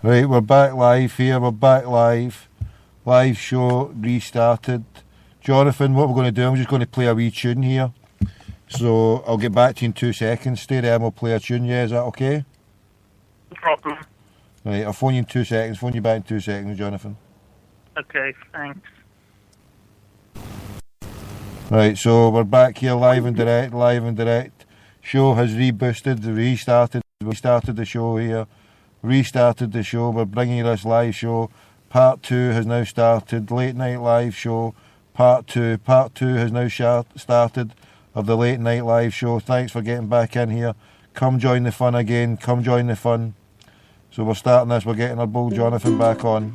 Right, we're back live here. We're back live. Live show restarted. Jonathan, what we're going to do, I'm just going to play a wee tune here. So I'll get back to you in 2 seconds. Stay there and we'll play a tune, yeah? Is that okay? No problem. Right, I'll phone you in 2 seconds. Phone you back in 2 seconds, Jonathan. Okay, thanks. Right, so we're back here live and direct. Show has reboosted, restarted. We started the show here. Restarted the show. We're bringing you this live show. Part 2 has now started. Late night live show. Part 2. Part 2 has now started of the late night live show. Thanks for getting back in here. Come join the fun again. Come join the fun. So we're starting this. We're getting our bull Jonathan back on.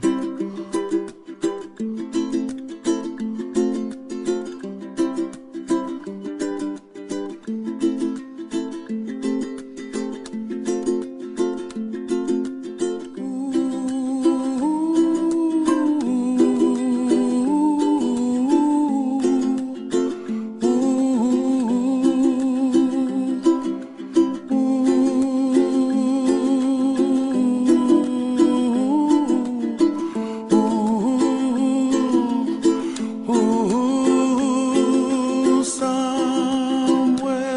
Somewhere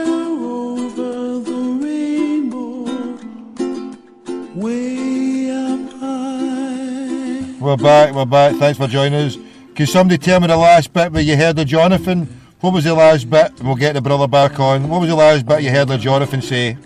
over we're back. Thanks for joining us. Can somebody tell me the last bit where you heard of Jonathan? What was the last bit? And we'll get the brother back on. What was the last bit you heard of Jonathan say?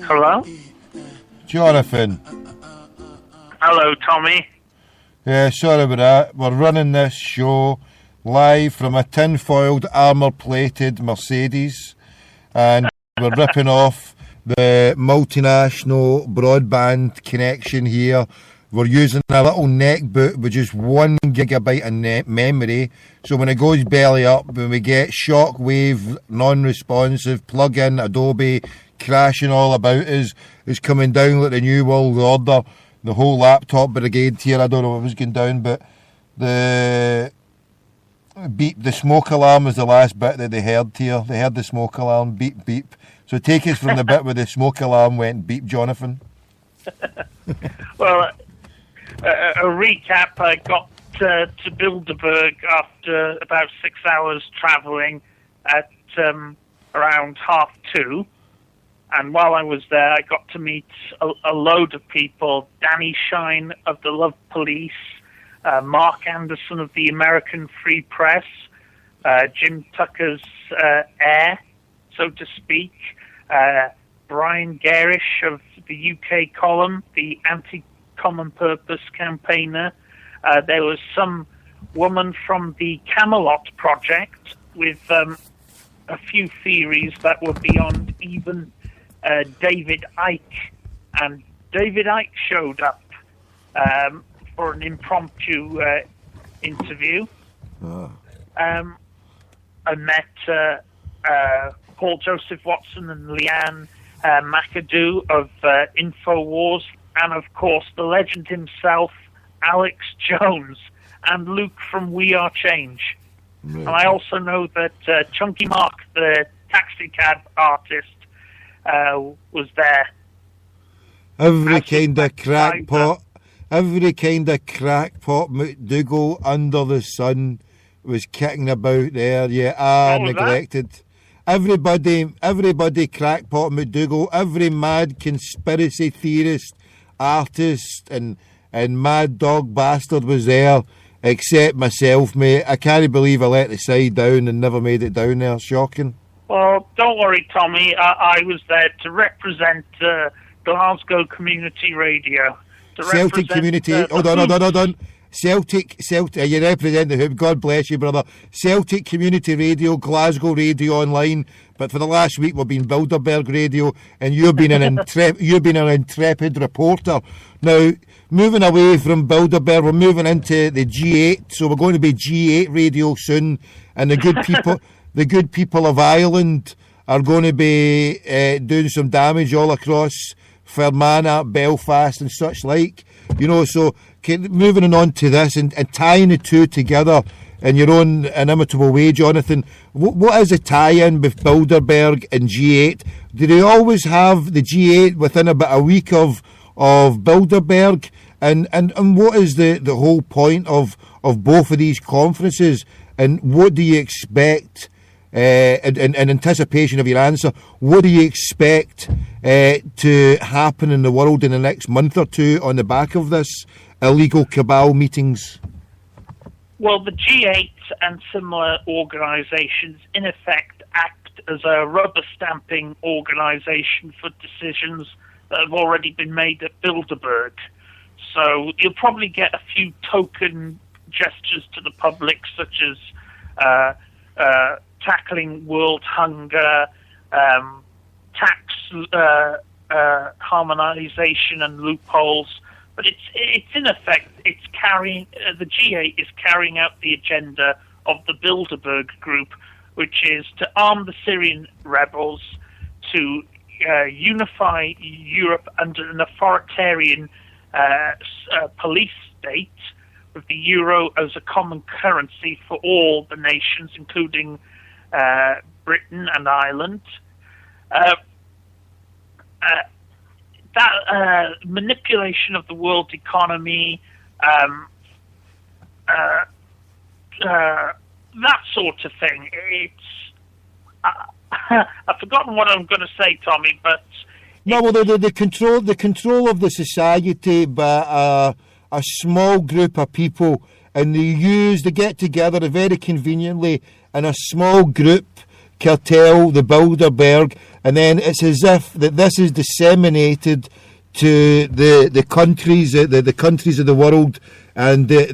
Hello? Jonathan. Hello, Tommy. Yeah, sorry about that. We're running this show live from a tin-foiled, armour-plated Mercedes, and we're ripping off the multinational broadband connection here. We're using a little neck boot with just 1 gigabyte of memory, so when it goes belly up, when we get shockwave, non-responsive, plug-in, Adobe, crashing all about us, is coming down like the New World Order. The whole laptop brigade here, I don't know what was going down, but the beep, the smoke alarm was the last bit that they heard here. They heard the smoke alarm, beep, beep. So take us from the bit where the smoke alarm went beep, Jonathan. Well, a recap, I got to Bilderberg after about 6 hours travelling at around 2:30. And while I was there, I got to meet a load of people. Danny Shine of the Love Police, Mark Anderson of the American Free Press, Jim Tucker's heir, so to speak, Brian Garish of the UK column, the Anti-Common Purpose campaigner. There was some woman from the Camelot Project with a few theories that were beyond even David Icke, and David Icke showed up for an impromptu interview. I met Paul Joseph Watson and Leanne McAdoo of InfoWars, and of course the legend himself, Alex Jones, and Luke from We Are Change. And I also know that Chunky Mark, the taxi cab artist, was there. Every kind of crackpot McDougal under the sun was kicking about there. Yeah, neglected. Everybody crackpot McDougal, every mad conspiracy theorist, artist, and mad dog bastard was there, except myself, mate. I can't believe I let the side down and never made it down there. Shocking. Well, don't worry, Tommy. I was there to represent Glasgow Community Radio. Celtic Community. Hold on. Celtic. You represent the who? God bless you, brother. Celtic Community Radio, Glasgow Radio Online. But for the last week, we've been Bilderberg Radio, and you've been an intrepid reporter. Now, moving away from Bilderberg, we're moving into the G8. So we're going to be G8 Radio soon, and the good people of Ireland are going to be doing some damage all across Fermanagh, Belfast and such like. You know, so moving on to this and tying the two together in your own inimitable way, Jonathan, what is a tie-in with Bilderberg and G8? Do they always have the G8 within about a week of Bilderberg? And what is the whole point of both of these conferences? And what do you expect, in anticipation of your answer, what do you expect to happen in the world in the next month or two on the back of this illegal cabal meetings? Well, the G8 and similar organisations, in effect, act as a rubber-stamping organisation for decisions that have already been made at Bilderberg. So you'll probably get a few token gestures to the public, such as tackling world hunger, tax harmonisation and loopholes. But it's in effect, it's carrying the G8 is carrying out the agenda of the Bilderberg Group, which is to arm the Syrian rebels, to unify Europe under an authoritarian police state, with the euro as a common currency for all the nations, including Britain and Ireland. That manipulation of the world economy, that sort of thing. It's I've forgotten what I'm going to say, Tommy, but no, well, the control of the society by a small group of people, and they get together very conveniently in a small group cartel, the Bilderberg, and then it's as if that this is disseminated to the countries, the countries of the world, and the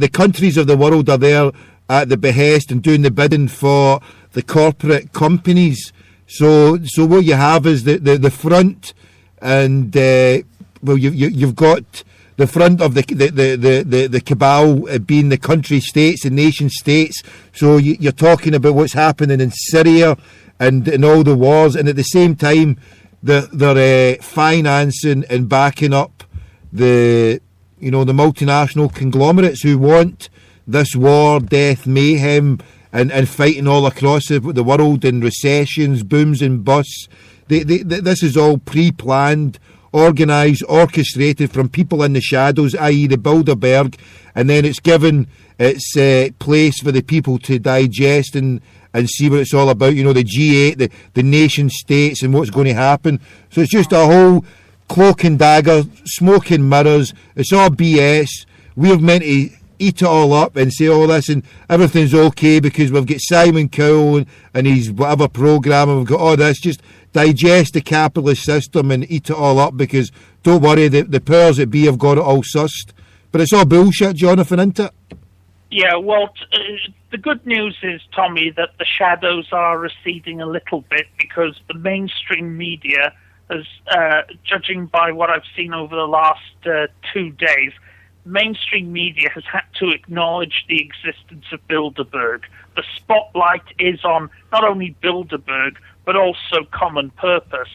countries of the world are there at the behest and doing the bidding for the corporate companies. So what you have is the front, and you've got the front of the cabal being the country states and nation states. So you're talking about what's happening in Syria and all the wars, and at the same time they're financing and backing up the multinational conglomerates who want this war, death, mayhem, and fighting all across the world, in recessions, booms and busts. This is all pre-planned, organised, orchestrated from people in the shadows, i.e. the Bilderberg, and then it's given its place for the people to digest and see what it's all about. The G8, the nation states, and what's going to happen. So it's just a whole cloak and dagger, smoke and mirrors. It's all BS. We're meant to eat it all up and say, this and everything's okay because we've got Simon Cowell and his whatever programme, and we've got all this. Just digest the capitalist system and eat it all up, because don't worry, the powers that be have got it all sussed. But it's all bullshit, Jonathan, isn't it? Yeah, well, the good news is, Tommy, that the shadows are receding a little bit, because the mainstream media has, judging by what I've seen over the last 2 days, mainstream media has had to acknowledge the existence of Bilderberg. The spotlight is on not only Bilderberg, but also Common Purpose.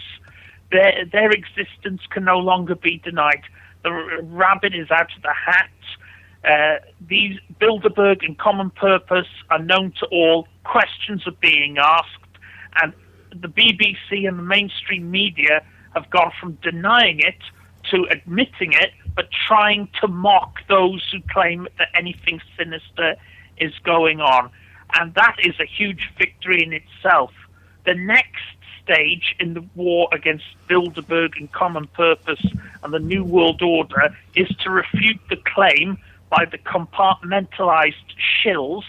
Their existence can no longer be denied. The rabbit is out of the hat. These Bilderberg and Common Purpose are known to all. Questions are being asked, and the BBC and the mainstream media have gone from denying it to admitting it, but trying to mock those who claim that anything sinister is going on. And that is a huge victory in itself. The next stage in the war against Bilderberg and Common Purpose and the New World Order is to refute the claim by the compartmentalized shills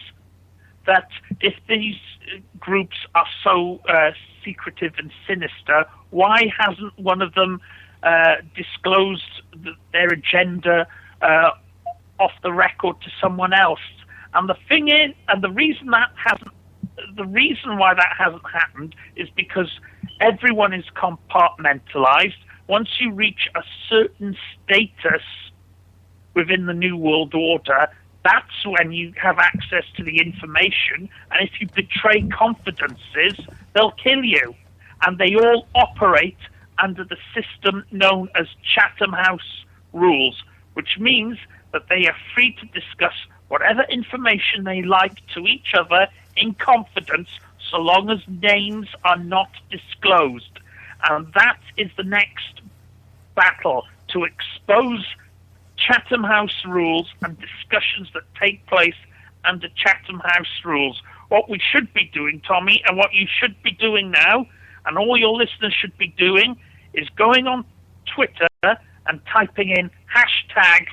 that if these groups are so secretive and sinister, why hasn't one of them disclosed their agenda off the record to someone else? And the thing is, and the reason why that hasn't happened is because everyone is compartmentalized. Once you reach a certain status within the New World Order, that's when you have access to the information, and if you betray confidences, they'll kill you. And they all operate under the system known as Chatham House rules, which means that they are free to discuss whatever information they like to each other in confidence, so long as names are not disclosed. And that is the next battle, to expose Chatham House rules and discussions that take place under Chatham House rules. What we should be doing, Tommy, and what you should be doing now, and all your listeners should be doing, is going on Twitter and typing in hashtag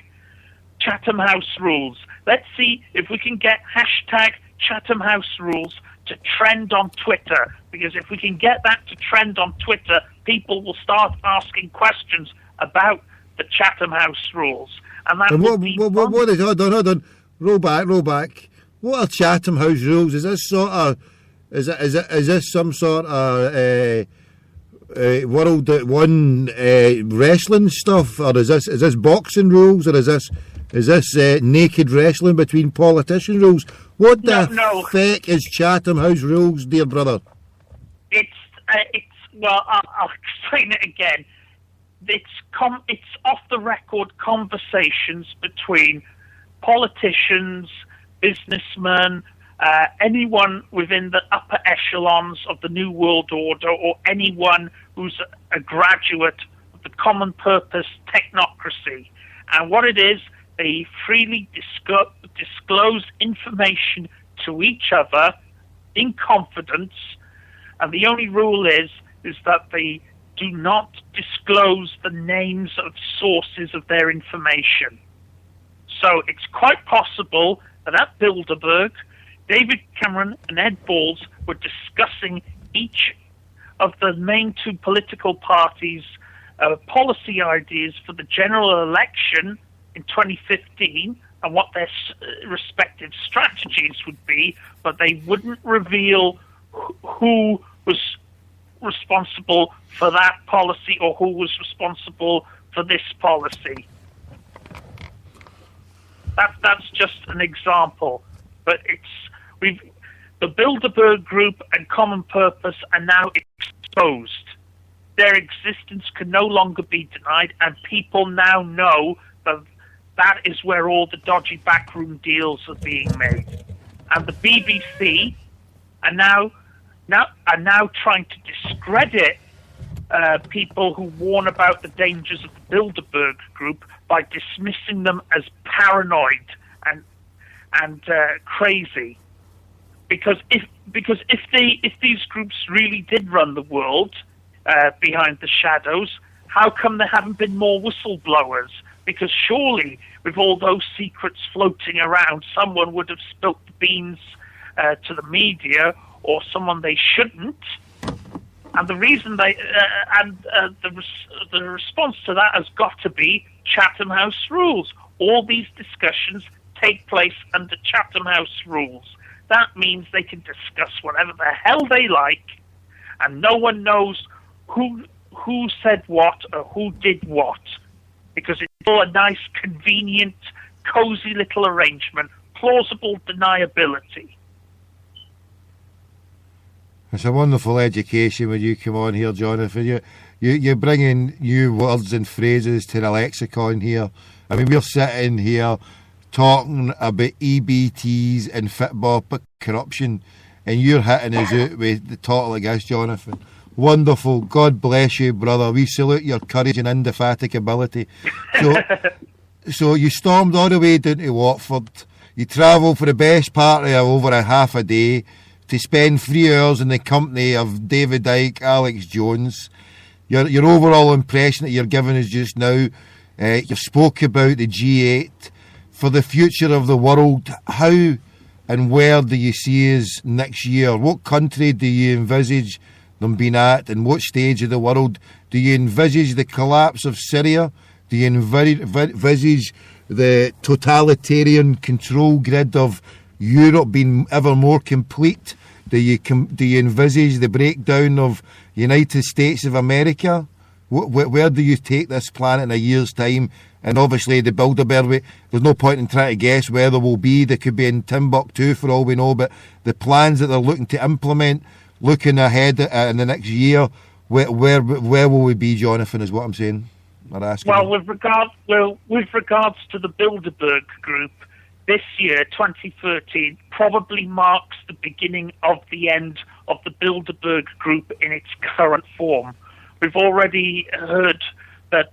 Chatham House rules. Let's see if we can get hashtag Chatham House rules to trend on Twitter, because if we can get that to trend on Twitter, people will start asking questions about the Chatham House rules. And that what is, hold on, roll back. What are Chatham House rules? Is this sort of, is this some sort of World One wrestling stuff, or is this boxing rules, or is this naked wrestling between politician rules? What the feck is Chatham House rules, dear brother? It's well, I'll explain it again. It's off the record conversations between politicians, businessmen, anyone within the upper echelons of the New World Order or anyone who's a graduate of the common purpose technocracy. And what it is, they freely disclose information to each other in confidence, and the only rule is that they do not disclose the names of sources of their information. So it's quite possible that at Bilderberg, David Cameron and Ed Balls were discussing each of the main two political parties' policy ideas for the general election in 2015 and what their respective strategies would be, but they wouldn't reveal who was responsible for that policy or who was responsible for this policy. That's just an example, but the Bilderberg Group and Common Purpose are now exposed. Their existence can no longer be denied, and people now know that is where all the dodgy backroom deals are being made. And the BBC are now trying to discredit people who warn about the dangers of the Bilderberg Group by dismissing them as paranoid and crazy. Because if these groups really did run the world behind the shadows, how come there haven't been more whistleblowers? Because surely, with all those secrets floating around, someone would have spilt the beans to the media, or someone they shouldn't. And the reason the response to that has got to be Chatham House rules. All these discussions take place under Chatham House rules. That means they can discuss whatever the hell they like, and no one knows who said what or who did what, because it's all a nice, convenient, cozy little arrangement, plausible deniability. It's a wonderful education when you come on here, Jonathan. You're bringing new words and phrases to the lexicon here. I mean, we're sitting here talking about EBTs and football corruption, and you're hitting us out with the talk like this, Jonathan. Wonderful. God bless you, brother. We salute your courage and indefatigability. So you stormed all the way down to Watford. You travelled for the best part of over a half a day to spend 3 hours in the company of David Icke, Alex Jones. Your overall impression that you're giving us just now, you've spoke about the G8. For the future of the world, how and where do you see us next year? What country do you envisage them being at, and what stage of the world? Do you envisage the collapse of Syria? Do you envisage the totalitarian control grid of Europe being ever more complete? Do you envisage the breakdown of United States of America? Where do you take this planet in a year's time? And obviously the Bilderberg, there's no point in trying to guess where they will be. They could be in Timbuktu for all we know, but the plans that they're looking to implement, looking ahead in the next year, where will we be, Jonathan, is what I'm saying. Well, with regards to the Bilderberg Group, this year, 2013, probably marks the beginning of the end of the Bilderberg Group in its current form. We've already heard that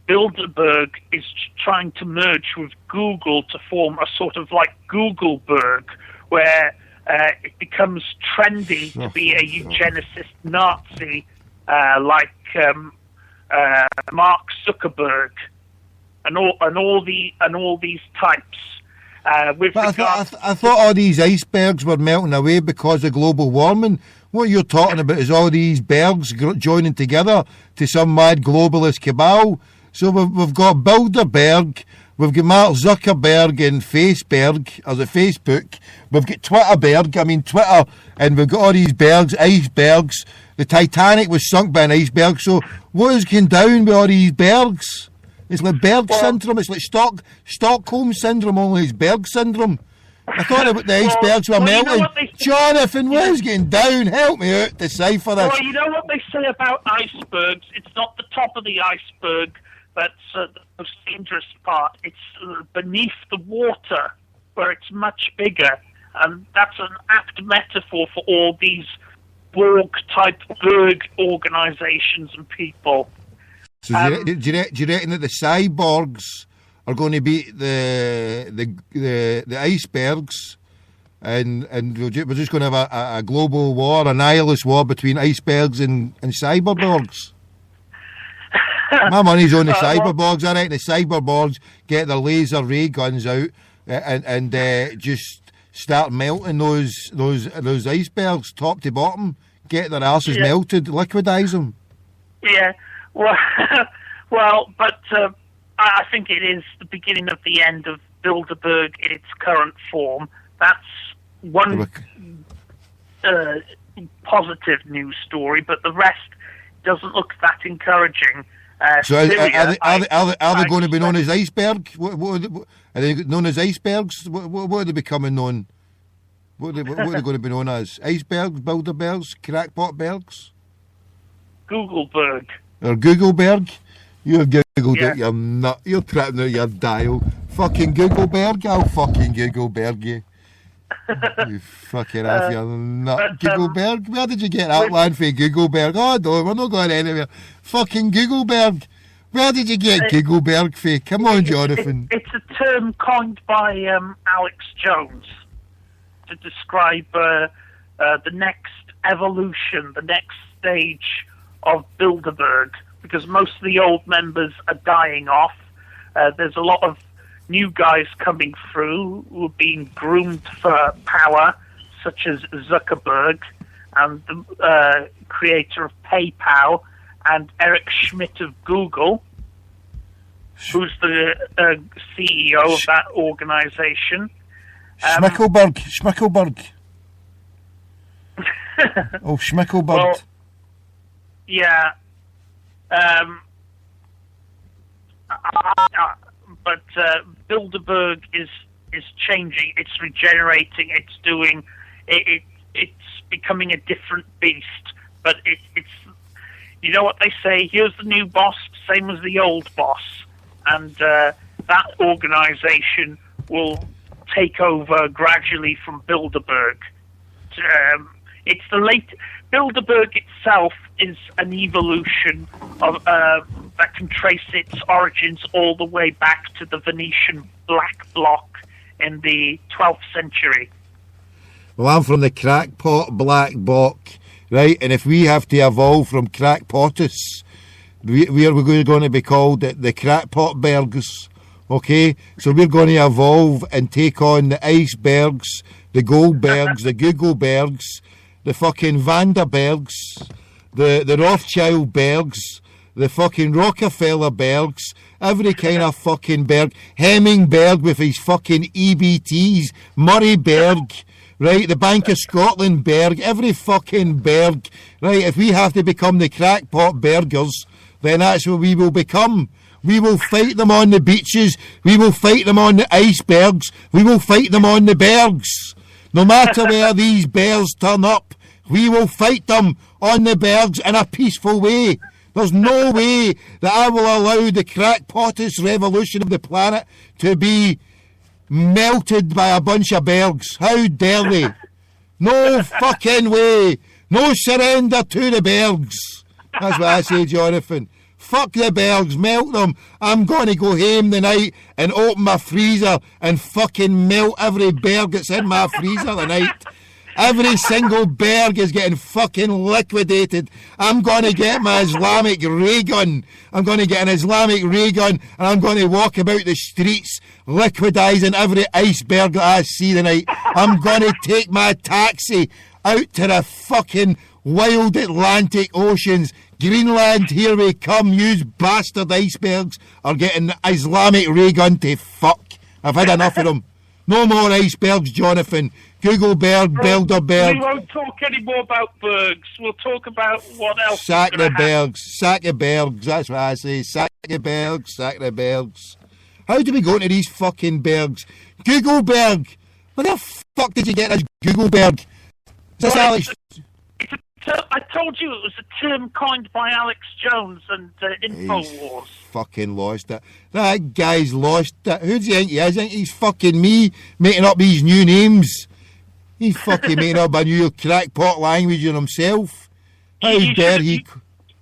Bilderberg is trying to merge with Google to form a sort of like Googleberg, where it becomes trendy to be a eugenicist Nazi like Mark Zuckerberg and all these types. I thought all these icebergs were melting away because of global warming. What you're talking about is all these bergs joining together to some mad globalist cabal. So we've got Bilderberg, we've got Mark Zuckerberg and Facebook, we've got Twitter, and we've got all these icebergs. The Titanic was sunk by an iceberg, so what is going down with all these bergs? It's like Berg syndrome, it's like Stockholm syndrome, only it's Berg syndrome. I thought about the icebergs were melting. Jonathan, what is getting down? Help me out, decipher this. Well, you know what they say about icebergs? It's not the top of the iceberg that's the most dangerous part. It's beneath the water, where it's much bigger. And that's an apt metaphor for all these Borg-type Berg organisations and people. So do you reckon that the cyborgs are going to beat the icebergs, and we're just going to have a global war, a nihilist war between icebergs and cyberborgs? My money's on the cyberborgs. I reckon the cyberborgs get their laser ray guns out and just start melting those icebergs top to bottom. Get their arses melted, liquidise them. Yeah, well, but I think it is the beginning of the end of Bilderberg in its current form. That's one positive news story, but the rest doesn't look that encouraging. So are they going to be known as iceberg? Are they known as icebergs? What are they becoming known? What are they going to be known as? Icebergs, Bilderbergs, Crackpotbergs? Googleberg. Or Googleberg? You've Googled Yeah. it, you're nut. You're trapping out your dial. Fucking Googleberg, I'll fucking Googleberg you. You fucking off your nut. Googleberg? Where did you get that land for Googleberg? Oh no, we're not going anywhere. Fucking Googleberg. Where did you get Googleberg for? Come on, Jonathan. It's a term coined by Alex Jones to describe the next evolution, the next stage of Bilderberg, because most of the old members are dying off. There's a lot of new guys coming through who are being groomed for power, such as Zuckerberg and the creator of PayPal, and Eric Schmidt of Google, who's the CEO of that organization. Schmickelberg. Oh, Schmickelberg. Well, yeah. But Bilderberg is changing. It's regenerating. It's doing. It's becoming a different beast. But it's. You know what they say? Here's the new boss, same as the old boss, and that organisation will take over gradually from Bilderberg. It's the late. Bilderberg itself is an evolution of that can trace its origins all the way back to the Venetian Black Bloc in the 12th century. Well, I'm from the crackpot Black Bloc, right? And if we have to evolve from crackpotus, we are going to be called the crackpotbergs, okay? So we're going to evolve and take on the icebergs, the Goldbergs, the Googlebergs, the fucking Vanderbergs, the Rothschild Bergs, the fucking Rockefeller Bergs, every kind of fucking Berg, Hemmingberg with his fucking EBTs, Murray Berg, right, the Bank of Scotland Berg, every fucking Berg, right, if we have to become the crackpot Bergers, then that's what we will become. We will fight them on the beaches, we will fight them on the icebergs, we will fight them on the bergs. No matter where these bears turn up, we will fight them on the bergs in a peaceful way. There's no way that I will allow the crackpotus revolution of the planet to be melted by a bunch of bergs. How dare they? No fucking way. No surrender to the bergs. That's what I say, Jonathan. Fuck the bergs, melt them. I'm going to go home tonight and open my freezer and fucking melt every berg that's in my freezer tonight. Every single berg is getting fucking liquidated. I'm going to get my Islamic ray gun. I'm going to get an Islamic ray gun and I'm going to walk about the streets liquidising every iceberg that I see tonight. I'm going to take my taxi out to the fucking wild Atlantic oceans. Greenland, here we come. You bastard icebergs are getting the Islamic ray gun to fuck. I've had enough of them. No more icebergs, Jonathan. Googleberg, Bilderberg. We won't talk any more about bergs. We'll talk about what else. Sack the bergs. Sack the bergs. That's what I say. Sack the bergs. Sack the bergs. How do we go into these fucking bergs? Googleberg. Where the fuck did you get this Googleberg? Is this Alex? I told you it was a term coined by Alex Jones and InfoWars. Fucking lost it. That guy's lost it. Who do you think he is? I think he's fucking me making up these new names. He's fucking making up a new crackpot language on himself. How dare he?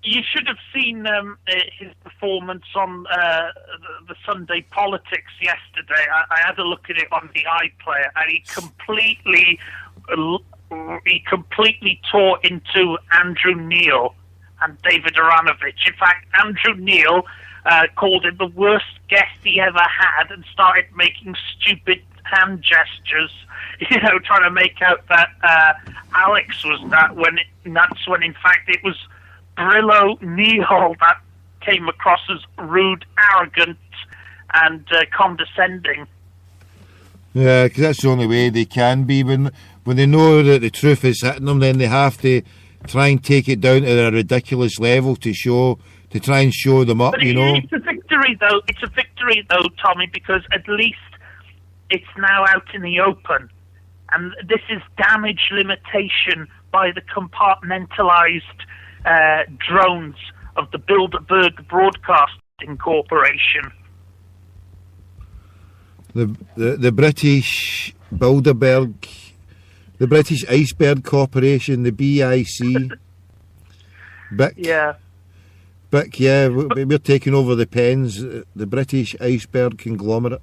You should have seen his performance on the Sunday Politics yesterday. I had a look at it on the iPlayer, and he completely tore into Andrew Neil and David Aronovich. In fact, Andrew Neil called him the worst guest he ever had and started making stupid hand gestures, trying to make out that Alex was that that's when in fact it was Brillo Neil that came across as rude, arrogant, and condescending. Yeah, because that's the only way they can be. When they know that the truth is hitting them, then they have to try and take it down to a ridiculous level to try and show them up, But it's a victory, though. It's a victory, though, Tommy, because at least it's now out in the open. And this is damage limitation by the compartmentalized drones of the Bilderberg Broadcasting Corporation. The British Bilderberg, the British Iceberg Corporation, the BIC. BIC. Yeah. BIC, yeah, we're taking over the pens, the British Iceberg Conglomerate.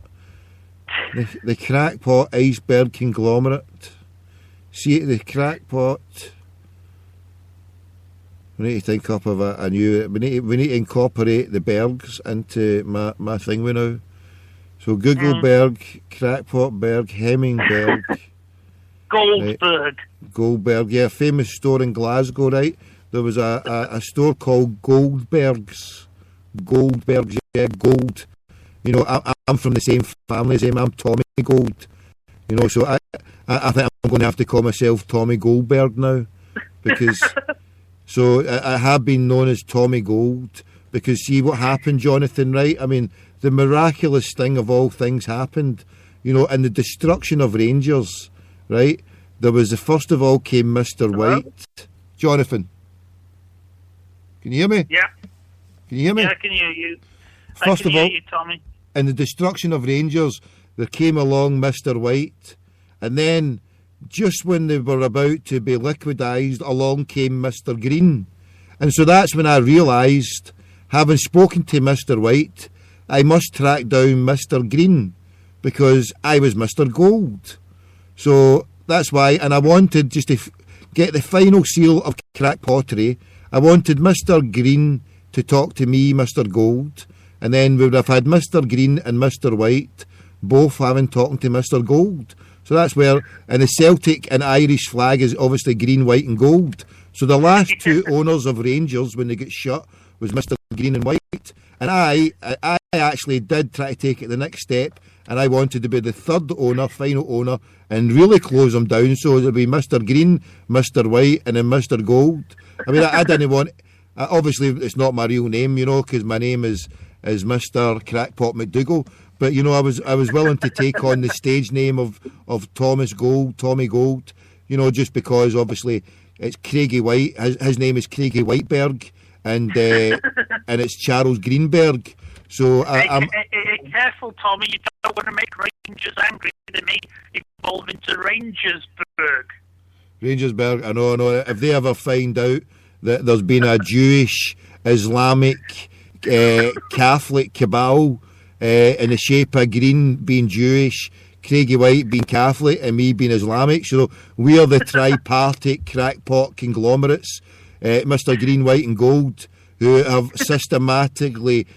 The crackpot iceberg conglomerate. See, the crackpot. We need to think up of a new. We need to incorporate the Bergs into my thing we now. So Googleberg, Crackpotberg, Hemmingberg, Goldberg. Right. Goldberg, yeah, famous store in Glasgow, right? There was a store called Goldberg's. Goldberg's, yeah, Gold. I'm from the same family as him. I'm Tommy Gold. So I think I'm going to have to call myself Tommy Goldberg now, because so I have been known as Tommy Gold, because see what happened, Jonathan, right? I mean, the miraculous thing of all things happened, in the destruction of Rangers, right? There was first of all came Mr. White. Jonathan, can you hear me? Yeah. Can you hear me? Yeah, I can hear you. First of all, you, Tommy. In the destruction of Rangers, there came along Mr. White, and then just when they were about to be liquidised, along came Mr. Green. And so that's when I realised, having spoken to Mr. White, I must track down Mr. Green, because I was Mr. Gold. So that's why, and I wanted just to get the final seal of crackpottery, I wanted Mr. Green to talk to me, Mr. Gold, and then we would have had Mr. Green and Mr. White both having talking to Mr. Gold. So that's where, and the Celtic and Irish flag is obviously green, white and gold. So the last two owners of Rangers when they got shut was Mr. Green and White. And I actually did try to take it the next step, and I wanted to be the third owner, final owner, and really close them down. So it would be Mr. Green, Mr. White and then Mr. Gold. I mean, I didn't want, obviously it's not my real name, because my name is Mr. Crackpot McDougall. But I was willing to take on the stage name of Tommy Gold, just because obviously it's Craigie White. His name is Craigie Whiteberg, and it's Charles Greenberg. So I'm careful, Tommy. You don't want to make Rangers angry. They may evolve into Rangersburg. Rangersburg. I know. If they ever find out that there's been a Jewish, Islamic, Catholic cabal in the shape of Green being Jewish, Craigie White being Catholic, and me being Islamic, so we are the tripartite crackpot conglomerates, Mr. Green, White and Gold, who have systematically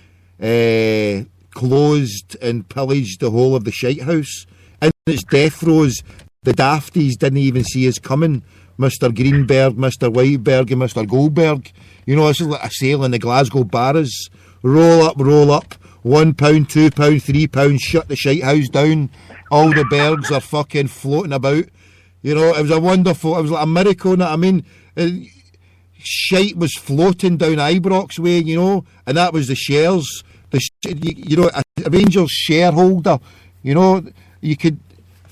closed and pillaged the whole of the shite house. In its death throes, the dafties didn't even see us coming. Mr. Greenberg, Mr. Whiteberg and Mr. Goldberg. This is like a sale in the Glasgow bars. Roll up, £1, £2, £3, shut the shite house down. All the bergs are fucking floating about. It was it was like a miracle. I mean, shite was floating down Ibrox way, and that was the shares. A Rangers shareholder, you could,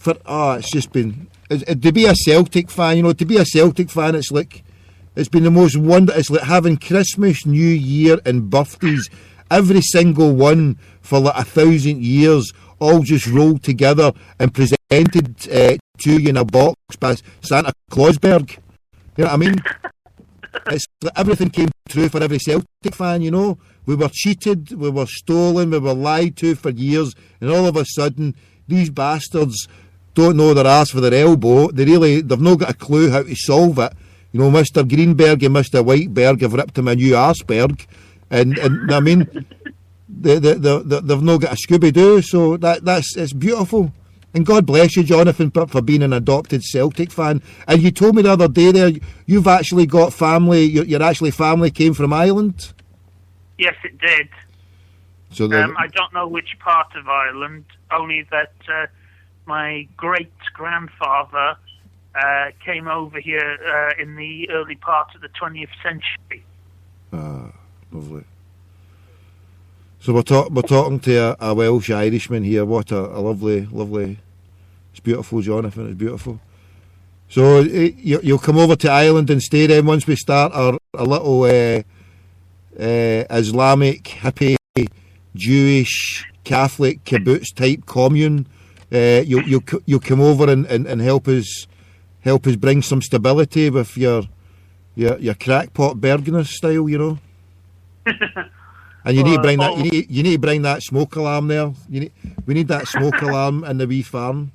it's just been, to be a Celtic fan, it's been the most it's like having Christmas, New Year and birthdays, every single one for like 1,000 years, all just rolled together and presented presented to you in a box by Santa Clausberg. You know what I mean? It's like everything came true for every Celtic fan, you know. We were cheated, we were stolen, we were lied to for years, and all of a sudden, these bastards don't know their arse for their elbow. They've not got a clue how to solve it. You know, Mr. Greenberg and Mr. Whiteberg have ripped him a new arseberg, and I mean, they've not got a Scooby-Doo, so it's beautiful. And God bless you, Jonathan, for being an adopted Celtic fan. And you told me the other day there, you've actually got family, your actually family came from Ireland? Yes, it did. So I don't know which part of Ireland, only that my great-grandfather came over here in the early part of the 20th century. Ah, lovely. So we're talking to a Welsh Irishman here. What a lovely. It's beautiful, Jonathan. It's beautiful. So you'll come over to Ireland and stay then once we start our little Islamic, hippie, Jewish, Catholic kibbutz type commune. You'll come over and help us bring some stability with your crackpot Bergener style, you know. And you need to bring that. You need to bring that smoke alarm there. We need that smoke alarm in the wee farm.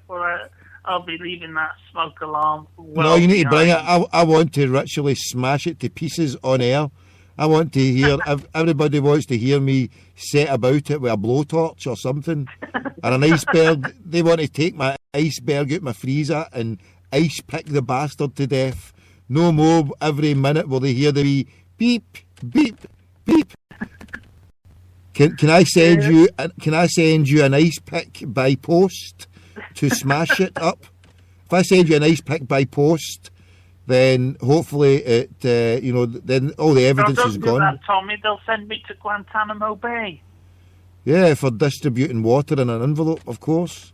Well, I'll be leaving that smoke alarm. No, you need to bring it. I want to ritually smash it to pieces on air. I want to hear. Everybody wants to hear me set about it with a blowtorch or something, or an iceberg. They want to take my iceberg out my freezer and ice pick the bastard to death. No more every minute will they hear the wee beep, beep, beep. Can I send you an ice pick by post to smash it up? If I send you an ice pick by post, then hopefully it then all the evidence is gone. Don't do that, Tommy. They'll send me to Guantanamo Bay. Yeah, for distributing water in an envelope, of course.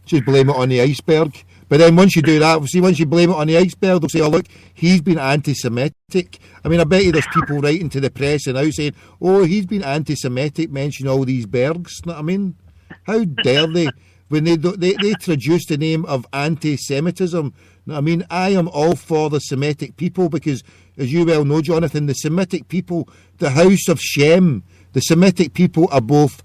Just blame it on the iceberg. But then once you do that, once you blame it on the iceberg, they'll say, oh, look, he's been anti-Semitic. I mean, I bet you there's people writing to the press and now saying, oh, he's been anti-Semitic, mention all these bergs. You know what I mean? How dare they? When they traduce the name of anti-Semitism. You know what I mean? I am all for the Semitic people because, as you well know, Jonathan, the Semitic people, the House of Shem, the Semitic people are both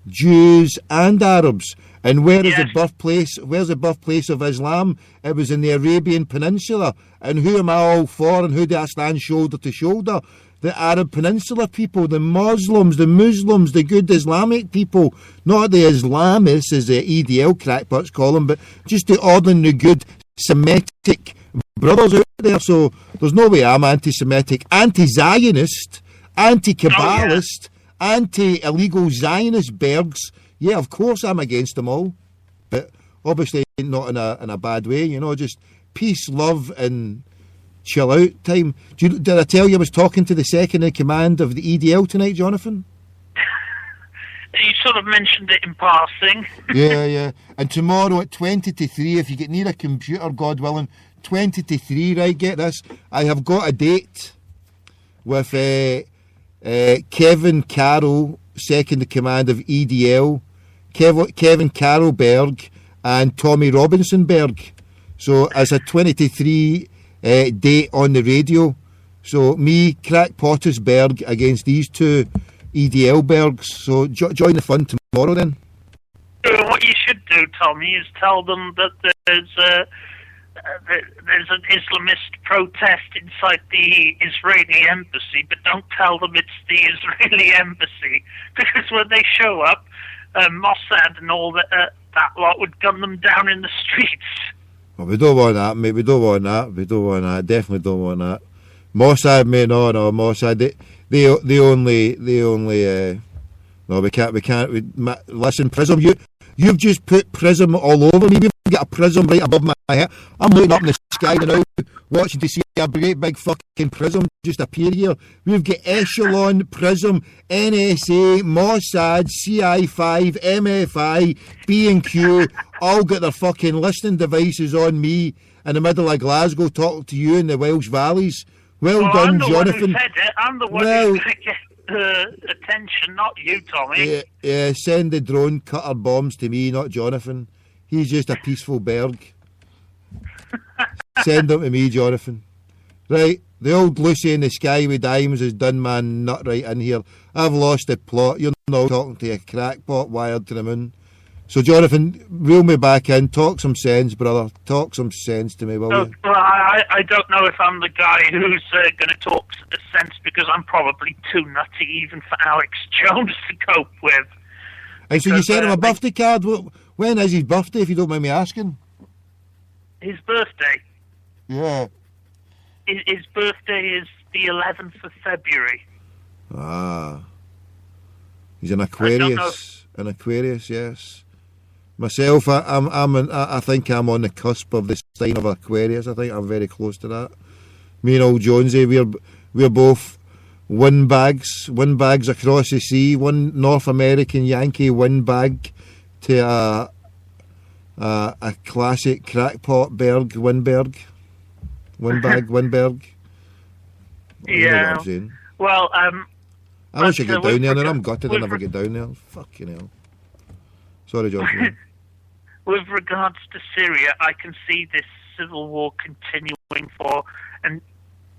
Jews and Arabs. And where's the birthplace of Islam? It was in the Arabian Peninsula. And who am I all for and who do I stand shoulder to shoulder? The Arab Peninsula people, the Muslims, the good Islamic people. Not the Islamists, as the EDL crackpots call them, but just the ordinary good Semitic brothers out there. So there's no way I'm anti-Semitic, anti-Zionist, anti-Kabbalist, anti-illegal Zionist bergs. Yeah, of course I'm against them all, but obviously not in a bad way, you know, just peace, love and chill out time. Did I tell you I was talking to the second in command of the EDL tonight, Jonathan? You sort of mentioned it in passing. Yeah. And tomorrow at 20 to 3, if you get near a computer, God willing, 20 to 3, right, get this, I have got a date with Kevin Carroll, second in command of EDL, Kevin Carrollberg and Tommy Robinsonberg. So as a 20 to 3 date on the radio. So me, Crack Pottersberg against these two EDL bergs. So join the fun tomorrow then. What you should do, Tommy, is tell them that there's an Islamist protest inside the Israeli embassy, but don't tell them it's the Israeli embassy, because when they show up, Mossad and all that lot would gun them down in the streets. Well, we don't want that, mate. We don't want that. Definitely don't want that. Mossad, mate. No, Mossad. They only. No, we can't. Listen, Prism. You've just put Prism all over me. We've got a prism right above my head. I'm looking up in the sky now, watching to see a great big fucking prism just appear here. We've got Echelon, Prism, NSA, Mossad, CI5, MFI, B&Q, all got their fucking listening devices on me in the middle of Glasgow talking to you in the Welsh Valleys. Well done, I'm the Jonathan. One who said it. I'm the one who said it. attention, not you, Tommy. Yeah, send the drone cutter bombs to me, not Jonathan. He's just a peaceful berg. Send them to me, Jonathan. Right, the old Lucy in the sky with diamonds has done my nut right in here. I've lost the plot. You're now talking to a crackpot wired to the moon. So, Jonathan, reel me back in. Talk some sense, brother. Talk some sense to me, will you? Well, I don't know if I'm the guy who's going to talk sense, because I'm probably too nutty even for Alex Jones to cope with. Hey, so you sent him a birthday card. When is his birthday, if you don't mind me asking? His birthday? Yeah. His birthday is the 11th of February. Ah. He's an Aquarius. An Aquarius, yes. Myself, I think I'm on the cusp of the sign of Aquarius. I think I'm very close to that. Me and old Jonesy, we're both windbags across the sea. One North American Yankee windbag to a classic crackpot berg, Windberg. Windberg. Yeah. Well, I wish I could get down there, and I'm gutted I never get down there. Fucking hell. Sorry, Jonathan. With regards to Syria, I can see this civil war continuing for and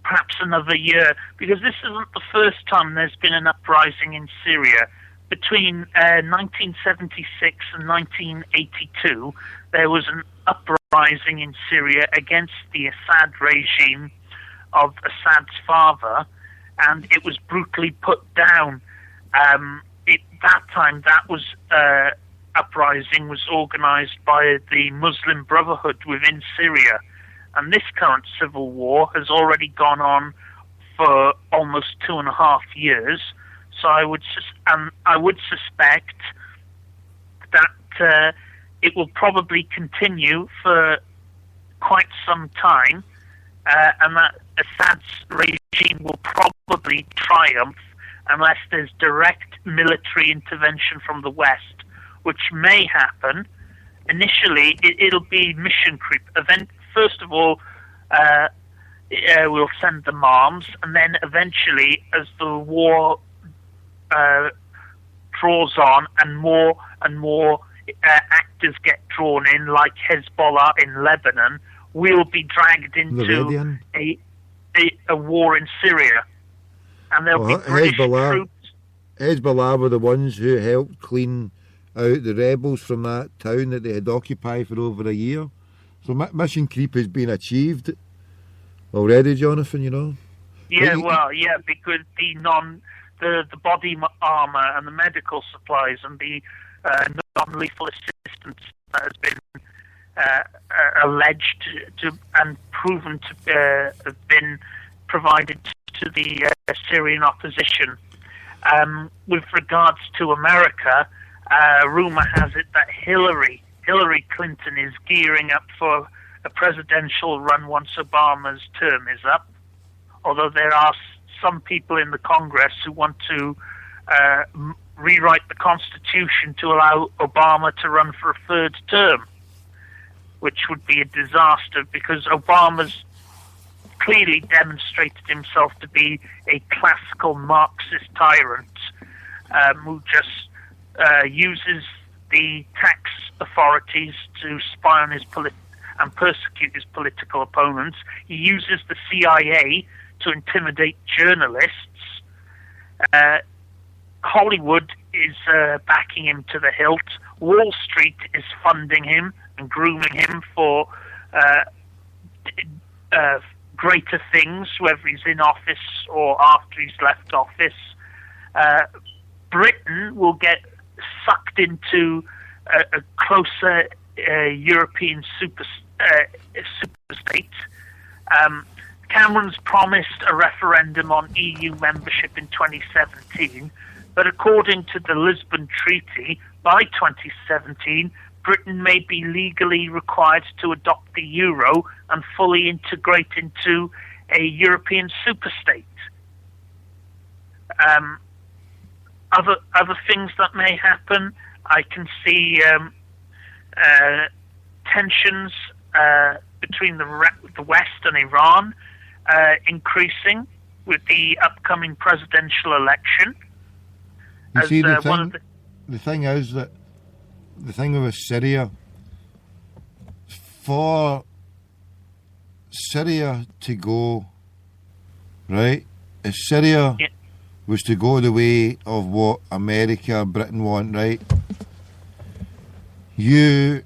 perhaps another year, because this isn't the first time there's been an uprising in Syria. Between 1976 and 1982, there was an uprising in Syria against the Assad regime of Assad's father, and it was brutally put down. That time, that was uprising was organized by the Muslim Brotherhood within Syria, and this current civil war has already gone on for almost 2.5 years. So I would suspect that it will probably continue for quite some time, and that Assad's regime will probably triumph unless there's direct military intervention from the West, which may happen. Initially, it'll be mission creep. First of all, we'll send them arms, and then eventually, as the war draws on and more actors get drawn in, like Hezbollah in Lebanon, we'll be dragged into a war in Syria, and there'll be British troops. Hezbollah were the ones who helped clean out the rebels from that town that they had occupied for over a year. So mission creep has been achieved already, Jonathan, you know. Yeah, because the body armor and the medical supplies and the non-lethal assistance that has been alleged to and proven to have been provided to the Syrian opposition. With regards to America, rumor has it that Hillary Clinton is gearing up for a presidential run once Obama's term is up, although there are some people in the Congress who want to rewrite the Constitution to allow Obama to run for a third term, which would be a disaster, because Obama's clearly demonstrated himself to be a classical Marxist tyrant who just uses the tax authorities to spy on his and persecute his political opponents. He uses the CIA to intimidate journalists. Hollywood is backing him to the hilt. Wall Street is funding him and grooming him for greater things, whether he's in office or after he's left office. Britain will get sucked into a closer European super state. Cameron's promised a referendum on EU membership in 2017, but according to the Lisbon Treaty, by 2017, Britain may be legally required to adopt the euro and fully integrate into a European superstate. Other things that may happen, I can see tensions between the West and Iran increasing. with the upcoming presidential election. You see, the thing with Syria, for Syria to go, right, if Syria was to go the way of what America, Britain want, right, you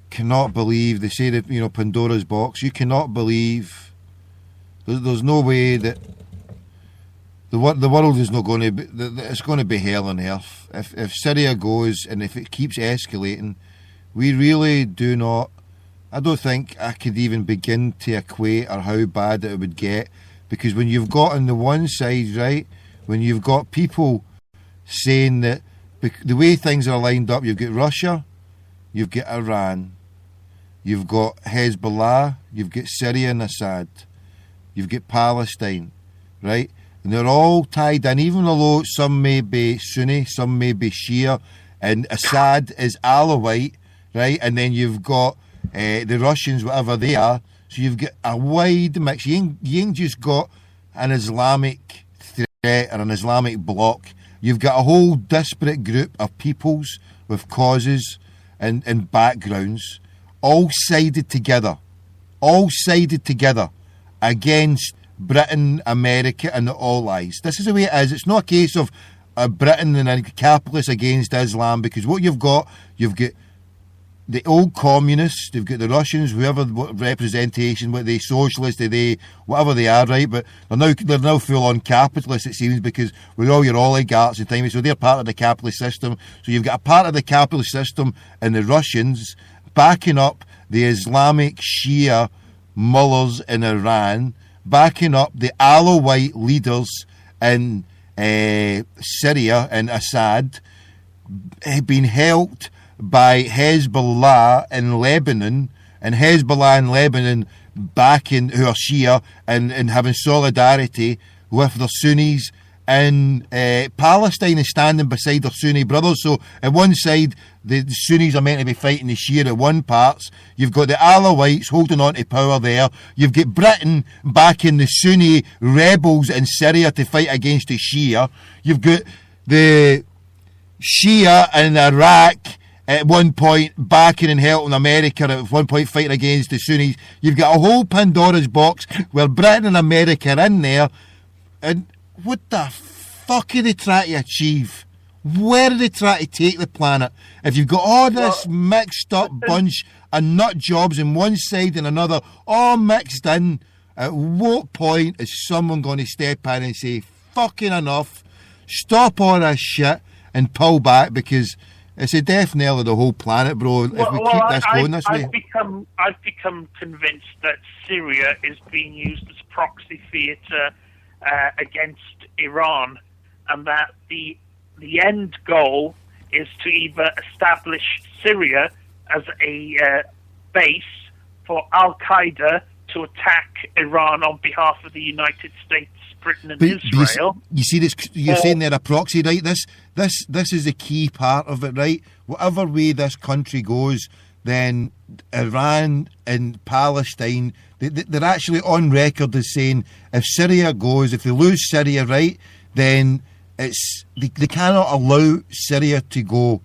cannot believe, they say that, Pandora's box, you cannot believe, there's no way that the world is not going to be, it's going to be hell on earth. If Syria goes and if it keeps escalating, we really do not, I don't think I could even begin to equate or how bad it would get, because when you've got on the one side, right, when you've got people saying that the way things are lined up, you've got Russia, you've got Iran, you've got Hezbollah, you've got Syria and Assad, you've got Palestine, right? And they're all tied in, even though some may be Sunni, some may be Shia, and Assad is Alawite, right? And then you've got the Russians, whatever they are. So you've got a wide mix. You ain't just got an Islamic threat or an Islamic bloc. You've got a whole disparate group of peoples with causes and backgrounds, all sided together against Britain, America and the Allies. This is the way it is. It's not a case of Britain and a capitalist against Islam, because what you've got the old communists, they've got the Russians, whoever, what representation, what they socialists, they whatever they are, right? But they're now full on capitalists, it seems, because with all your oligarchs and things, so they're part of the capitalist system. So you've got a part of the capitalist system and the Russians backing up the Islamic Shia mullahs in Iran, backing up the Alawite leaders in Syria and Assad, being helped by Hezbollah in Lebanon, and Hezbollah in Lebanon backing, who are Shia, and having solidarity with the Sunnis, and Palestine is standing beside their Sunni brothers. So at one side, the Sunnis are meant to be fighting the Shia at one parts. You've got the Alawites holding on to power there. You've got Britain backing the Sunni rebels in Syria to fight against the Shia. You've got the Shia in Iraq at one point backing and helping America, at one point fighting against the Sunnis. You've got a whole Pandora's box where Britain and America are in there. And what the fuck are they trying to achieve? Where are they trying to take the planet? If you've got all this mixed up bunch of nut jobs in one side and another, all mixed in, at what point is someone going to step in and say, fucking enough, stop all this shit and pull back? Because it's a death knell of the whole planet, bro. If we keep this going this way. I've become convinced that Syria is being used as proxy theatre against Iran, and that the end goal is to either establish Syria as a base for Al Qaeda to attack Iran on behalf of the United States, Britain, and Israel. You see this? You're saying they're a proxy, right? This is the key part of it, right? Whatever way this country goes, then Iran and Palestine, they're actually on record as saying if Syria goes, if they lose Syria, right, then they cannot allow Syria to go,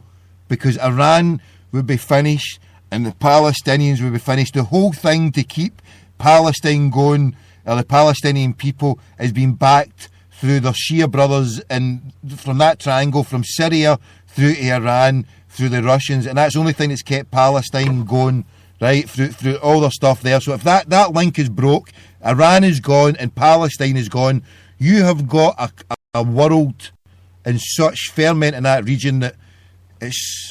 because Iran would be finished and the Palestinians would be finished. The whole thing to keep Palestine going, or the Palestinian people, is being backed through their Shia brothers, and from that triangle, from Syria through to Iran, through the Russians, and that's the only thing that's kept Palestine going, right, through all their stuff there. So if that link is broke, Iran is gone and Palestine is gone, you have got a world in such ferment in that region that it's...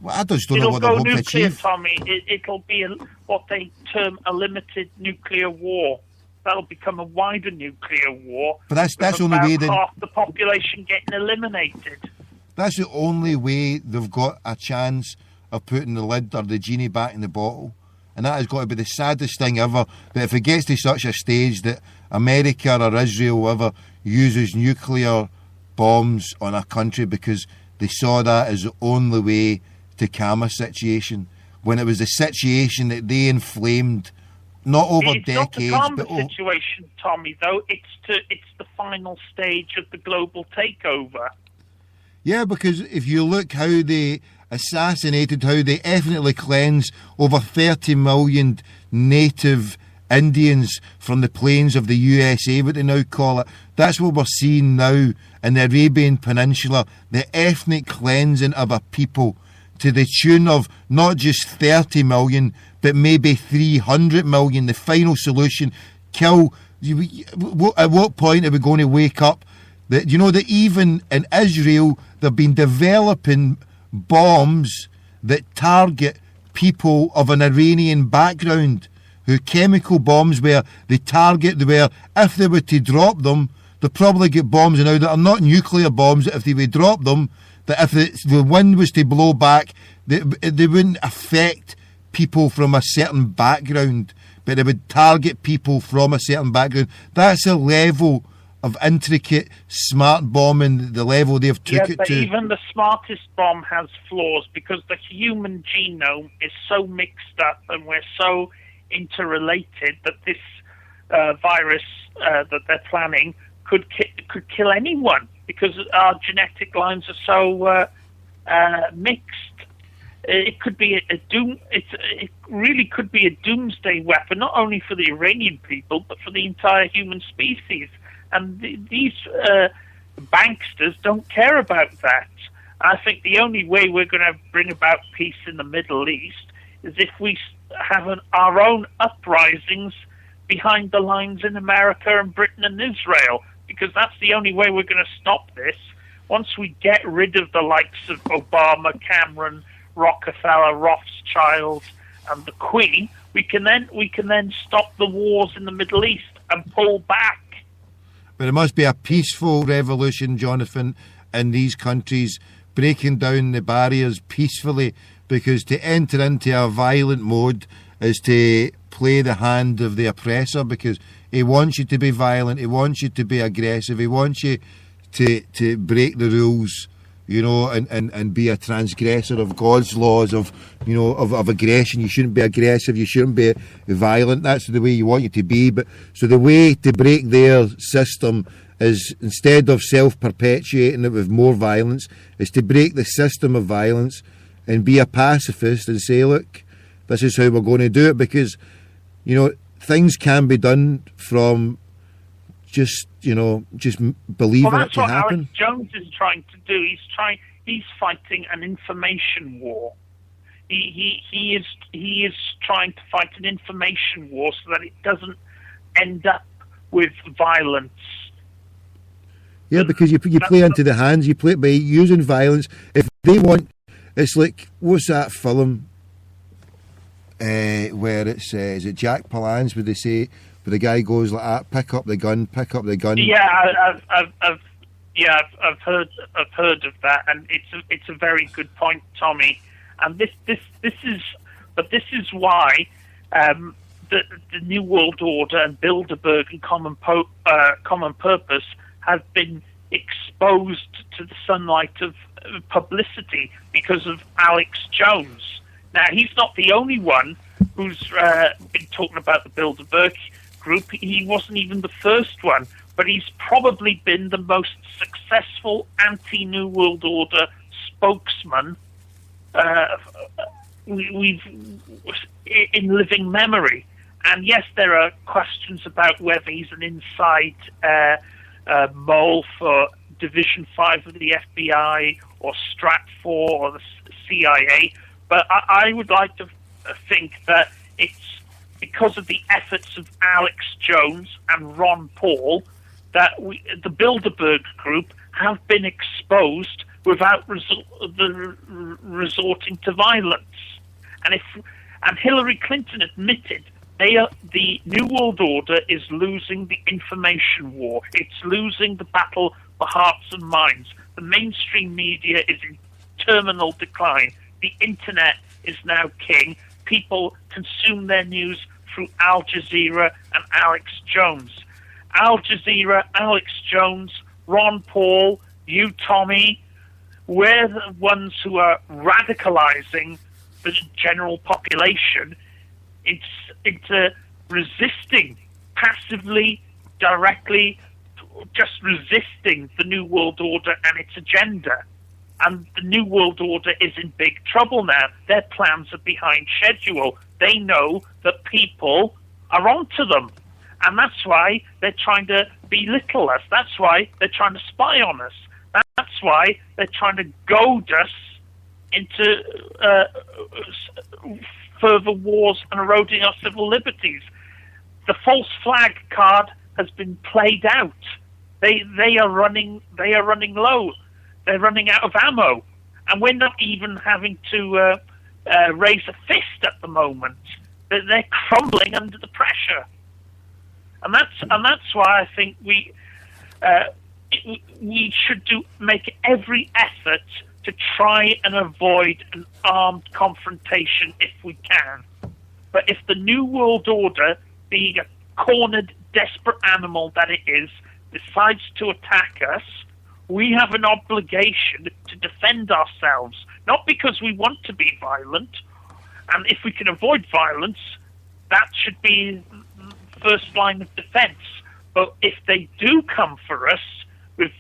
Well, I just don't know what they're hoping to achieve. Tommy, it'll be what they term a limited nuclear war. That'll become a wider nuclear war. But that's the only way that half the population getting eliminated. That's the only way they've got a chance of putting the lid or the genie back in the bottle. And that has got to be the saddest thing ever. That if it gets to such a stage that America or Israel, whoever, uses nuclear bombs on a country because they saw that as the only way to calm a situation, when it was the situation that they inflamed not over It's not to decades, calm but the situation, Tommy. Though it's the final stage of the global takeover. yeah, because if you look how they assassinated, how they ethnically cleansed over 30 million native Indians from the plains of the USA, what they now call it. That's what we're seeing now in the Arabian Peninsula, the ethnic cleansing of a people to the tune of not just 30 million, but maybe 300 million. The final solution, kill. At what point are we going to wake up that, that even in Israel, they've been developing bombs that target people of an Iranian background, who chemical bombs where they target, where if they were to drop them, they'll probably get bombs now that are not nuclear bombs, that if they would drop them, that if the wind was to blow back, they wouldn't affect people from a certain background, but they would target people from a certain background. That's a level of intricate, smart bombing, the level they've took it to. Even the smartest bomb has flaws, because the human genome is so mixed up and we're so interrelated that this virus that they're planning could kill anyone, because our genetic lines are so mixed. It could be it really could be a doomsday weapon, not only for the Iranian people but for the entire human species. And these banksters don't care about that. I think the only way we're going to bring about peace in the Middle East is if we have our own uprisings behind the lines in America and Britain and Israel, because that's the only way we're going to stop this. Once we get rid of the likes of Obama, Cameron, Rockefeller, Rothschild, and the Queen, we can then stop the wars in the Middle East and pull back. But it must be a peaceful revolution, Jonathan, in these countries, breaking down the barriers peacefully, because to enter into a violent mode is to play the hand of the oppressor, because he wants you to be violent, he wants you to be aggressive, he wants you to break the rules, and be a transgressor of God's laws of aggression. You shouldn't be aggressive, you shouldn't be violent. That's the way you want you to be. But so the way to break their system is, instead of self-perpetuating it with more violence, is to break the system of violence and be a pacifist and say, look, this is how we're going to do it, because things can be done from just believing it to happen. That's what Alex Jones is trying to do. He's fighting an information war. He is trying to fight an information war so that it doesn't end up with violence. Yeah, because you play into the hands. You play it by using violence. If they want, it's like, what's that film where it's is it Jack Palance, where they say, where the guy goes like that, pick up the gun. Yeah, I've heard of that, and it's a very good point, Tommy. And this is why the New World Order and Bilderberg and Common Purpose have been exposed to the sunlight of publicity because of Alex Jones. Now, he's not the only one who's been talking about the Bilderberg group. He wasn't even the first one, but he's probably been the most successful anti-New World Order spokesman we've in living memory. And yes, there are questions about whether he's an inside mole for Division 5 of the FBI or Strat 4 or the CIA, but I would like to think that it's because of the efforts of Alex Jones and Ron Paul that the Bilderberg group have been exposed without resorting to violence. And Hillary Clinton admitted the New World Order is losing the information war. It's losing the battle for hearts and minds. The mainstream media is in terminal decline. The internet is now king. People consume their news through Al Jazeera and Alex Jones. Al Jazeera, Alex Jones, Ron Paul, you, Tommy, we're the ones who are radicalizing the general population into resisting, passively, directly, just resisting the New World Order and its agenda. And the New World Order is in big trouble now. Their plans are behind schedule. They know that people are onto them. And that's why they're trying to belittle us. That's why they're trying to spy on us. That's why they're trying to goad us into further wars and eroding our civil liberties. The false flag card has been played out. They are running low. They're running out of ammo, and we're not even having to raise a fist at the moment. They're crumbling under the pressure, and that's why I think we should make every effort to try and avoid an armed confrontation if we can. But if the New World Order, being a cornered, desperate animal that it is, decides to attack us, we have an obligation to defend ourselves, not because we want to be violent, and if we can avoid violence, that should be the first line of defense. But if they do come for us with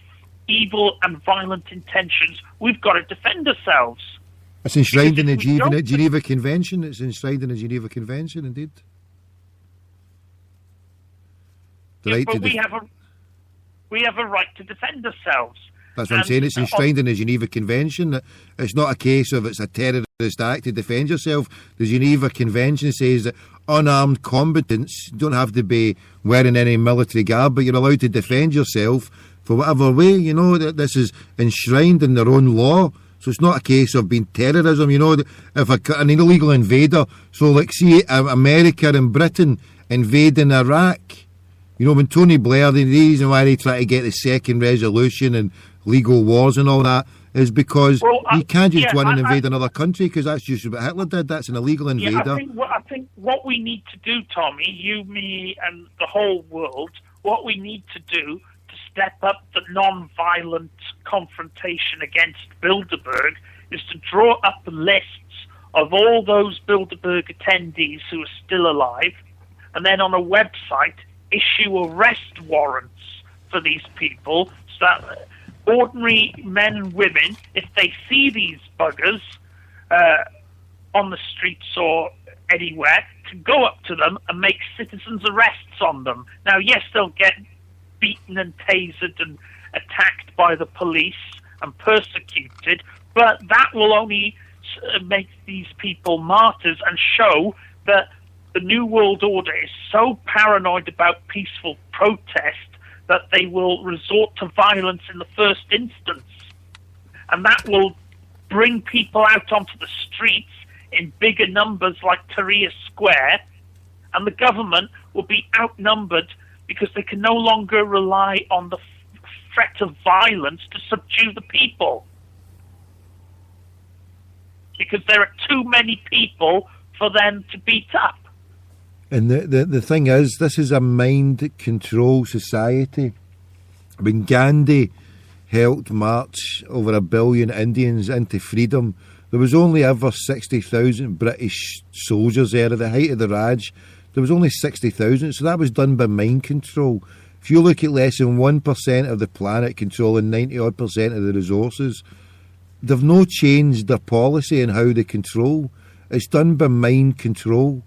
evil and violent intentions, we've got to defend ourselves. It's enshrined in the Geneva Convention. It's enshrined in the Geneva Convention, indeed. We have a right to defend ourselves. That's what I'm saying. It's enshrined in the Geneva Convention. It's not a case of it's a terrorist act to defend yourself. The Geneva Convention says that unarmed combatants don't have to be wearing any military garb, but you're allowed to defend yourself for whatever way. You know, that this is enshrined in their own law. So it's not a case of being terrorism. You know, if an illegal invader, so like see America and Britain invading Iraq. You know, when Tony Blair, the reason why they try to get the second resolution and legal wars and all that is because you can't just go in and invade another country, because that's just what Hitler did. That's an illegal invader. I think what we need to do, Tommy, you, me, and the whole world, what we need to do to step up the non-violent confrontation against Bilderberg is to draw up lists of all those Bilderberg attendees who are still alive, and then on a website issue arrest warrants for these people, so that ordinary men and women, if they see these buggers on the streets or anywhere, can go up to them and make citizens' arrests on them. Now, yes, they'll get beaten and tasered and attacked by the police and persecuted, but that will only make these people martyrs and show that the New World Order is so paranoid about peaceful protest that they will resort to violence in the first instance. And that will bring people out onto the streets in bigger numbers like Tahrir Square, and the government will be outnumbered because they can no longer rely on the threat of violence to subdue the people. Because there are too many people for them to beat up. And the thing is, this is a mind control society. When Gandhi helped march over 1 billion Indians into freedom, there was only ever 60,000 British soldiers there. At the height of the Raj, there was only 60,000, so that was done by mind control. If you look at less than 1% of the planet controlling 90-odd% of the resources, they've no changed their policy and how they control. It's done by mind control.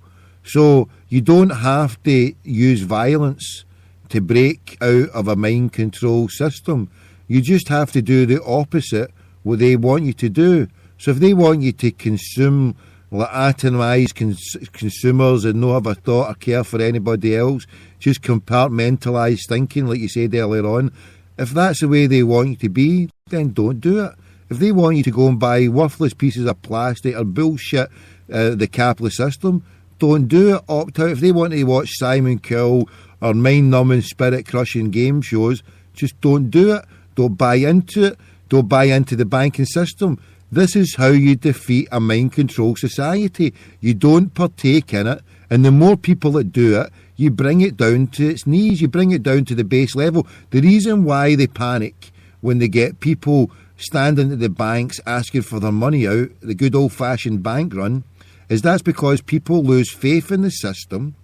So you don't have to use violence to break out of a mind control system. You just have to do the opposite what they want you to do. So if they want you to consume, like atomised consumers and not have a thought or care for anybody else, just compartmentalised thinking like you said earlier on, if that's the way they want you to be, then don't do it. If they want you to go and buy worthless pieces of plastic or bullshit, the capitalist system, don't do it. Opt out. If they want to watch Simon Cowell or mind-numbing, spirit-crushing game shows, just don't do it. Don't buy into it. Don't buy into the banking system. This is how you defeat a mind control society. You don't partake in it, and the more people that do it, you bring it down to its knees. You bring it down to the base level. The reason why they panic when they get people standing at the banks asking for their money out, the good old-fashioned bank run, is that's because people lose faith in the system,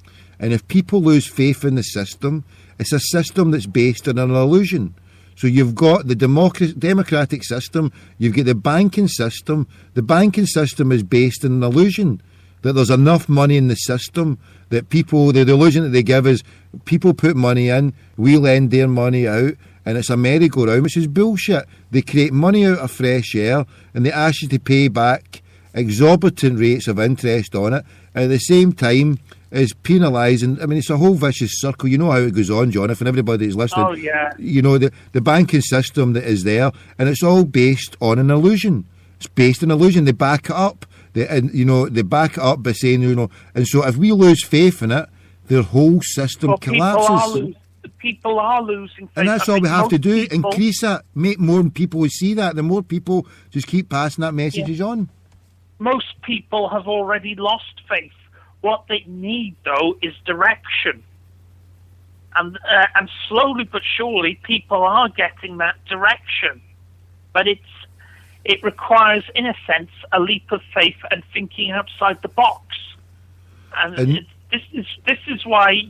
And if people lose faith in the system, it's a system that's based on an illusion. So you've got the democratic system, you've got the banking system. The banking system is based on an illusion that there's enough money in the system that people, the illusion that they give is people put money in, we lend their money out, and it's a merry-go-round, which is bullshit. They create money out of fresh air, and they ask you to pay back exorbitant rates of interest on it, and at the same time is penalising. I mean, it's a whole vicious circle. You know how it goes on, Jonathan. Everybody that's listening. Oh, yeah. You know, the banking system that is there, and it's all based on an illusion. It's based on illusion. They back it up. They back it up by saying, and so if we lose faith in it, their whole system collapses. People are losing faith. And that's all we have to do. Increase that. Make more people see that. The more people just keep passing that messages on. Most people have already lost faith. What they need, though, is direction. And slowly but surely, people are getting that direction. But it requires, in a sense, a leap of faith and thinking outside the box. And this is why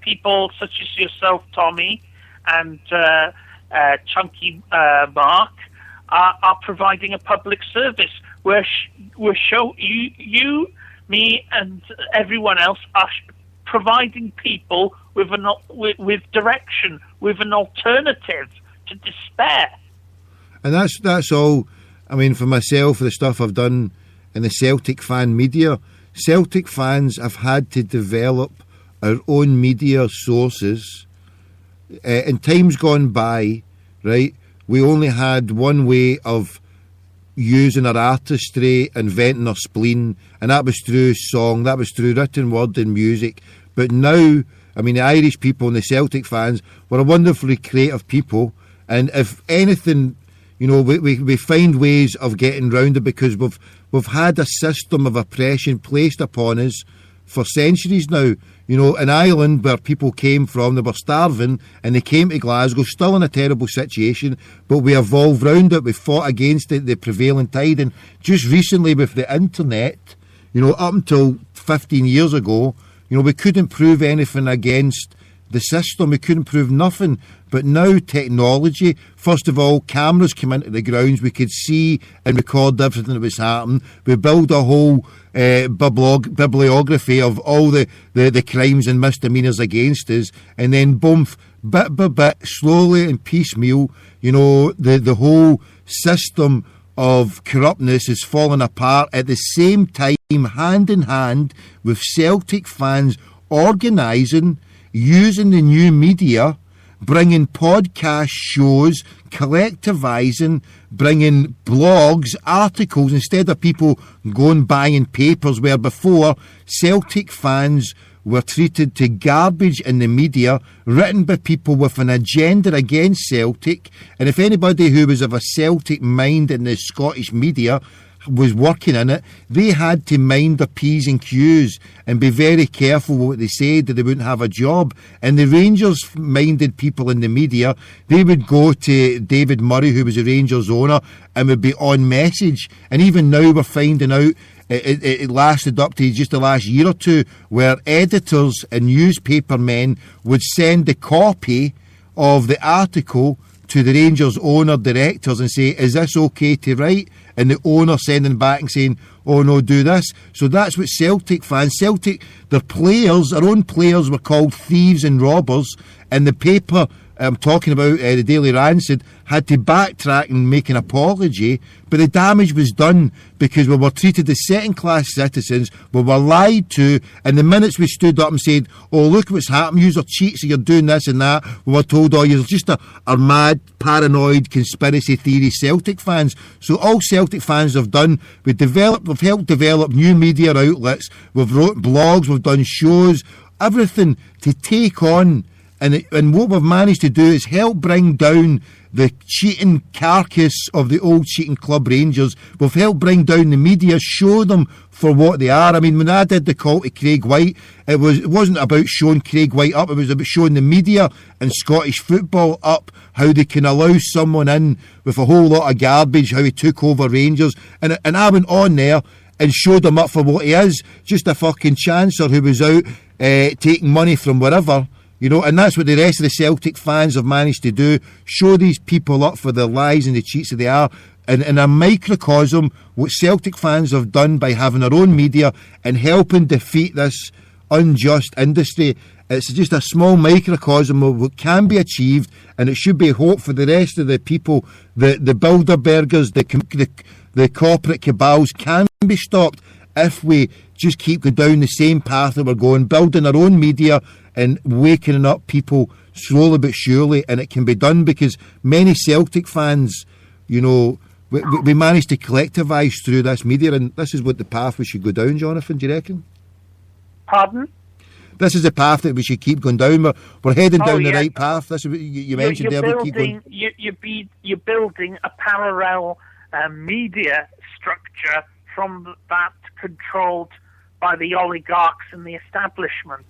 people such as yourself, Tommy, and Chunky Mark are providing a public service where you, me, and everyone else are providing people with direction, with an alternative to despair. And that's all. I mean, for myself, the stuff I've done in the Celtic fan media, Celtic fans have had to develop our own media sources. In times gone by, right, we only had one way of using our artistry and venting our spleen, and that was through song, that was through written word and music. But now, I mean, the Irish people and the Celtic fans were a wonderfully creative people, and if anything, we find ways of getting round it because we've had a system of oppression placed upon us for centuries now. In Ireland, where people came from, they were starving, and they came to Glasgow, still in a terrible situation, but we evolved round it, we fought against it, the prevailing tide, and just recently with the internet, up until 15 years ago, we couldn't prove anything against the system, we couldn't prove nothing. But now technology, first of all, cameras come into the grounds, we could see and record everything that was happening. We build a whole bibliography of all the crimes and misdemeanours against us, and then boom, bit by bit, slowly and piecemeal, the whole system of corruptness is falling apart at the same time, hand in hand with Celtic fans organising, using the new media, bringing podcast shows, collectivising, bringing blogs, articles, instead of people going buying papers, where before Celtic fans were treated to garbage in the media, written by people with an agenda against Celtic. And if anybody who was of a Celtic mind in the Scottish media was working in it, they had to mind their P's and Q's and be very careful what they said, or they wouldn't have a job. And the Rangers-minded people in the media, they would go to David Murray, who was the Rangers owner, and would be on message. And even now we're finding out, it lasted up to just the last year or two, where editors and newspaper men would send a copy of the article to the Rangers owner directors and say, is this okay to write? And the owner sending back and saying, oh no, do this. So that's what Celtic fans, their players, their own players were called thieves and robbers, and the paper I'm talking about, the Daily Rancid, had to backtrack and make an apology, but the damage was done because we were treated as second-class citizens, we were lied to, and the minutes we stood up and said, oh, look what's happened, you're cheats, you're doing this and that, we were told, oh, you're just a mad, paranoid, conspiracy theory Celtic fans. So all Celtic fans have done, we've helped develop new media outlets, we've wrote blogs, we've done shows, everything to take on. And what we've managed to do is help bring down the cheating carcass of the old cheating club Rangers. We've helped bring down the media, show them for what they are. I mean, when I did the call to Craig White, it wasn't about showing Craig White up, it was about showing the media and Scottish football up, how they can allow someone in with a whole lot of garbage, how he took over Rangers. And I went on there and showed him up for what he is, just a fucking chancer who was out taking money from wherever, you know, and that's what the rest of the Celtic fans have managed to do, show these people up for the lies and the cheats that they are. And in a microcosm, what Celtic fans have done by having their own media and helping defeat this unjust industry, it's just a small microcosm of what can be achieved, and it should be hope for the rest of the people, the Bilderbergers, the corporate cabals can be stopped if we just keep going down the same path that we're going, building our own media and waking up people slowly but surely. And it can be done because many Celtic fans, you know, we managed to collectivise through this media, and this is what the path we should go down, Jonathan, do you reckon? Pardon? This is the path that we should keep going down. We're heading down the right path. This is what you mentioned there. You're building a parallel media structure from that controlled by the oligarchs and the establishment.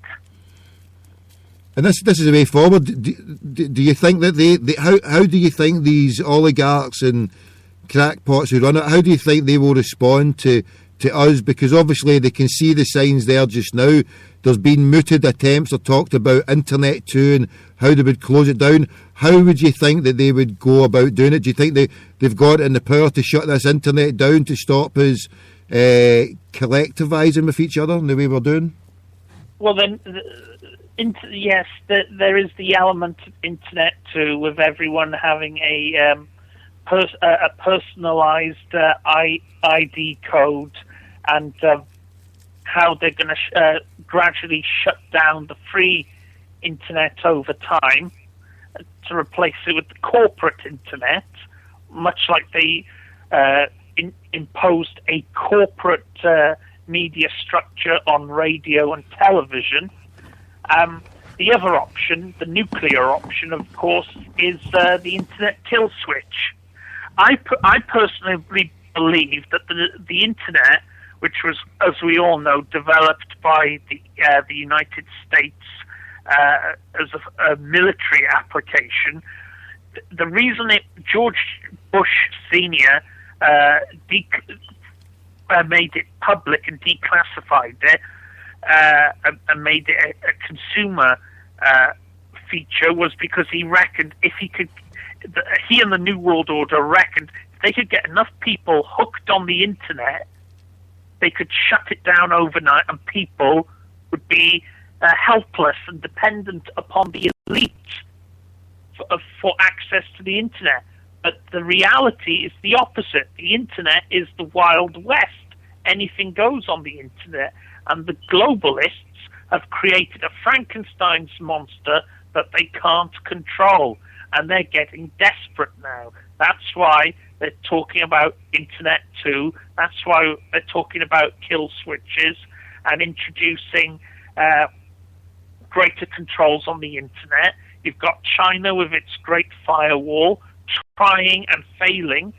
And this is the way forward. Do you think that how do you think these oligarchs and crackpots who run it, how do you think they will respond to us? Because obviously they can see the signs there just now. There's been mooted attempts or talked about Internet 2 and how they would close it down. How would you think that they would go about doing it? Do you think they've got it in the power to shut this Internet down to stop us collectivising with each other in the way we're doing? Well, then, yes, there is the element of Internet 2 with everyone having a personalised ID code, and how they're going to gradually shut down the free internet over time to replace it with the corporate internet, much like they imposed a corporate media structure on radio and television. The other option, the nuclear option, of course, is the internet kill switch. I personally believe that the internet, which was, as we all know, developed by the United States as a military application, the reason George Bush Sr. Made it public and declassified it and made it a consumer feature was because he reckoned if he could. He and the New World Order reckoned if they could get enough people hooked on the internet, they could shut it down overnight, and people would be helpless and dependent upon the elite for access to the internet. But the reality is the opposite. The internet is the Wild West. Anything goes on the internet, and the globalists have created a Frankenstein's monster that they can't control. And they're getting desperate now. That's why they're talking about Internet 2. That's why they're talking about kill switches and introducing greater controls on the Internet. You've got China with its Great Firewall trying and failing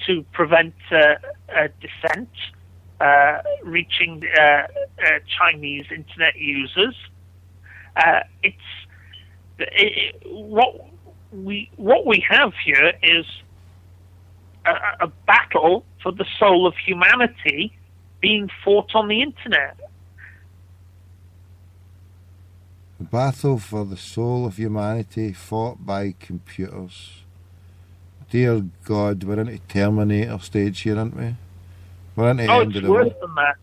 to prevent dissent reaching Chinese Internet users. What we have here is a battle for the soul of humanity being fought on the internet. The battle for the soul of humanity fought by computers. Dear God, we're into Terminator stage here, aren't we? We're into the end of the world. It's worse than that.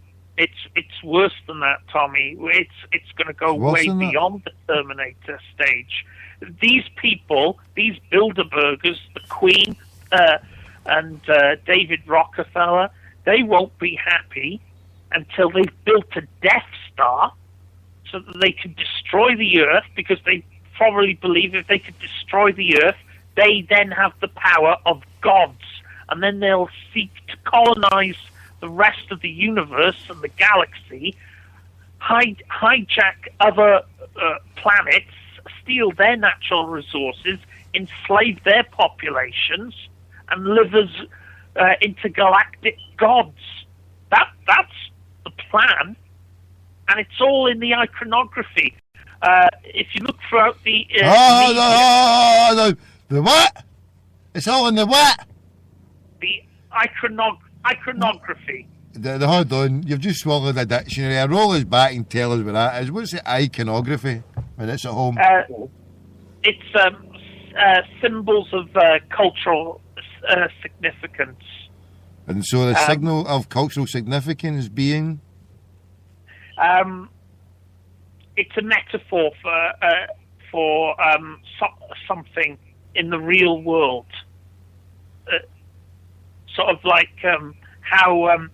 It's worse than that, Tommy. It's going to go way beyond the Terminator stage. These people, these Bilderbergers, the Queen and David Rockefeller, they won't be happy until they've built a Death Star so that they can destroy the Earth, because they probably believe if they could destroy the Earth, they then have the power of gods, and then they'll seek to colonize the rest of the universe and the galaxy, hijack other planets, steal their natural resources, enslave their populations, and live as intergalactic gods. That's the plan, and it's all in the iconography. If you look throughout the the what? It's all in the what? The iconography. Hold on, you've just swallowed a dictionary. I roll us back and tell us what that is. What's the iconography when it's at home? It's symbols of cultural significance. And so the signal of cultural significance being? It's a metaphor for something in the real world. Sort of like how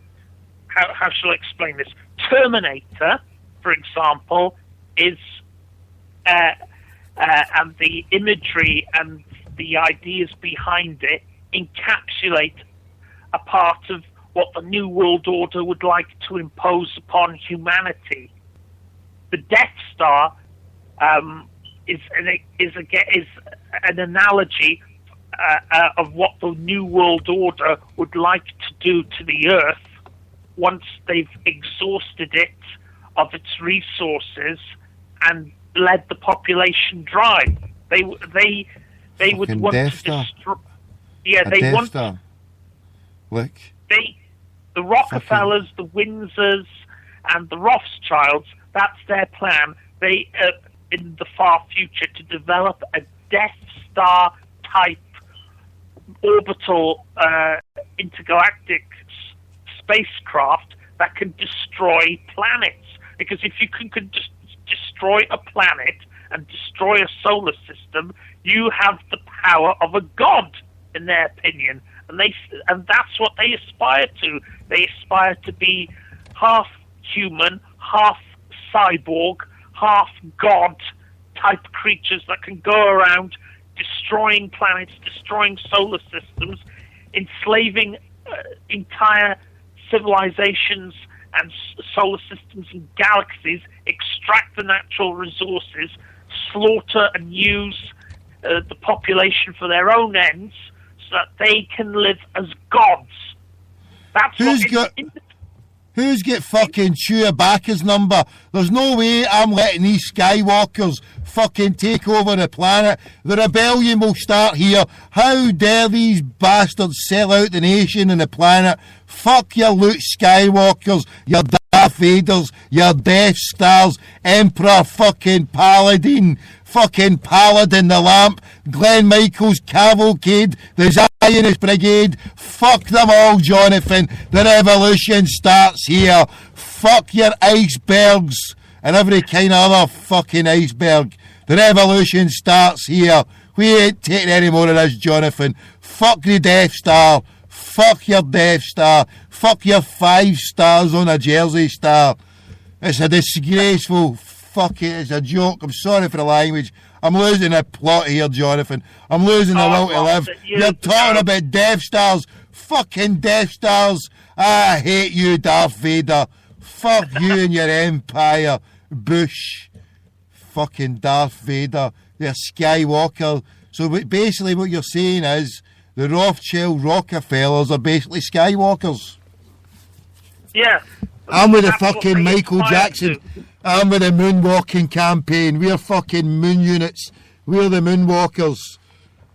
shall I explain this? Terminator, for example, is and the imagery and the ideas behind it encapsulate a part of what the New World Order would like to impose upon humanity. The Death Star is an analogy of what the New World Order would like to do to the Earth once they've exhausted it of its resources and led the population dry. They would want to destroy. Yeah, they want. Look. The Rockefellers, the Windsors, and the Rothschilds. That's their plan. They, in the far future, to develop a Death Star type orbital intergalactic spacecraft that can destroy planets. Because if you can just destroy a planet and destroy a solar system, you have the power of a god, in their opinion. And that's what they aspire to. They aspire to be half human, half cyborg, half god type creatures that can go around destroying planets, destroying solar systems, enslaving entire civilizations and solar systems and galaxies, extract the natural resources, slaughter and use the population for their own ends, so that they can live as gods. That's Who's got fucking Chewbacca's number? There's no way I'm letting these Skywalkers fucking take over the planet. The rebellion will start here. How dare these bastards sell out the nation and the planet? Fuck your Luke Skywalkers, your Darth Vaders, your Death Stars, Emperor fucking Paladin, fucking Paladin the Lamp, Glenn Michael's Cavalcade, the Zionist Brigade. Fuck them all, Jonathan. The revolution starts here. Fuck your icebergs and every kind of other fucking iceberg. The revolution starts here. We ain't taking any more of this, Jonathan. Fuck the Death Star. Fuck your Death Star. Fuck your 5 stars on a Jersey Star. It's a disgraceful fucking, it's a joke. I'm sorry for the language. I'm losing the plot here, Jonathan. I'm losing the will to live. You're talking about Death Stars. Fucking Death Stars. I hate you, Darth Vader. Fuck you and your empire, Bush. Fucking Darth Vader. You're Skywalker. So basically what you're saying is the Rothschild Rockefellers are basically Skywalkers. Yeah. I'm with the fucking Michael Jackson. I'm with the moonwalking campaign. We're fucking moon units. We're the moonwalkers.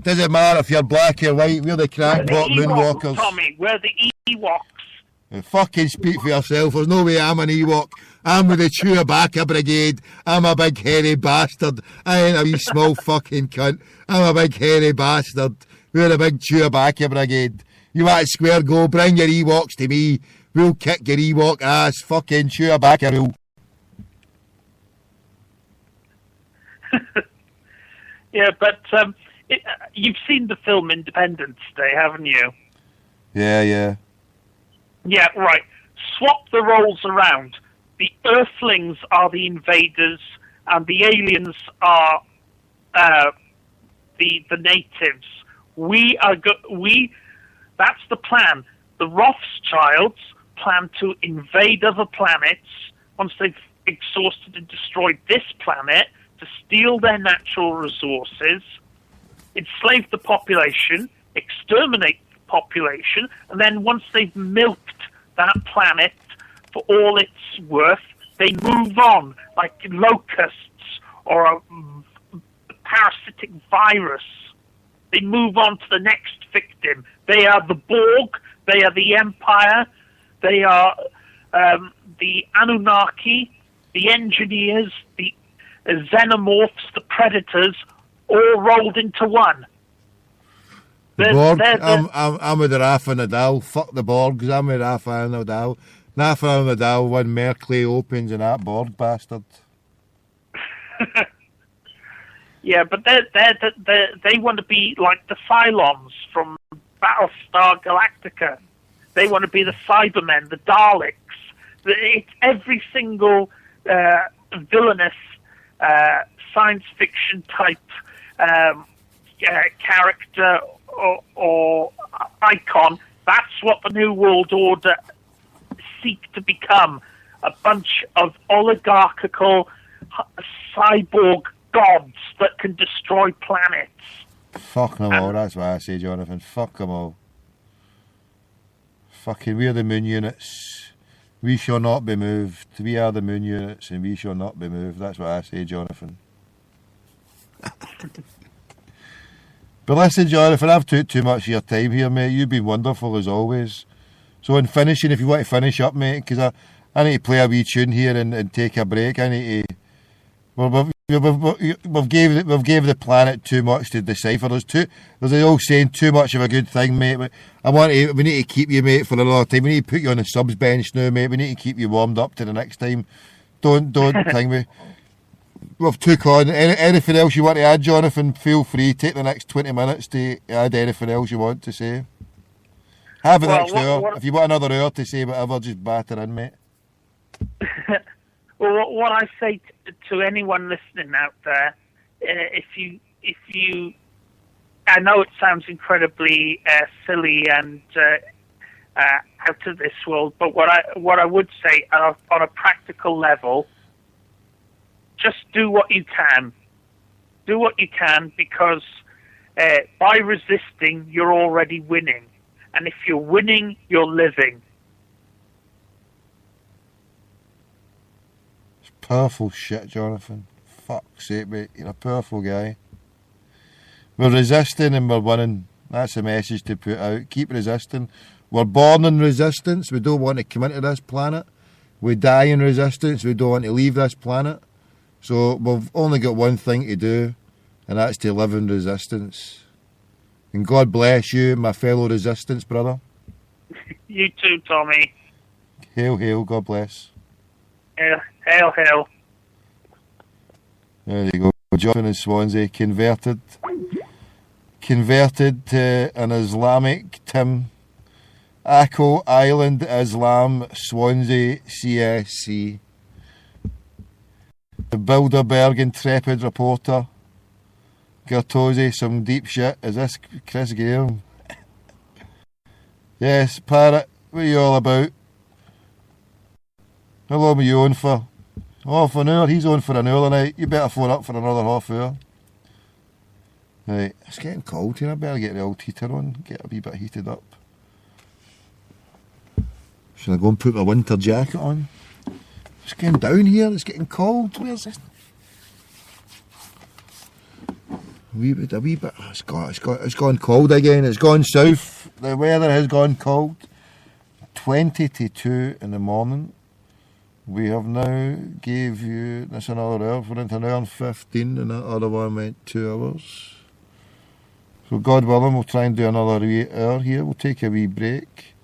Doesn't matter if you're black or white. We're the crackpot moonwalkers. Tommy, we're the Ewoks. Fucking speak for yourself. There's no way I'm an Ewok. I'm with the Chewbacca Brigade. I'm a big hairy bastard. I ain't a wee small fucking cunt. I'm a big hairy bastard. We're the big Chewbacca Brigade. You want a square go? Bring your Ewoks to me. We'll kick your Ewok ass. Fucking Chewbacca rule. Yeah, but you've seen the film Independence Day, haven't you? Yeah. Yeah, right. Swap the roles around. The Earthlings are the invaders, and the aliens are the natives. That's the plan. The Rothschilds plan to invade other planets once they've exhausted and destroyed this planet, to steal their natural resources, enslave the population, exterminate the population, and then once they've milked that planet for all it's worth, they move on like locusts or a parasitic virus. They move on to the next victim. They are the Borg, they are the Empire, They are the Anunnaki, the engineers, the xenomorphs, the predators, all rolled into one. The Borg. I'm with Rafa Nadal. Fuck the Borgs. I'm with Rafa Nadal. Rafa Nadal when Merkley opens and that Borg bastard. Yeah, but they want to be like the Cylons from Battlestar Galactica. They want to be the Cybermen, the Daleks. It's every single villainous science fiction type character or icon. That's what the New World Order seek to become. A bunch of oligarchical cyborg gods that can destroy planets. Fuck them all, that's what I say, Jonathan. Fuck them all. Fucking, we're the moon units. We shall not be moved. We are the moon units and we shall not be moved. That's what I say, Jonathan. But listen, Jonathan, I've took too much of your time here, mate. You've been wonderful as always. So in finishing, if you want to finish up, mate, because I need to play a wee tune here and take a break. I need to... We've gave the planet too much to decipher. There's an old saying, too much of a good thing, mate. But we need to keep you, mate, for another time. We need to put you on the subs bench now, mate. We need to keep you warmed up to the next time. Don't thing me. We've took on anything else you want to add, Jonathan. Feel free. Take the next 20 minutes to add anything else you want to say. Have the next hour. If you want another hour to say whatever, just batter in, mate. Well, what I say to anyone listening out there, if you, I know it sounds incredibly silly and out of this world, but what I would say on a practical level, just do what you can. Do what you can, because by resisting, you're already winning. And if you're winning, you're living. It's powerful shit, Jonathan. Fuck's sake, mate. You're a powerful guy. We're resisting and we're winning. That's the message to put out. Keep resisting. We're born in resistance. We don't want to come into this planet. We die in resistance. We don't want to leave this planet. So we've only got one thing to do, and that's to live in resistance. And God bless you, my fellow resistance brother. You too, Tommy. Hail, hail, God bless. Hail, hail, hail. There you go. Jonathan in Swansea, converted to an Islamic Tim. Akko Island Islam, Swansea, CSC. The Bilderberg intrepid reporter. Gertosi, some deep shit. Is this Chris Graham? Yes, Parrot, what are you all about? How long are you on for? Oh, for an hour. He's on for an hour tonight. You better phone up for another half hour. Right, it's getting cold here. I better get the old heater on. Get a wee bit heated up. Should I go and put my winter jacket on? It's getting down here. It's getting cold. Where's this? A wee bit. It's gone cold again. It's gone south. The weather has gone cold. 20 to 2 in the morning. We have now gave you this another hour. We're into an hour and 15, and that other one went 2 hours. So God willing, we'll try and do another wee hour here. We'll take a wee break.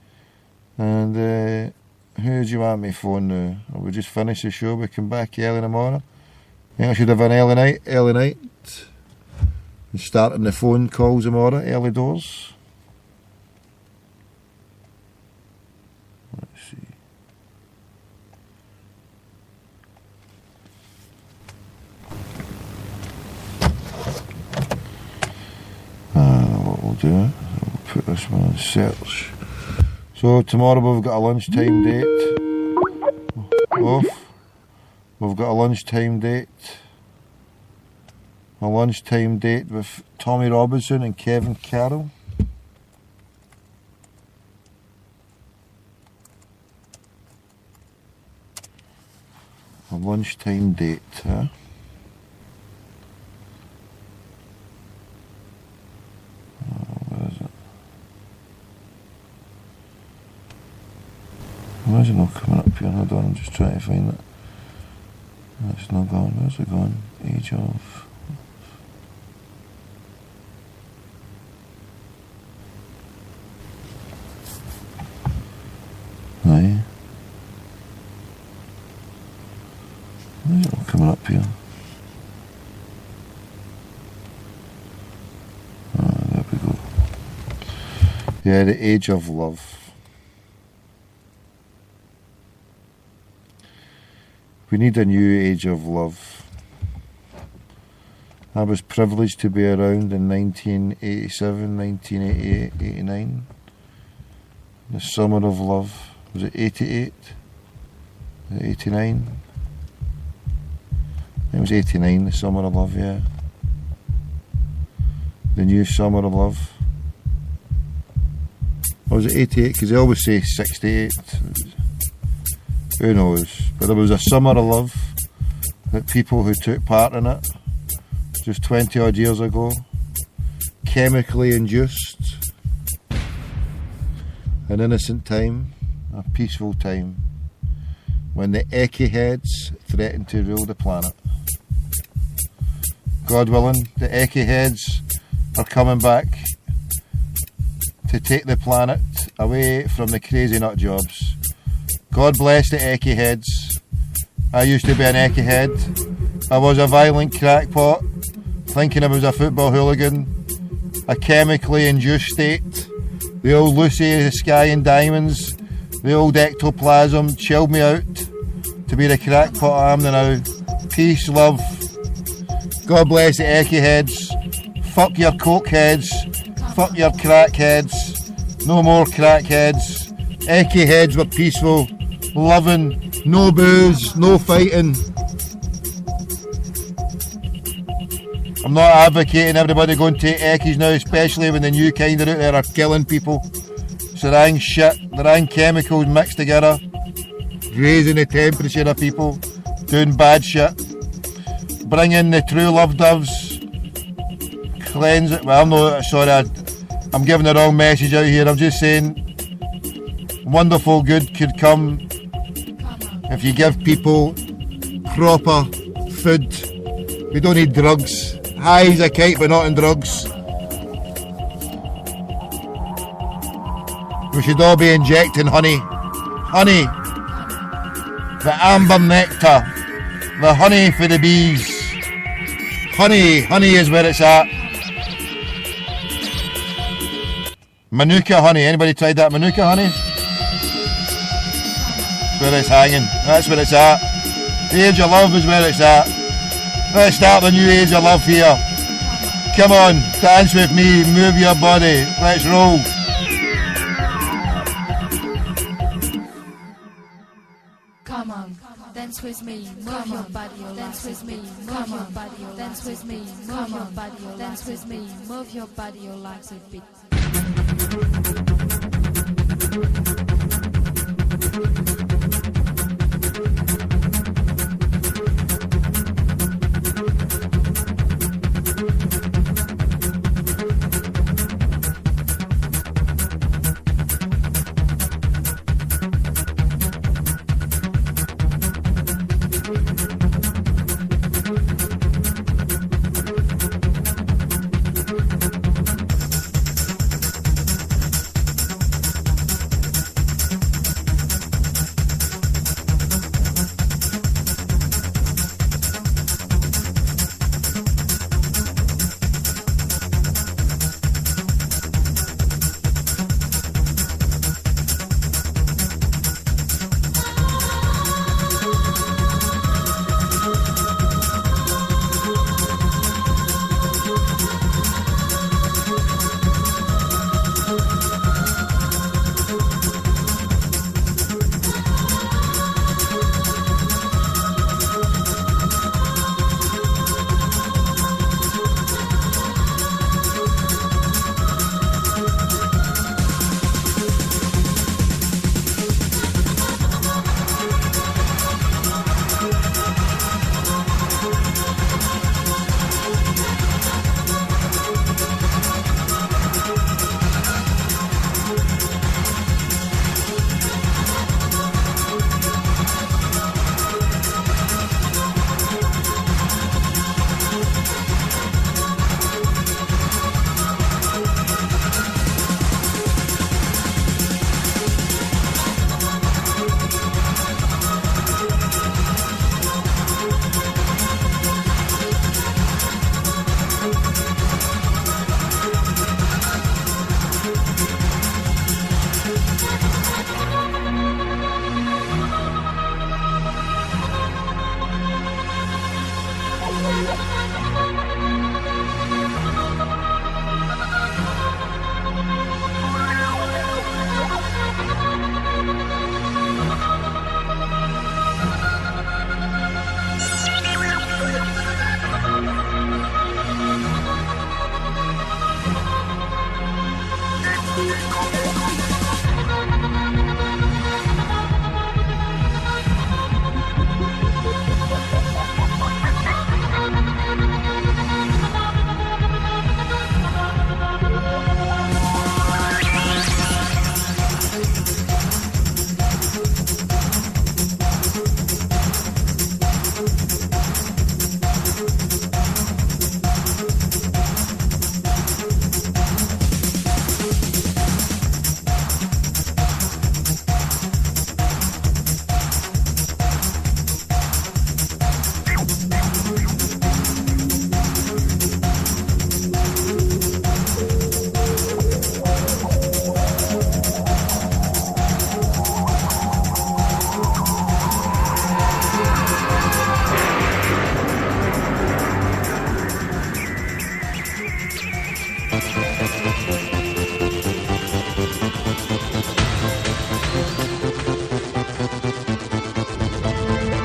And who do you want me phone now? Or we just finish the show? We come back early in the morning. I think I should have an early night. And starting the phone calls tomorrow, early doors. Let's see. What we'll do, we'll put this one in search. So tomorrow we've got a lunchtime date. Off. We've got a lunchtime date. A lunchtime date with Tommy Robinson and Kevin Carroll. A lunchtime date, huh? Where is it? Why is it not coming up here? Hold on, I'm just trying to find it. It's not gone. Where's it gone? Age of... Aye. Why is it not coming up here? There we go. Yeah, the age of love. We need a new age of love. I was privileged to be around in 1987, 1988, 89. The summer of love. Was it 88? Was it 89? It was 89, the summer of love, yeah. The new summer of love. Or was it 88? Because they always say 68. Who knows? But there was a summer of love that people who took part in it just 20 odd years ago, chemically induced, an innocent time, a peaceful time, when the ecky-heads threatened to rule the planet. God willing, the ecky-heads are coming back to take the planet away from the crazy nut jobs. God bless the ecky heads. I used to be an ecky head. I was a violent crackpot, thinking I was a football hooligan, a chemically induced state. The old Lucy, the Sky and Diamonds, the old ectoplasm chilled me out to be the crackpot I am now. Peace, love. God bless the ecky heads. Fuck your coke heads. Fuck your crack heads. No more crack heads. Ecky heads were peaceful. Loving, no booze, no fighting. I'm not advocating everybody go and take eckies now, especially when the new kind are out there are killing people. Serang shit, the chemicals mixed together, raising the temperature of people, doing bad shit. Bring in the true love doves, cleanse it. Well, I'm not sorry, I'm giving the wrong message out here. I'm just saying wonderful good could come if you give people proper food. We don't need drugs. High as a kite but not in drugs. We should all be injecting honey. Honey. The amber nectar. The honey for the bees. Honey. Honey is where it's at. Manuka honey. Anybody tried that Manuka honey? Where it's hanging. That's where it's at. The age of love is where it's at. Let's start the new age of love here. Come on, dance with me, move your body. Let's roll. Come on, dance with me, move your body, dance with me, move your body, dance with me, move your body, dance with me, move your body, your legs a bit.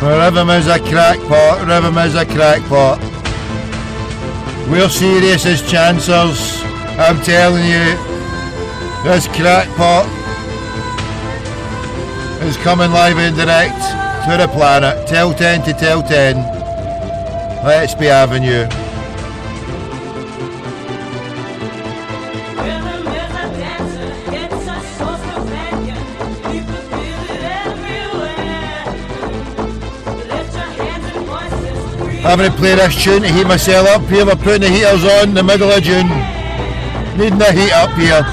Rhythm is a crackpot, rhythm is a crackpot. We're serious as chancers, I'm telling you. This crackpot is coming live and direct to the planet. Tell 10 to tell 10. Let's be Avenue. Having to play this tune to heat myself up here. We're putting the heaters on in the middle of June. Needing the heat up here.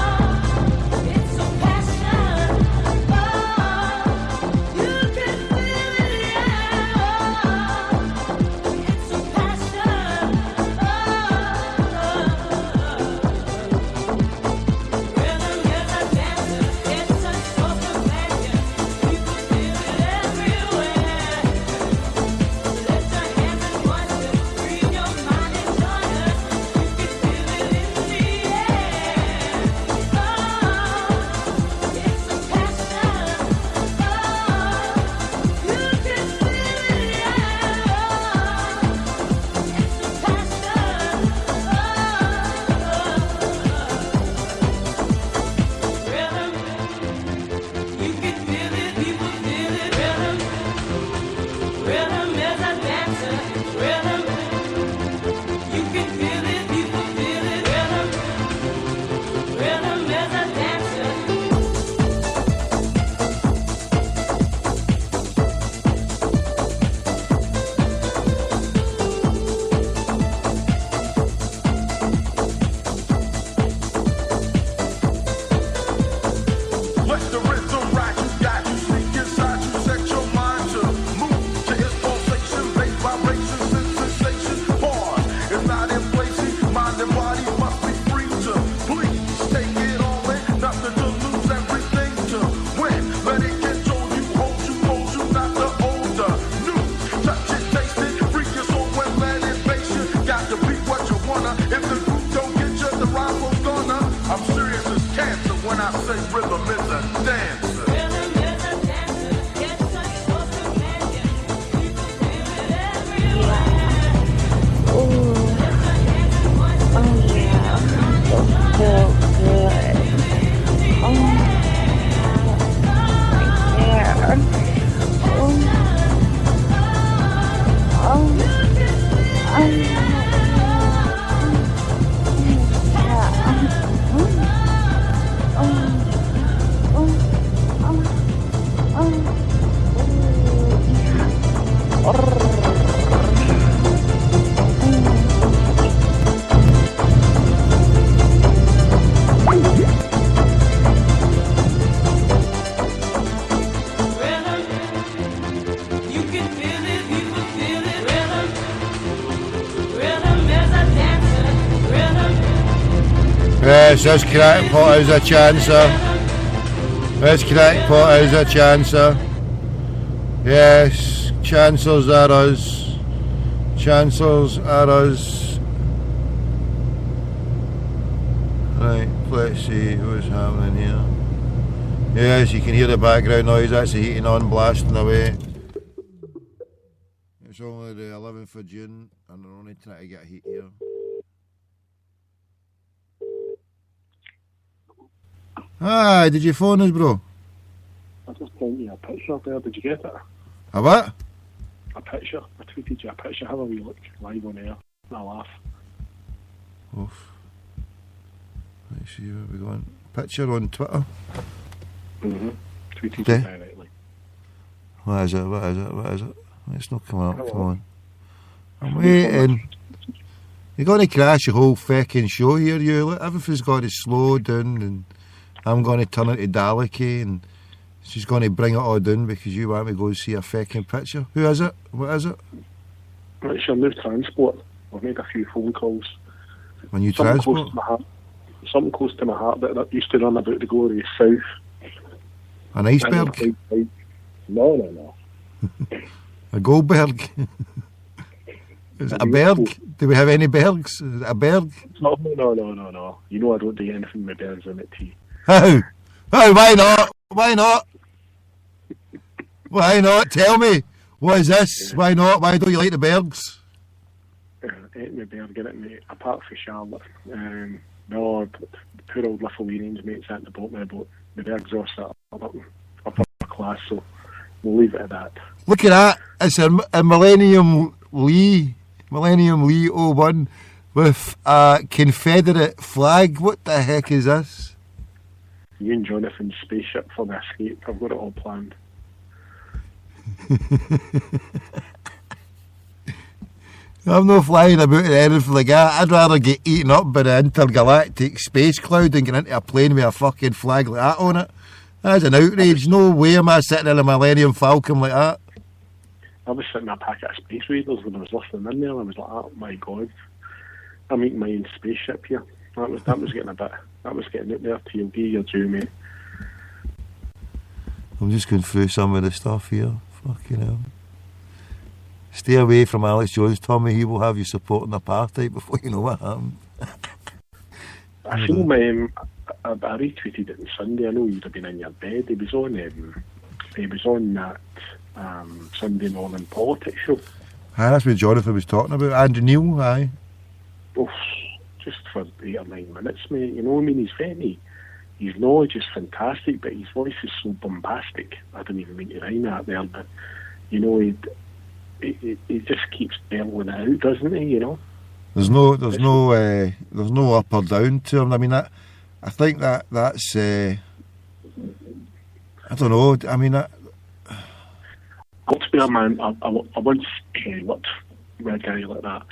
Yes, this crackpot is a chancer. This crackpot is a chancer. Yes, chancers are us. Chancers are us. Right, let's see what's happening here. Yes, you can hear the background noise. That's the heating on, blasting away. It's only the 11th of June and they're only trying to get heat here. Aye, did you phone us, bro? I just sent you a picture there. Did you get it? A what? A picture. I tweeted you a picture. Have a wee look live on air. I laugh. Oof. Let's see where we going. Picture on Twitter. Tweeted Okay. you directly. What is it? What is it? What is it? It's not coming up. Hello. Come on. I'm waiting. You're going to crash the whole fucking show here, you. Look, everything's got to slow down, and I'm going to turn into Daleki, and she's going to bring it all down because you want me to go and see a fucking picture. Who is it? What is it? It's your new transport. I've made a few phone calls. When you Something transport? close to my heart. Something close to my heart that used to run about the glorious south. An iceberg? No. A Goldberg? Is it a berg? Do we have any bergs? Is it a berg? No. You know I don't do anything with bergs in it, T. How? How? Why not? Why not? Why not? Tell me. What is this? Why not? Why don't you like the bergs? Ain't me berg in it, mate. Apart from Charlotte. No, poor old Lithuanians, mates at the bottom of the boat. The bergs are upper class, so we'll leave it at that. Look at that. It's a Millennium Lee 01 with a Confederate flag. What the heck is this? You and Jonathan's spaceship for the escape. I've got it all planned. I'm not flying about or anything like that. I'd rather get eaten up by the intergalactic space cloud than get into a plane with a fucking flag like that on it. That's an outrage. No way am I sitting in a Millennium Falcon like that. I was sitting in a packet of Space Raiders when I was listening in there, and I was like, oh my god, I'm eating my own spaceship here. That was getting out there. TLD, you're due, mate. I'm just going through some of the stuff here. Fucking hell. Stay away from Alex Jones, Tommy. He will have you supporting the party before you know what happened. I feel I retweeted it on Sunday. I know you'd have been in your bed. He was on that Sunday morning politics show. Aye, that's what Jonathan was talking about. Andrew Neil, aye. Oh, just for 8 or 9 minutes, mate. You know what I mean? He's funny. His knowledge is fantastic, but his voice is so bombastic. I didn't even mean to rhyme that there, but you know, he just keeps belling it out, doesn't he? You know. There's no up or down to him. I mean, I think that's I don't know. I mean, Got to be a man. I once worked with a guy like that,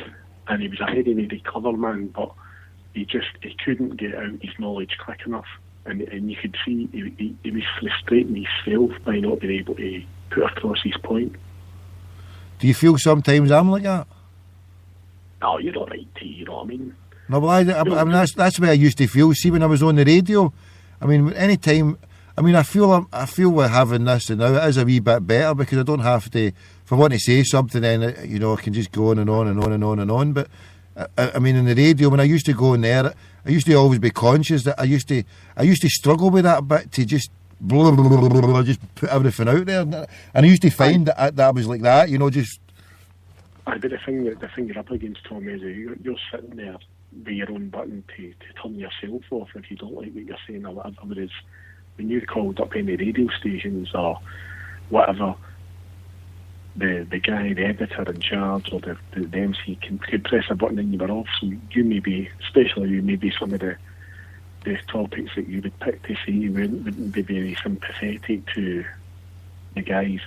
and he was a heady clever man, but he couldn't get out his knowledge quick enough, and you could see he was frustrating himself by not being able to put across his point. do you feel sometimes I'm like that? Oh, you're all right, T. You know what I mean? No, well, I mean that's the way I used to feel. See, when I was on the radio, I mean, any time. I mean, I feel we're having this, and now it is a wee bit better because I don't have to. If I want to say something, then I can just go on and on and on and on and on. But I mean, in the radio, when I used to go in there, I used to always be conscious that I used to struggle with that bit to just blah, blah, blah, blah, blah, just put everything out there, and I used to find that I was like that, just. But the thing you're up against, Tommy, is you're sitting there with your own button to turn yourself off if you don't like what you're saying or whatever it is. When you called up any radio stations or whatever, the guy, the editor in charge or the MC could press a button and you were off. So you maybe some of the topics that you would pick to say wouldn't be very sympathetic to the guys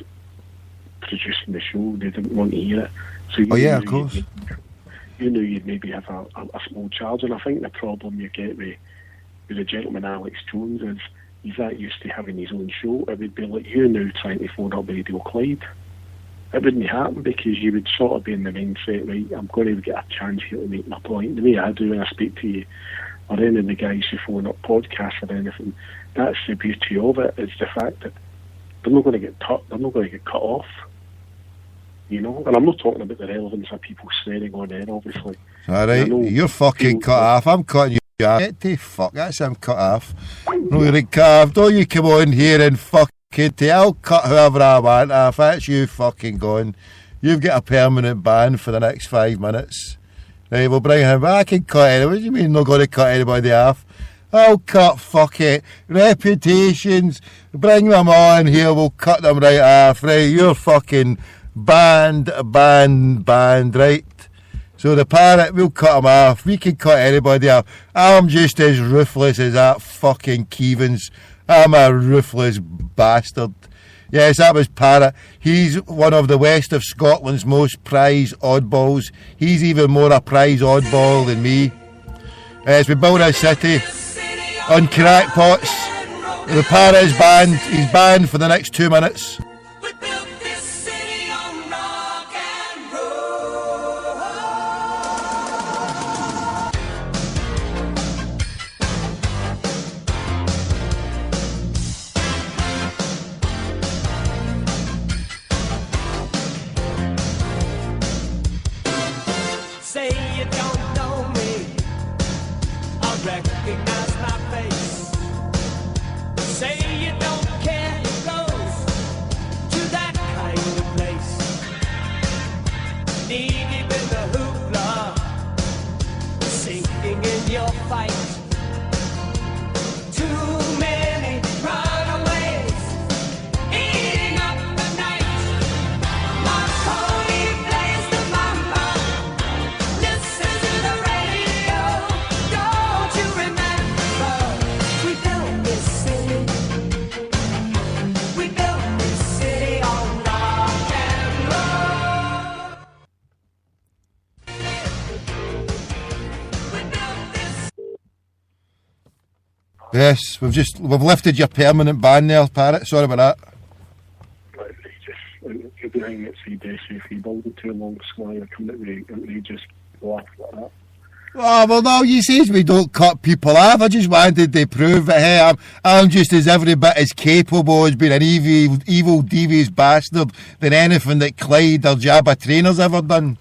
producing the show. They didn't want to hear it. So of course. You knew you'd maybe have a small charge, and I think the problem you get with the gentleman Alex Jones is he's that used to having his own show. It would be like you now trying to phone up Radio Clyde. It wouldn't happen because you would sort of be in the mindset, right, I'm going to get a chance here to make my point. The way I do when I speak to you, or any of the guys who phone up podcasts or anything, that's the beauty of it, is the fact that they're not going to get cut off. You know, and I'm not talking about the relevance of people swearing on air, obviously. Alright, you're fucking cut off. I'm cutting you off. Get the fuck, I'm cut off. No, you're cut off. Don't you come on here and fucking I'll cut whoever I want off. That's you fucking gone. You've got a permanent ban for the next 5 minutes. Right, we'll bring him back and cut anybody. What do you mean not going to cut anybody off? I'll cut, fuck it. Reputations, bring them on here, we'll cut them right off, right? You're fucking banned, right? So the parrot, we'll cut him off. We can cut anybody off. I'm just as ruthless as that fucking Keevans. I'm a ruthless bastard. Yes, that was Parrot. He's one of the west of Scotland's most prized oddballs. He's even more a prize oddball than me. As we build a city on crackpots, the Parrot is banned. He's banned for the next 2 minutes. Yes, we've lifted your permanent ban there, Parrot. Sorry about that. Outrageous. Everything that's SAP building too long, Squire, coming at the outrageous laugh like that. Oh, well, no, you says we don't cut people off. I just wanted to prove that, hey, I'm just as every bit as capable as being an evil, devious bastard than anything that Clyde or Jabba Trainer's ever done.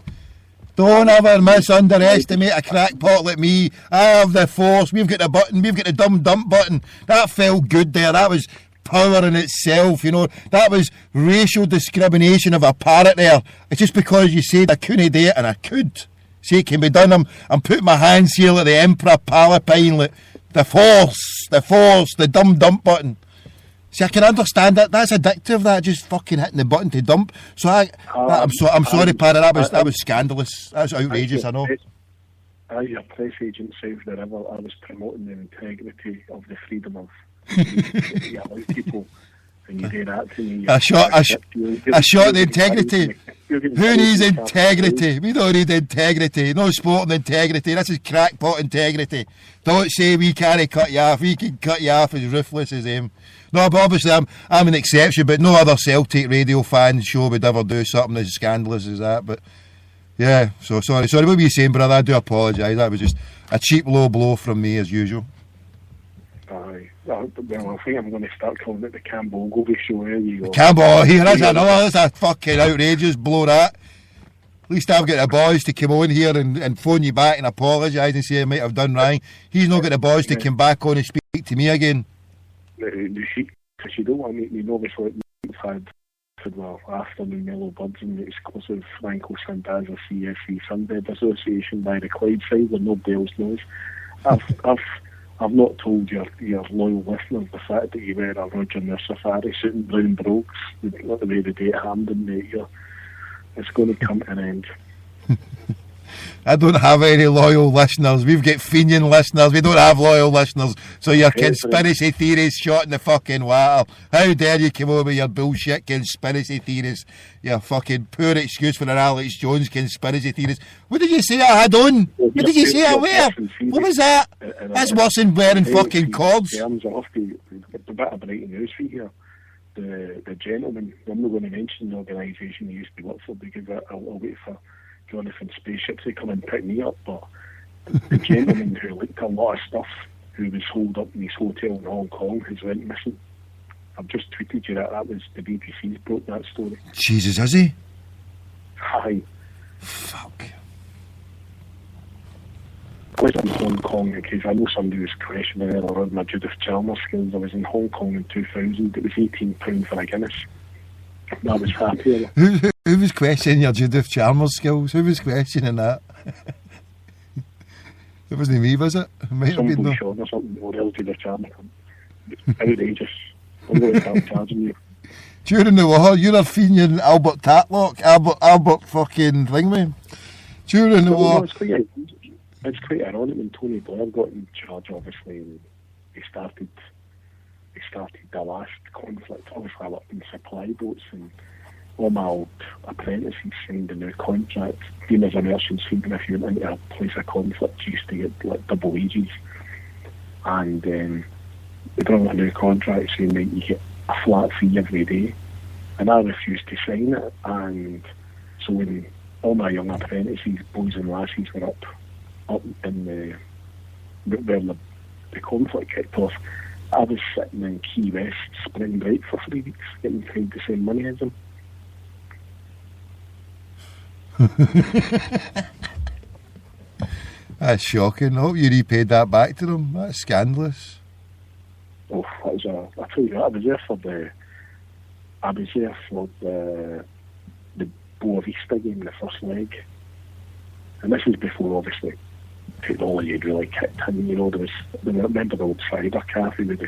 Don't ever underestimate a crackpot like me. I have the force. We've got the button. We've got the dumb dump button. That felt good there. That was power in itself, you know. That was racial discrimination of a parrot there. It's just because you said I couldn't do it, and I could. See, it can be done. I'm putting my hands here like the Emperor Palpatine, like the force, the dumb dump button. See, I can understand that. That's addictive. That just fucking hitting the button to dump. So I'm sorry, Parrot. That was scandalous. That was outrageous. I know. Your press agent saved the river. I was promoting the integrity of the freedom of people, and you did that to me. I shot the integrity. Who needs integrity? We don't need integrity. No sporting integrity. This is crackpot integrity. Don't say we can't cut you off. We can cut you off as ruthless as him. No, but obviously I'm an exception, but no other Celtic radio fan show would ever do something as scandalous as that. But yeah, so sorry. What were you saying, brother? I do apologise. That was just a cheap low blow from me as usual. Aye. Well, I think I'm going to start calling it the Campbell Ogilvy show. There you go. Campbell, here, that's a fucking outrageous blow, that. At least I've got the boys to come on here and phone you back and apologise and say I might have done wrong. He's not got the boys to come back on and speak to me again. Because you don't want me to know before we've had afternoon Yellow Birds and the exclusive Franco Sandaza CSC Sunbed Association by the Clyde side where nobody else knows. I've not told your loyal listeners the fact that you wear a Roger Moore safari suit and brown brogues, not the way the date Hamden mate you. It's going to come to an end. I don't have any loyal listeners. We've got Fenian listeners. We don't have loyal listeners. So your conspiracy theories shot in the fucking water. How dare you come over with your bullshit conspiracy theories? Your fucking poor excuse for an Alex Jones conspiracy theories. What did you say I had on? What did you say I wear? What was that? That's worse than wearing fucking cords. A bit of breaking news for you here. The gentleman, I'm not going to mention the organisation he used to work for because I'll wait for Jonathan Spaceship to come and pick me up, but the gentleman who leaked a lot of stuff, who was holed up in his hotel in Hong Kong, has went missing. I've just tweeted you that was the BBC's broke that story. Jesus, has he? Hi. Fuck. I was in Hong Kong because I know somebody was questioning earlier on my Judith Chalmers skills. I was in Hong Kong in 2000. It was £18 for a Guinness. I was happy. Who was questioning your Judith Chalmers skills? Who was questioning that? It wasn't me, was it? It might have Some been boy though. Sean or something, or else did a charm. Outrageous. I'm going to start charging you. During the war, you're a fiend Albert Tatlock, Albert fucking thing, man. During the No, war, it's quite ironic when Tony Blair got in charge, obviously, and he started the last conflict. Obviously, I worked in supply boats, and all my old apprentices signed a new contract. Being as a merchant seaman, if you went into a place of conflict, you used to get like double wages. And they brought a new contract saying that you get a flat fee every day. And I refused to sign it. And so when all my young apprentices, boys and lassies, were up in where the conflict kicked off, I was sitting in Key West, spring break for 3 weeks, getting paid the same money as them. that's shocking. I hope you repaid that back to them. That's scandalous. Oh, that was I tell you what, I was there for the Boa Vista game, the first leg. And this is before, obviously, technology had really kicked in. You know, I remember the old cider cafe with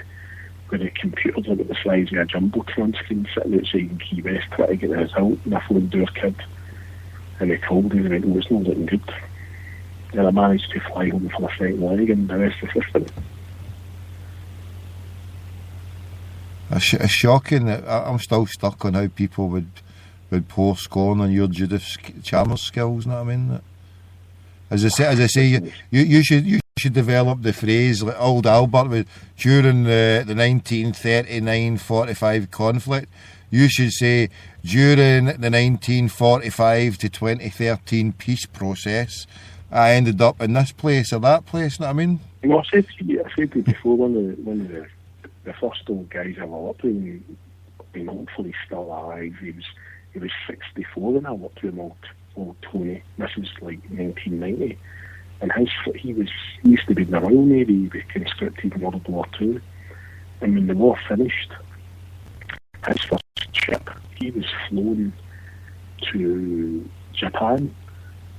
the computers about the size of a jumbotron screen sitting outside in Key West trying to get the result, and I phoned their kid. And they called me and went, oh, it's not looking good. And I managed to fly home for the second leg, and the rest is history. It's shocking that I'm still stuck on how people would pour scorn on your Judith Chalmers skills. Know what I mean? As I say, you should develop the phrase like old Albert with during the 1939-45 conflict. You should say during the 1945 to 2013 peace process, I ended up in this place or that place. Know what I mean? Well, I said to you before, one of the first old guys I worked with, and hopefully still alive. He was 64 when I worked with him, old Tony. This was like 1990, and he used to be in the Royal Navy. He was conscripted in World War II, and when the war finished, his first ship, he was flown to Japan,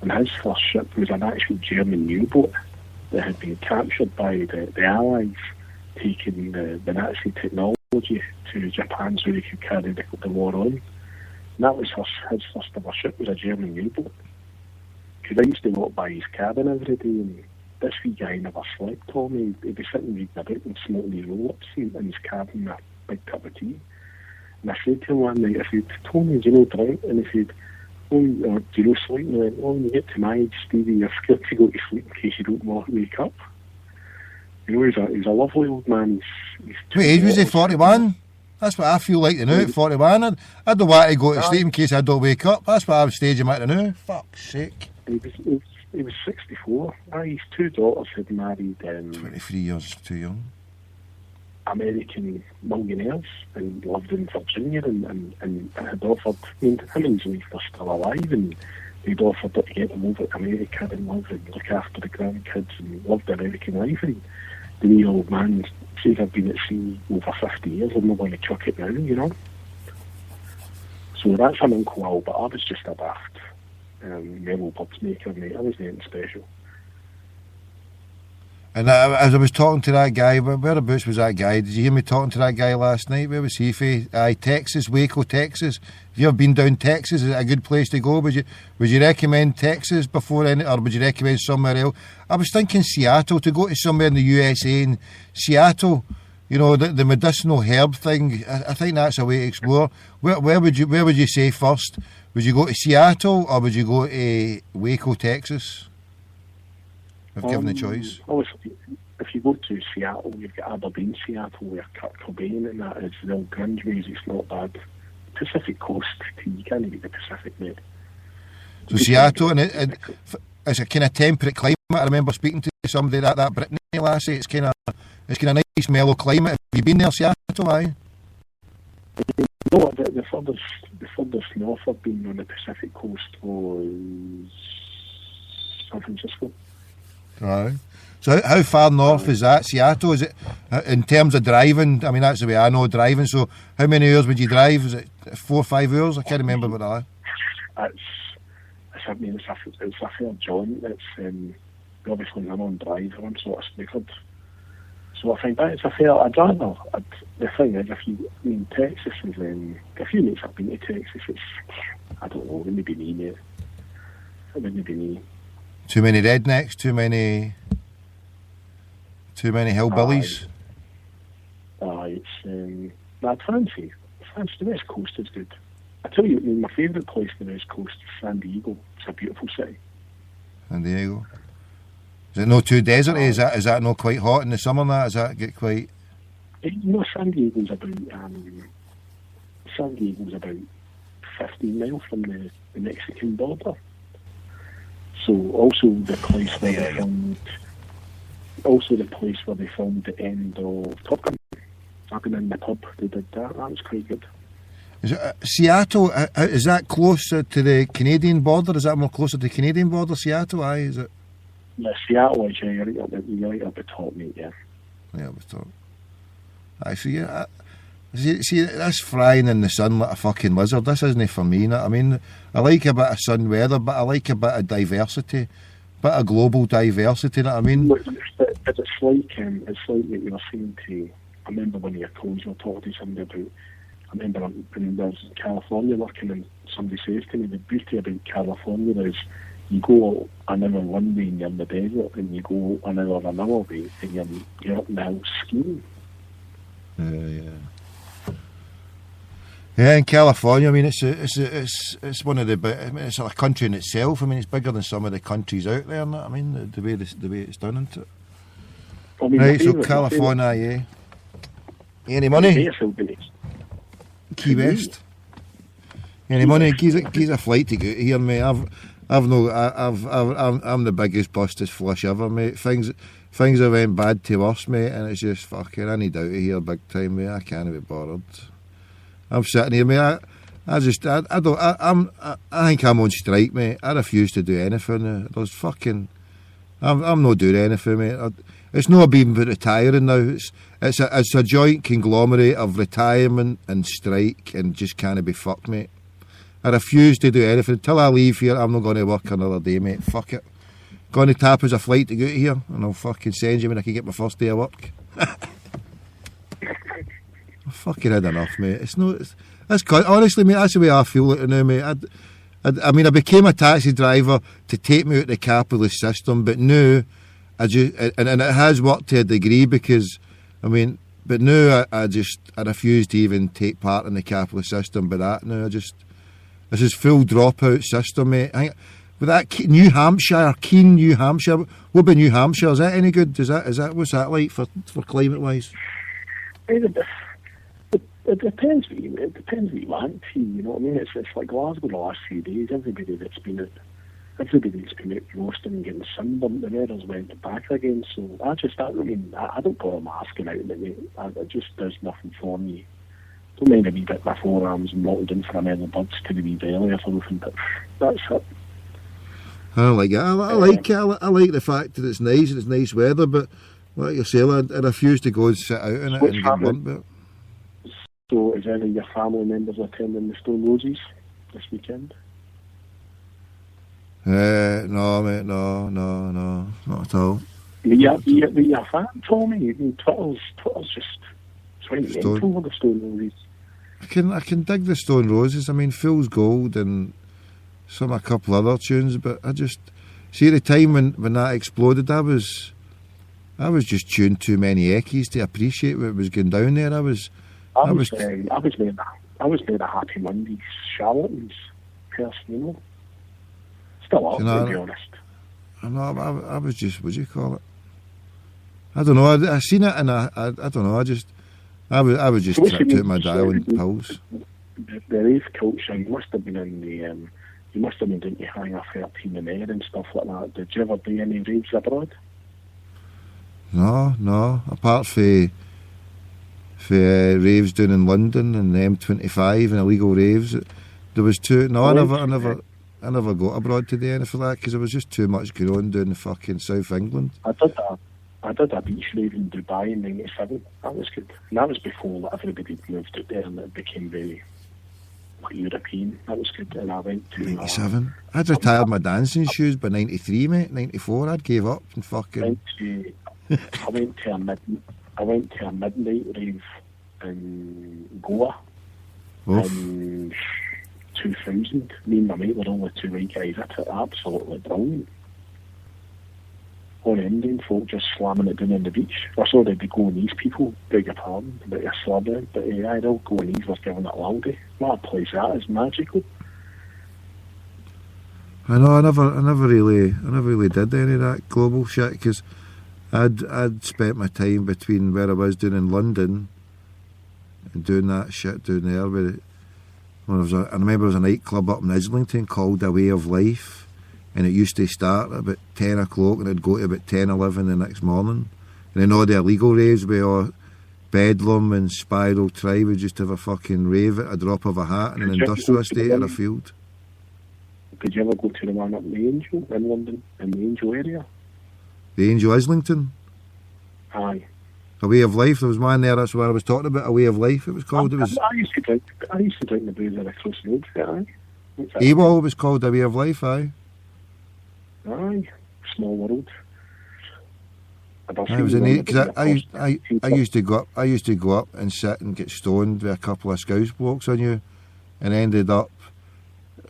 and his first ship was an actual German U-boat that had been captured by the Allies, taking the Nazi technology to Japan so they could carry the war on. And that was his first ever ship, was a German U-boat. Because I used to walk by his cabin every day, and this wee guy never slept, Tommy. He'd be sitting reading a book and smoking his roll-ups in his cabin with a big cup of tea. And I said to him one night, I said, Tony, do you know drink? And he said, oh, do you know sleep? And I went, when you get to my age, Stevie, you're scared to go to sleep in case you don't wake up. You know, he's a lovely old man. He's What age was he? 41? That's what I feel like to know at 41. I don't want to go to sleep in case I don't wake up. That's what I'm staging at to know. Fuck's sake. He was 64. His two daughters had married 23 years too young. American millionaires and lived in Virginia and had offered, him and his wife were still alive, and they'd offered to get them over to America and live and look after the grandkids and live the American life. And the wee old man says, I've been at sea over 50 years, I'm not going to chuck it now, you know. So that's an Uncle Al, but I was just a daft mellow birds maker, mate. I was nothing special. And as I was talking to that guy, whereabouts was that guy? Did you hear me talking to that guy last night? Where was he from? Texas, Waco, Texas. Have you ever been down Texas? Is it a good place to go? Would you recommend Texas before any, or would you recommend somewhere else? I was thinking Seattle, to go to somewhere in the USA. In Seattle, you know, the medicinal herb thing. I think that's a way to explore. Where would you say first? Would you go to Seattle or would you go to Waco, Texas? If given the choice. Obviously, if you go to Seattle, you've got Aberdeen, Seattle, where Kurt Cobain and that is. The old grunge music's not bad. Pacific Coast, you can't get the Pacific, mate. So Seattle, and it's a kind of temperate climate. I remember speaking to somebody that Brittany lassie. It's kind of nice, mellow climate. Have you been there, Seattle? Aye. No, the furthest north I've been on the Pacific Coast was San Francisco. Right. So how far north is that, Seattle? Is it in terms of driving? I mean, that's the way I know driving. So how many hours would you drive? Is it 4 or 5 hours? I can't remember what that is. It's a fair jaunt. obviously I'm on drive, I'm sort of snookered. So I find that it's a fair. The thing is, Texas is, if you mates have been to Texas, it's, I don't know, it wouldn't be me, mate. It wouldn't be me. Too many rednecks, too many hillbillies. I'd fancy the West Coast is good. I tell you, my favourite place in the West Coast is San Diego. It's a beautiful city. San Diego. Is it not too deserty? Is that not quite hot in the summer? Does that get quite? San Diego's about 15 miles from the Mexican border. So also the place where they filmed the end of Top Gun. I've been in the pub. They did that. That was quite good. Is it, Seattle? Is that closer to the Canadian border? Is that more closer to the Canadian border? Seattle, aye, is it? Yeah, Seattle is right up the top, mate. Yeah. Yeah, up the top. I see. See, that's frying in the sun like a fucking lizard. This isn't for me. I mean, I like a bit of sun weather, but I like a bit of diversity, bit of global diversity. You know what I mean? Look, it's like what you were saying to. I remember one of your calls you were talking to somebody about. I remember when I was in California working, and somebody says to me the beauty about California is you go an hour one way and you're in the desert, and you go an hour another way and you're up in the hills skiing. Yeah, in California, I mean, it's one of the. I mean, it's a country in itself. I mean, it's bigger than some of the countries out there. I mean, the way it's done into it. I mean, right, so California, yeah. Any money? Key West. Any money? Gives a flight to get here, mate. I'm the biggest busted flush ever, mate. Things have went bad to us, mate, and it's just fucking. I need out of here big time, mate. I can't be bothered. I'm sitting here, mate. I think I'm on strike, mate. I refuse to do anything. There's fucking. I'm not doing anything, mate. It's not being retiring now. It's a joint conglomerate of retirement and strike, and just can't be fucked, mate. I refuse to do anything until I leave here. I'm not going to work another day, mate. Fuck it. Going to tap us a flight to go here, and I'll fucking send you when I can get my first day of work. I fucking had enough, mate. Honestly, mate, that's the way I feel it now, mate. I mean, I became a taxi driver to take me out of the capitalist system, but now, and it has worked to a degree because, I mean, but now I refuse to even take part in the capitalist system. But that now, this is full dropout system, mate. With that Keene, New Hampshire. What about New Hampshire? Is that any good? Is that what's that like for climate wise? It depends what you want to. You know what I mean? It's like Glasgow the last few days. Everybody that's been out roasting and getting sunburnt, the weather's went back again. So I don't bother masking out in it, mate. It just does nothing for me. Don't mind a wee bit my forearms and knocking down for a medal buds to the wee belly or something, but that's it. I don't like it. I like it. I like the fact that it's nice and it's nice weather, but like you say, I refuse to go and sit out in it and get burnt by it. So is any of your family members attending the Stone Roses this weekend? No, mate, no, not at all. You're a fan, Tommy. Twitter's just mental with the Stone Roses. I can dig the Stone Roses. I mean, Fool's Gold and a couple other tunes, but I just see at the time when that exploded, I was just tuned too many eckies to appreciate what was going down there. I was made a Happy Mondays charlatans person, you know. Still up, to be honest. I was just, what do you call it? I don't know. I seen it and I don't know. I was just tripped out my dial and pills. The rave culture. You must have been in the. You must have been doing your Hangar 13 and Air and stuff like that. Did you ever do any raves abroad? No. Apart from raves down in London and the M25 and illegal raves, there was two. No, I never got abroad to do anything like that because there was just too much going on down in fucking South England. I did a beach rave in Dubai in '97. That was good. And that was before everybody moved out there and it became very European. That was good. And I went to 97. I'd retired my dancing shoes by 93, mate. 94, I'd gave up and fucking. I went to a midnight rave in Goa in 2000. Me and my mate were only two white guys. It absolutely brilliant. All Indian folk just slamming it down on the beach. I saw the Goanese people, beg your pardon, but they're slabbing. But yeah, the Goanese was giving it loudy. What a place that is, magical. I know. I never really did any of that global shit because I'd spent my time between where I was doing in London and doing that shit down there. I remember there was a nightclub up in Islington called A Way of Life. And it used to start at about 10 o'clock and it'd go to about 10, 11 the next morning. And then all the illegal raves with all Bedlam and Spiral Tribe would just have a fucking rave at a drop of a hat in an industrial estate or a field. Did you ever go to the one up in the Angel in London, in the Angel area? The Angel Islington? Aye. A Way of Life, there was one there, that's what I was talking about, A Way of Life it was called. I used to drink the booze across the road, aye. AWOL was called A Way of Life, aye. Aye, small world. I was in because I used to go up and sit and get stoned with a couple of Scouse blokes on you, and ended up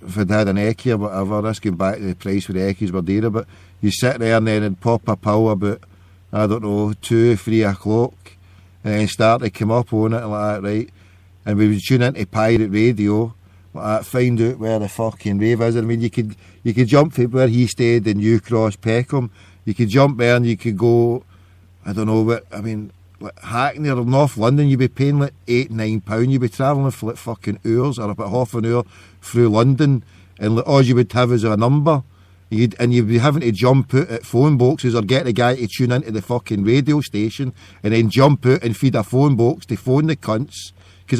if I'd had an Eckie or whatever. That's going back to the price where the Eckies were dearer, but you sit there and then it'd pop a pill about 2, 3 o'clock, and then start to come up on it like that, right? And we would tune into pirate radio. Find out where the fucking rave is. I mean, you could jump from where he stayed in New Cross, Peckham. You could jump there and you could go, I don't know, like Hackney or North London. You'd be paying like £8-9. You'd be travelling for like fucking hours or about half an hour through London, and like, all you would have is a number. You'd be having to jump out at phone boxes or get the guy to tune into the fucking radio station and then jump out and feed a phone box to phone the cunts. Because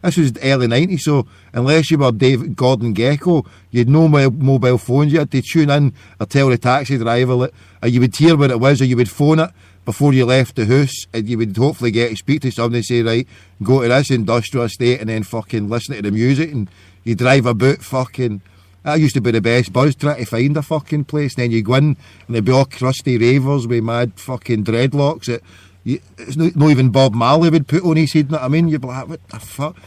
this was the early 90s, so unless you were David Gordon Gecko, you had no mobile phones. You had to tune in or tell the taxi driver that, or you would hear what it was, or you would phone it before you left the house, and you would hopefully get to speak to somebody and say, right, go to this industrial estate and then fucking listen to the music, and you drive about fucking. That used to be the best buzz, trying to find a fucking place, and then you go in and there'd be all crusty ravers with mad fucking dreadlocks that. It's not even Bob Marley would put on his head, you know what I mean? You'd be like, what the fuck?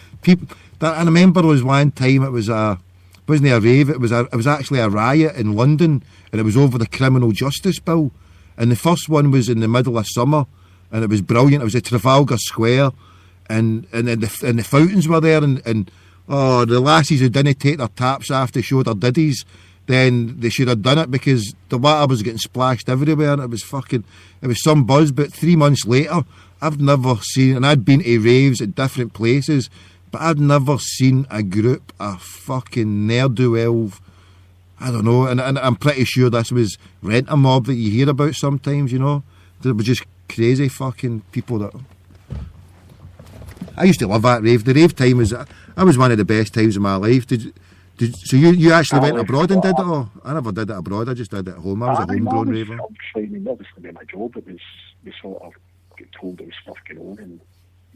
I remember there was one time it wasn't a rave, it was actually a riot in London, and it was over the criminal justice bill. And the first one was in the middle of summer, and it was brilliant. It was at Trafalgar Square, and the fountains were there, and the lassies who didn't take their taps off to show their diddies, then they should have done it because the water was getting splashed everywhere, and it was some buzz. But 3 months later, I've never seen, and I'd been to raves at different places, but I'd never seen a group of fucking ne'er-do-well, I don't know, and I'm pretty sure this was Rent-A-Mob that you hear about sometimes, you know. They were just crazy fucking people that. I used to love that rave. The rave time that was one of the best times of my life. So you actually went abroad and did it? Or I never did it abroad. I just did it at home. I was a homegrown raver. Obviously, with my job, it was we sort of get told there was stuff going on, and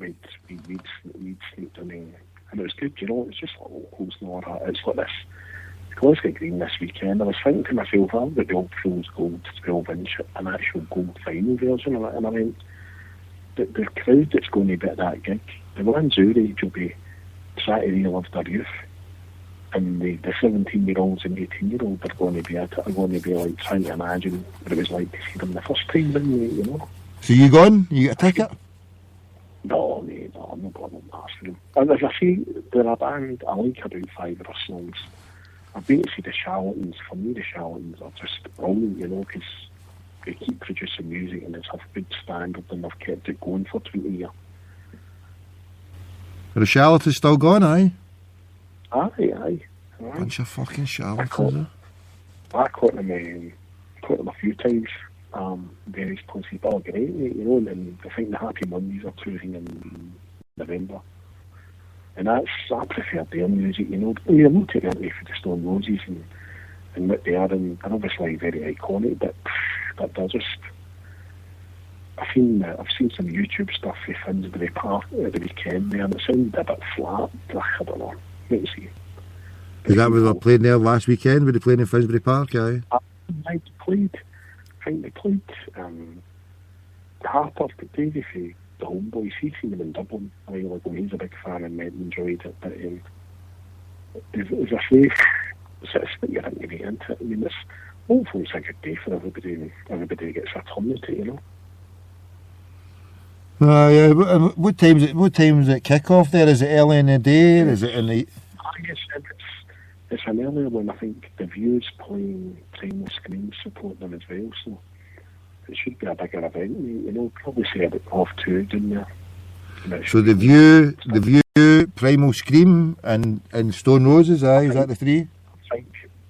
we'd sneaked in, and it was good. You know, it was just like locals and all that. It's like this. Let's get green this weekend. I was thinking to myself, I've got the Old Fool's Gold 12-inch, an actual gold vinyl version of it, and I mean, the crowd that's going to be at that gig, the ones our age will be trying to relive their youth. And the 17-year-olds and 18-year-olds are going to be at it, are going to be like trying to imagine what it was like to see them the first time, you know. So you gone? You got a ticket? No, I'm not going to ask them. And as I say, they're a band, I like about 5 of their songs. I've been to see the Charlatans. For me, the Charlatans are just brilliant, you know, because they keep producing music and it's a good standard and they've kept it going for 20 years. Are the Charlatans still gone, aye? Aye. Bunch of fucking charlatans. I caught them a few times, various places, but all great, you know, and I think the Happy Mondays are touring in November. And I prefer their music, you know. You're not taking away for the Stone Roses and what they are, and obviously very iconic, but they're just. I've seen some YouTube stuff with Finsbury Park at the weekend there, and it sounded a bit flat. I don't know. Let's see. Is that where they played there last weekend? Were they playing in Finsbury Park, aye? I think they played Harper, but Davey for the homeboys. He's seen them in Dublin a while ago. He's a big fan and enjoyed it. But as I say, it's that you're into it. I mean, hopefully it's a good day for everybody, and everybody gets a turn at it, you know. Yeah. What time's it kick off there? Is it early in the day? Is it in the? I guess it's an earlier one. I think the View's playing Primal Scream support them as well, so it should be a bigger event. You know, probably say about 2:30 down there. So the View, Primal Scream, and Stone Roses. Aye, is that the three?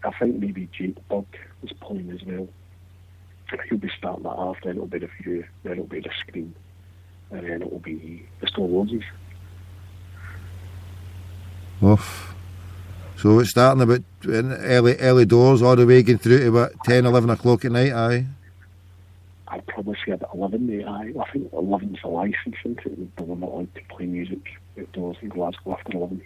I think maybe Jake Bug is playing as well. He'll be starting that half. Then it'll be the View. Then it'll be the Scream. And then it will be the Stone Roses. Oof. So it's starting about early doors, all the way going through to about 10, 11 o'clock at night, aye? I'd probably say about 11 there, aye. I think 11's a licence, isn't it? But we're not allowed to play music outdoors in Glasgow after 11.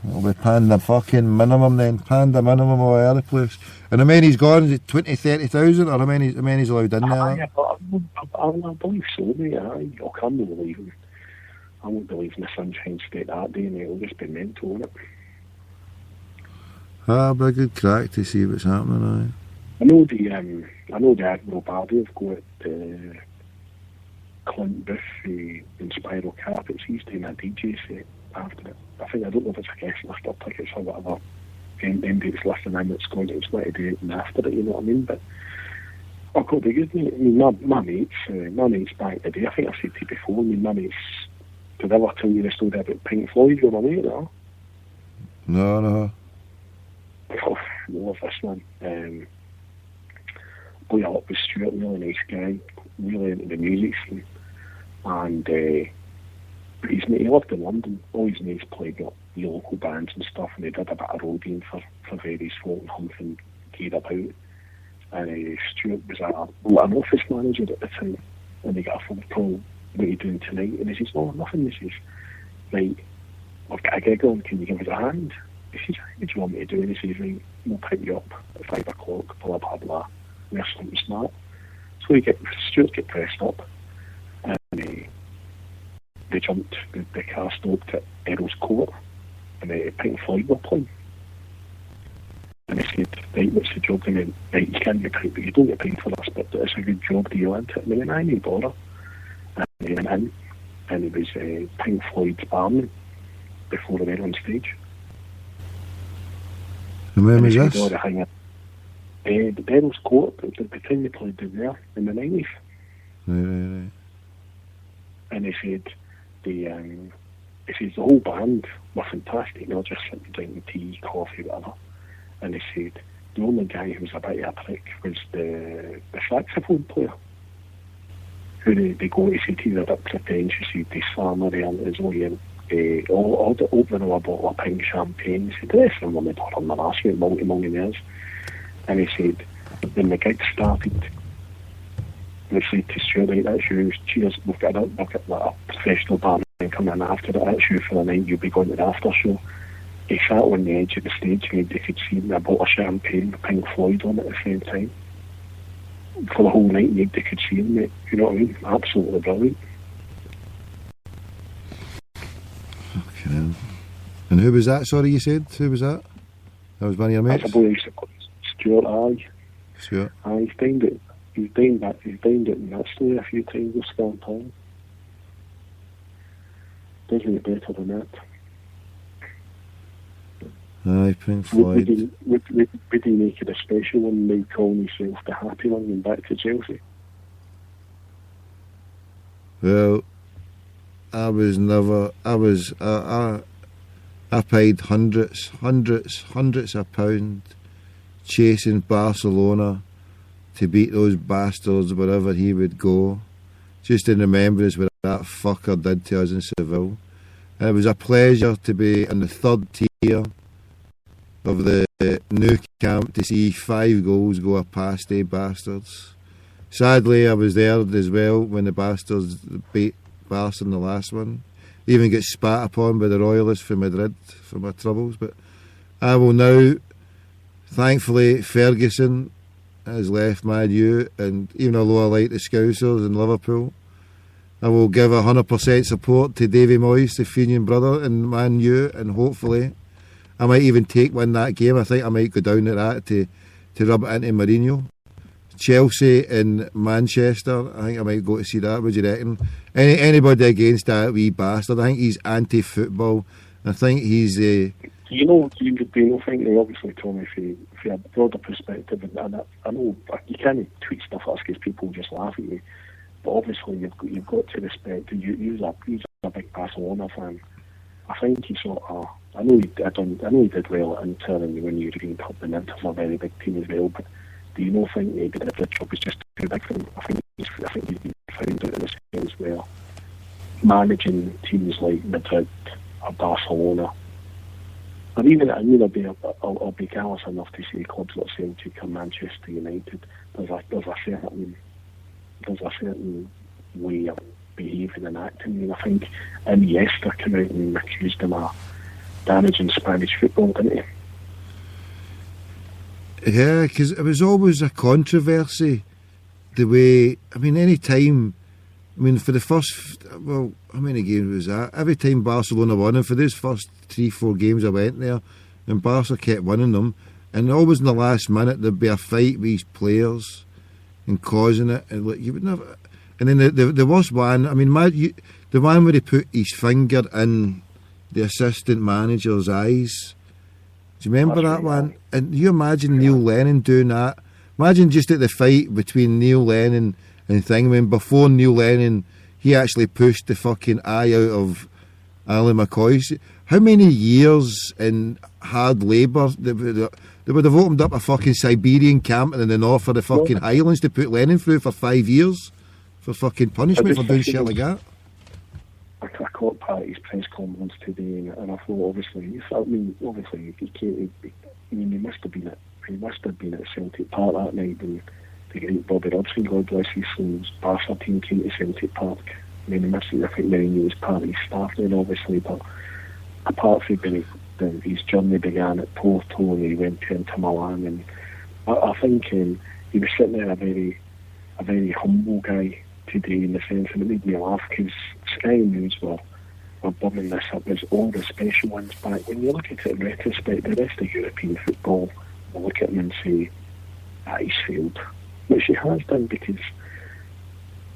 It'll be Panda fucking minimum then, Panda minimum all over the place. And how many's gone? Is it 20, 30,000, or how many's allowed in there? Yeah, but I believe so, mate, aye. I can't believe it. I won't believe in the Sunshine State that day, and it'll just be mental, won't it? It'll be a good crack to see what's happening, aye. I know the Admiral Bardi have got Clint Booth in Spiral Carpets. He's doing a DJ set after it. I don't know if it's a guest list or tickets or whatever. Them dates listing in it's going to do it and after it, you know what I mean? But I've got to be good, mate. I mean, my mates back in the day, I think I've said to you before, I mean, my mates, did I ever tell you the story about Pink Floyd with my mate, no? No. Oh, I love this one. Boy, I up with Stuart, really nice guy, really into the music scene. And he lived in London. All his mates played the local bands and stuff, and they did a bit of roadieing for various folk and humping gear about. And Stuart was an office manager at the time, and he got a phone call, "What are you doing tonight?" And he says, "No, nothing." He says, "Right, I've got a gig on, can you give us a hand?" He says, "What do you want me to do?" And he says, "Right, we'll pick you up at 5 o'clock, blah, blah, blah. Wear something smart." So Stuart get pressed up, and they jumped, the car stopped at Earl's Court, and Pink Floyd were playing. And they said, "Right, what's the job?" And then, "Right, you can't get paid, but you don't get paid for this, but it's a good job deal, isn't it?" And they went, "I need bother." And they went in, and it was Pink Floyd's barman before they went on stage. And when was this? The Earl's Court, the time they played down there in the 90s. Right. And they said the whole band were fantastic. They were just sitting drinking tea, coffee, whatever. And they said the only guy who was a bit of a prick was the saxophone player. Who they go to say to you, they're a bit pretentious, they slam around his way and opening a bottle of pink champagne. He said, "The rest of them were not on their arse, multi-millionaires." And he said, when the gig started, they said to Stuart, "Right, that's you, cheers, we've got a professional band coming in after that, that's you for the night, you'll be going to the after show." He sat on the edge of the stage and they could see him, a bottle of champagne with Pink Floyd on it at the same time. For the whole night, they could see him, mate. You know what I mean? Absolutely brilliant. Okay. And who was that, sorry, you said? Who was that? That was one of your mates? That's a boy who used to call Stuart, aye. Stuart? Aye, he's dined it in that story a few times with Scan Time. Doesn't get better than that. Aye, Pink Floyd. Would he make it a special one, now calling himself the Happy One and back to Chelsea? Well, I paid hundreds of pounds chasing Barcelona to beat those bastards wherever he would go, just in remembrance what that fucker did to us in Seville. And it was a pleasure to be in the third tier of the new camp to see 5 goals go past the bastards. Sadly, I was there as well when the bastards beat Barca in the last one. even get spat upon by the royalists from Madrid for my troubles. But I will now, thankfully, Ferguson has left Man U, and even although I like the Scousers in Liverpool, I will give 100% support to Davy Moyes, the Fenian brother in Man U, and hopefully I might even win that game. I think I might go down to that to rub it into Mourinho. Chelsea in Manchester, I think I might go to see that. What do you reckon? Anybody against that wee bastard? I think he's anti-football. I think he's do you know think they obviously, Tommy, if you have a broader perspective, and I know you can't tweet stuff at us because people just laugh at you, but obviously you've got to respect, and he's a big Barcelona fan. I think he sort of, I know he did well at Inter and when European Cup, and Inter's a very big team as well, but do you not think maybe the job was just too big for him? I think he's been found out in a sense where managing teams like Madrid or Barcelona, or even, I'll be callous enough to say clubs like Celtic or Manchester United, there's a certain way of behaving and acting. I mean, I think Iniesta came out and accused him of damaging Spanish football, didn't he? Yeah, because it was always a controversy. The way, I mean, any time, I mean, for the first, well, how many games was that? Every time Barcelona won, and for those first 3-4 games I went there, and Barca kept winning them, and always in the last minute there'd be a fight with these players and causing it, and like you would never. And then there was one. I mean, the one where he put his finger in the assistant manager's eyes. Do you remember that one? And you imagine Neil Lennon doing that. Imagine just at the fight between Neil Lennon and thing, when before Neil Lennon, he actually pushed the fucking eye out of Ali McCoy. How many years in hard labour they would have opened up a fucking Siberian camp in the north of the fucking Highlands to put Lennon through for 5 years for fucking punishment for doing shit like that? I caught part of his press conference today, and I thought, obviously, he must have been at Celtic Park that night when the great Bobby Robson, God bless his soul's Barca team, came to Celtic Park. I mean, I think Mourinho was part of his staff then, obviously, but apart from his journey began at Porto and he went to Inter Milan, and I think he was sitting there a very humble guy today, in the sense, and it made me laugh because Sky News were bumming this up as all the special ones back. When you look at it in retrospect, the rest of European football will look at him and say, he's failed, which he has done, because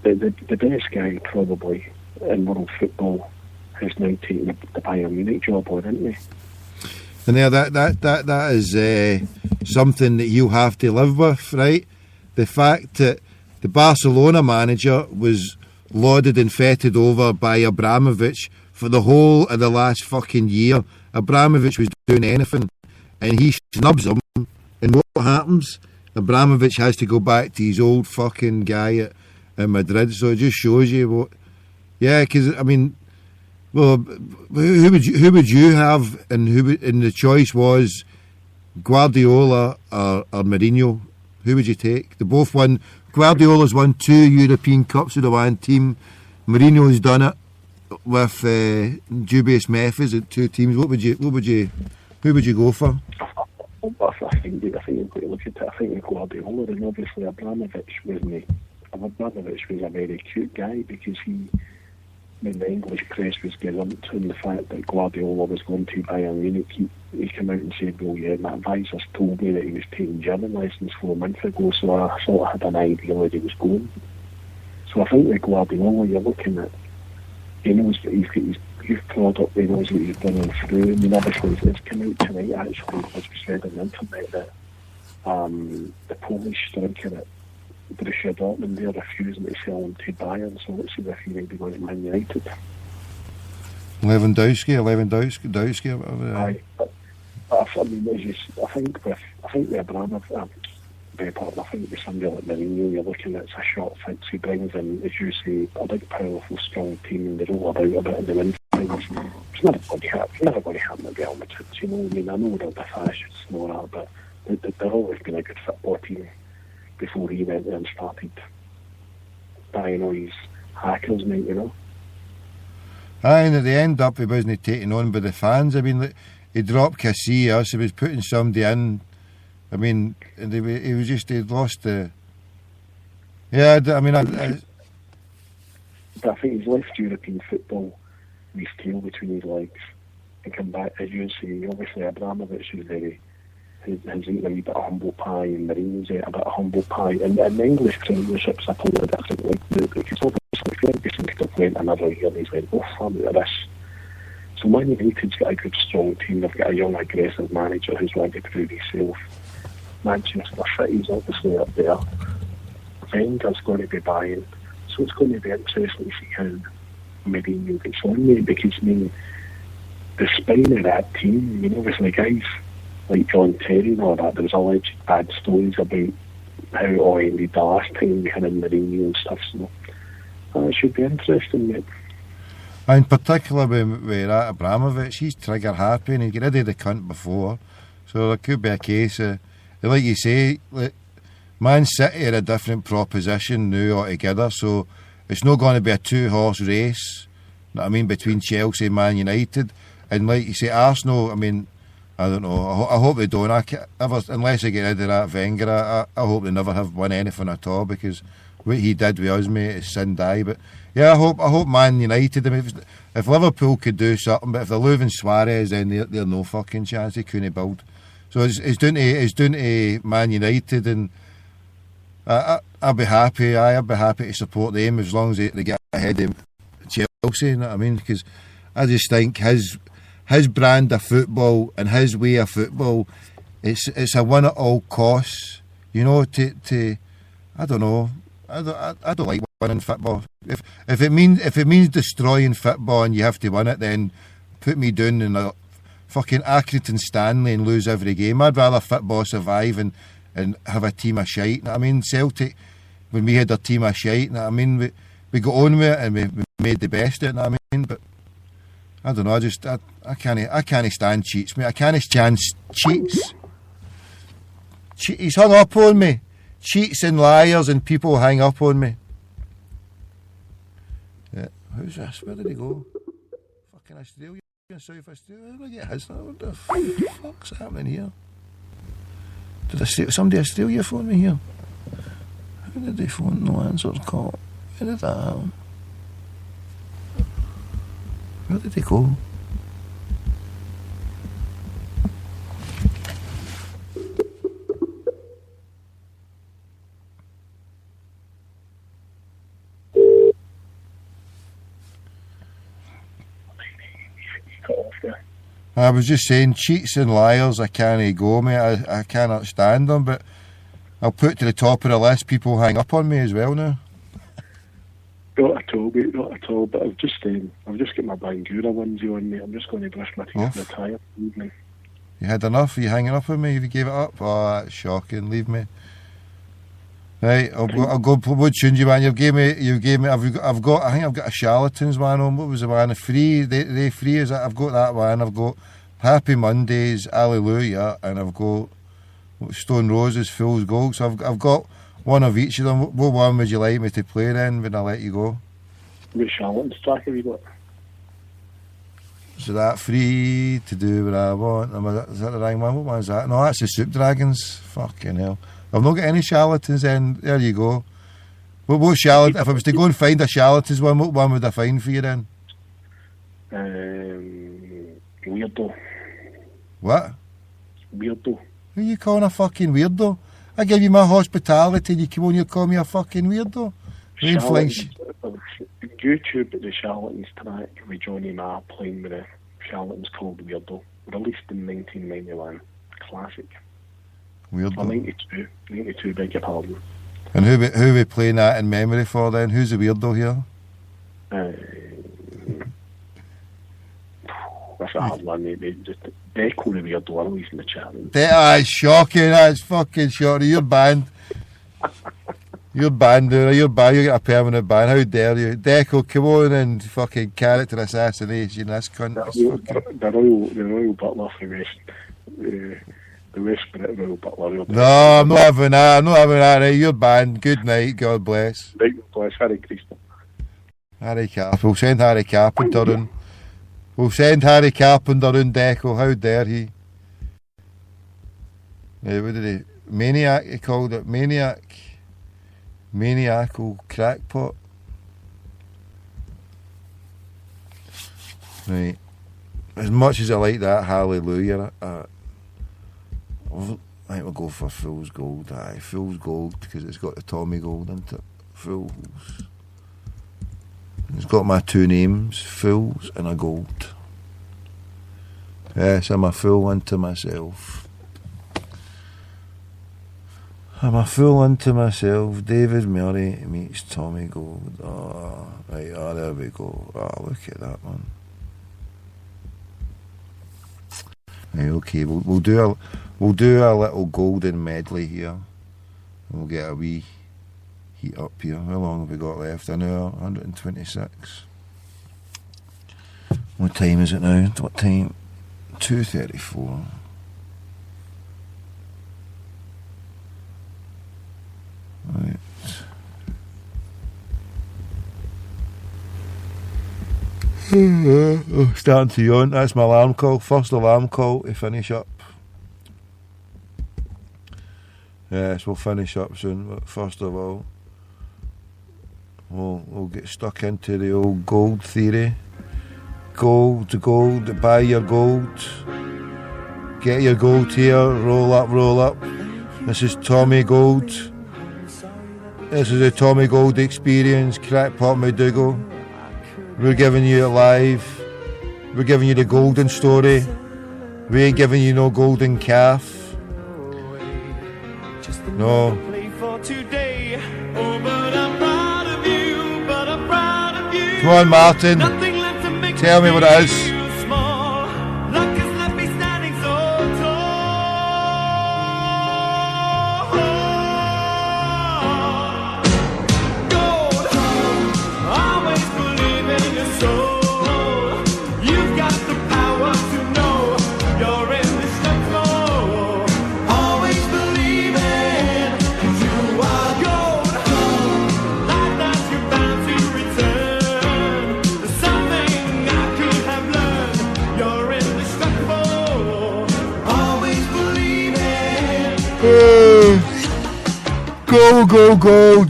the best guy probably in world football has now taken the Bayern Munich job on, isn't he? And there, that is something that you have to live with, right? The fact that the Barcelona manager was lauded and feted over by Abramovich for the whole of the last fucking year. Abramovich was doing anything, and he snubs him. And what happens? Abramovich has to go back to his old fucking guy at Madrid. So it just shows you what. Yeah, because I mean, well, who would you have, and and the choice was Guardiola or Mourinho. Who would you take? They both won. Guardiola's won 2 European Cups with the one team. Mourinho's done it with dubious methods at 2 teams. Who would you go for? I think you've got to look at it. I think Guardiola, and obviously Abramovich was a very cute guy, because when the English press was gazumped on the fact that Guardiola was going to Bayern Munich, he came out and said, well, yeah, my advisors told me that he was taking German lessons 4 months ago, so I sort of had an idea where he was going. So I think with Guardiola, you're looking at, he knows that he's got his youth product, he knows what he's bringing through. I mean, obviously, it's come out tonight, actually, as we said on the internet, that the Polish striker at Borussia Dortmund, they're refusing to sell him to Bayern, so let's see if he might be going to Man United. Lewandowski, or whatever. Aye, but I mean, I think with Abramovich, I think with somebody like Mourinho, you're looking at a short fix. He brings in, as you say, a big, powerful, strong team, and they roll about a bit in the wind things. It's never going to happen at Real Madrid. You know, I mean, I know they're the fascists and all that, but they're always been a good football team before he went there and started buying all these hackers, mate, you know. Aye, and at the end up, he wasn't taken on by the fans. I mean, like, he dropped Casillas, he was putting somebody in. I mean, and he was just, he'd lost the... Yeah, I mean, But I think he's left European football with his tail between his legs and come back, as you say, obviously Abramovich is very... has eaten a wee bit of humble pie, and Mourinho's ate a bit of humble pie, and the English Premiership's a totally different league, because obviously Ferguson could have went another year and he's went, oh, I'm out of this. So Man United's got a good strong team, they've got a young aggressive manager who's wanted to prove himself. Manchester City's obviously up there. Wenger's going to be buying, so it's going to be interesting to see how Mourinho gets on there, because I mean, the spine of that team, I mean, obviously guys like John Terry and all that, there was alleged bad stories about how it all ended the last time we had in Mourinho and stuff, so it should be interesting, mate. in particular with that Abramovich, he's trigger happy and he got rid of the cunt before, so there could be a case of, like you say, like, Man City are a different proposition now altogether, so it's not going to be a two-horse race, you know what I mean, between Chelsea and Man United. And like you say, Arsenal, I mean, I don't know, I hope they don't. Unless they get rid of that Wenger, I hope they never have won anything at all, because what he did with us, mate, is sin die. But yeah, I hope Man United, I mean, if Liverpool could do something, but if they're losing Suarez, then they're no fucking chance, they couldn't build. So it's down to Man United, and I'll be happy. I'll be happy to support them as long as they get ahead of Chelsea. You know what I mean? Because I just think his brand of football and his way of football, it's a win at all costs. You know, to I don't know. I don't like winning football. If it means destroying football and you have to win it, then put me down in a fucking Accrington Stanley and lose every game. I'd rather football survive and have a team of shite. You know what I mean? Celtic, when we had a team of shite, you know what I mean? We got on with it and we made the best of it, you know what I mean? But I don't know, I can't stand cheats, mate. I can't stand cheats. He's hung up on me. Cheats and liars and people hang up on me. Yeah. Who's this? Where did he go? Fucking Australia. South Australia. Where did I get his? What the fuck's happening here? Did somebody Australia phone me here? Who did they phone? No answer call. Where did that happen? Where did they go? I was just saying, cheats and liars, I can't go, mate. I cannot stand them, but I'll put to the top of the list people hang up on me as well now. Not at all, mate, not at all. But I've just got my Bangura onesie on, mate. I'm just going to brush my teeth and retire this evening. You had enough? Are you hanging up on me? Have you gave it up? Oh, that's shocking. Leave me. Right, I'll go. What tune you man? You gave me. I've got. I think I've got a Charlatans one on. What was the one? Free. They free. Is that? I've got that one. I've got Happy Mondays, Alleluia, and I've got Stone Roses, Fool's Gold. So I've got one of each of them. What one would you like me to play then when I let you go? Which Charlatans track have you got? So that free to do what I want. Is that the right one? What one's that? No, that's the Soup Dragons. Fucking hell. I've not got any Charlatans then. There you go. What charlatan? If I was to go and find a Charlatans one, what one would I find for you then? Weirdo. What? Weirdo. Who are you calling a fucking weirdo? I give you my hospitality and you come on, you call me a fucking weirdo? YouTube, the Charlatans track with Johnny Marr playing with the Charlatans called Weirdo, released in 1991. Classic. Weirdo. Or 92, beg your pardon. And who are we playing that in memory for then? Who's the weirdo here? That's a hard one, mate. Just Deco the Weirdo, I'm in the chat. That's shocking, that's fucking shocking. You're banned. You're banned, dude. You're banned. You get a permanent ban. How dare you? Deco, come on and fucking character assassination. This cunt. The Royal Butler for the West Brit Royal Butler. No, I'm not having that. Right, you're banned. Good night. God bless. Right, God bless. Harry Christian. We'll send Harry Carpenter in. We'll send Harry Carpenter in, Deco. How dare he? What did he? Maniac, he called it. Maniacal crackpot. Right. As much as I like that Hallelujah, I think we'll go for Fool's Gold. Aye, Fool's Gold, because it's got the Tommy Gold into it. Fools. It's got my two names, Fools and a Gold. Yes, I'm a fool unto myself. I'm a fool unto myself. David Murray meets Tommy Gold. Oh, right, there we go. Oh, look at that one. Right, okay, we'll do a little golden medley here. We'll get a wee heat up here. How long have we got left? An hour, 126. What time is it now? What time? 2:34. Right. Starting to yawn. That's my alarm call. First alarm call to finish up. Yes, we'll finish up soon, but first of all, we'll get stuck into the old gold theory. Gold, buy your gold. Get your gold here, roll up. This is Tommy Gold. This is a Tommy Gold experience, Crackpot McDougall. We're giving you it live. We're giving you the golden story. We ain't giving you no golden calf. No. Come on, Martin. Tell me what it is.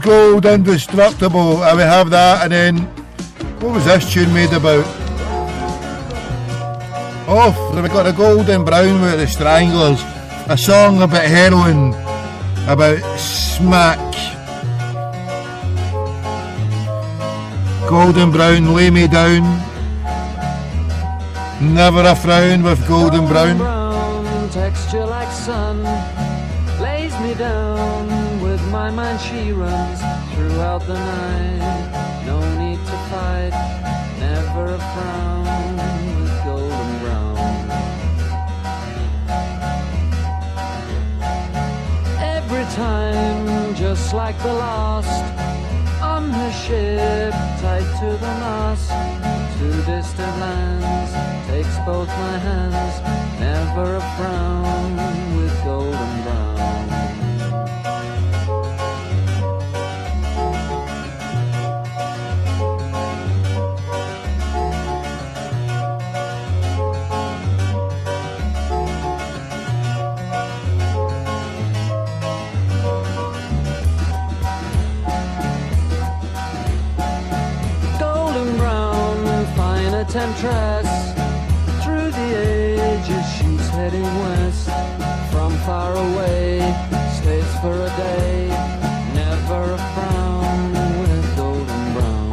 Gold, indestructible. And we have that, and then what was this tune made about? Oh, we got the Golden Brown with the Stranglers, a song about heroin, about smack. Golden Brown, lay me down. Never a frown with Golden Brown. Texture like sun lays me down. With my mind she runs throughout the night. No need to fight, never a frown with golden brown. Every time, just like the last, on her ship, tied to the mast, to distant lands, takes both my hands, never a frown with golden brown. Temptress, through the ages she's heading west. From far away, stays for a day, never a frown with golden brown.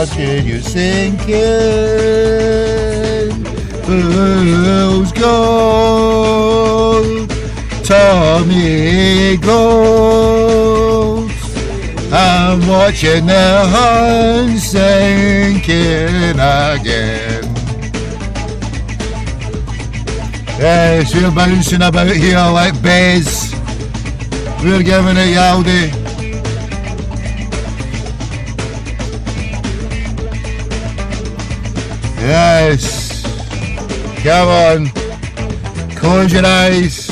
watching you sinking. Fool's gold, Tommy gold. I'm watching the Hun sinking again. Yes, we're bouncing about here like Bez. We're giving it Yaldi. Yes. Come on. Close your eyes.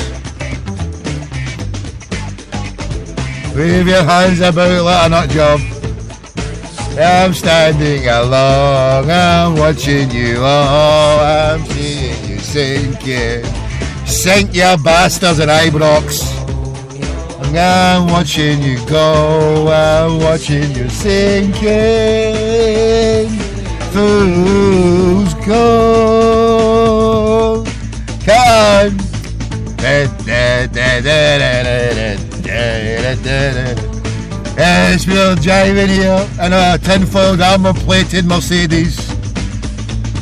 Wave your hands about like a nut job. I'm standing along, I'm watching you all, I'm seeing you sinking. Sink you bastards in Ibrox. I'm watching you go, I'm watching you sinking. Fools go. Come on. Yes, we're driving here in a tin-foiled armour-plated Mercedes.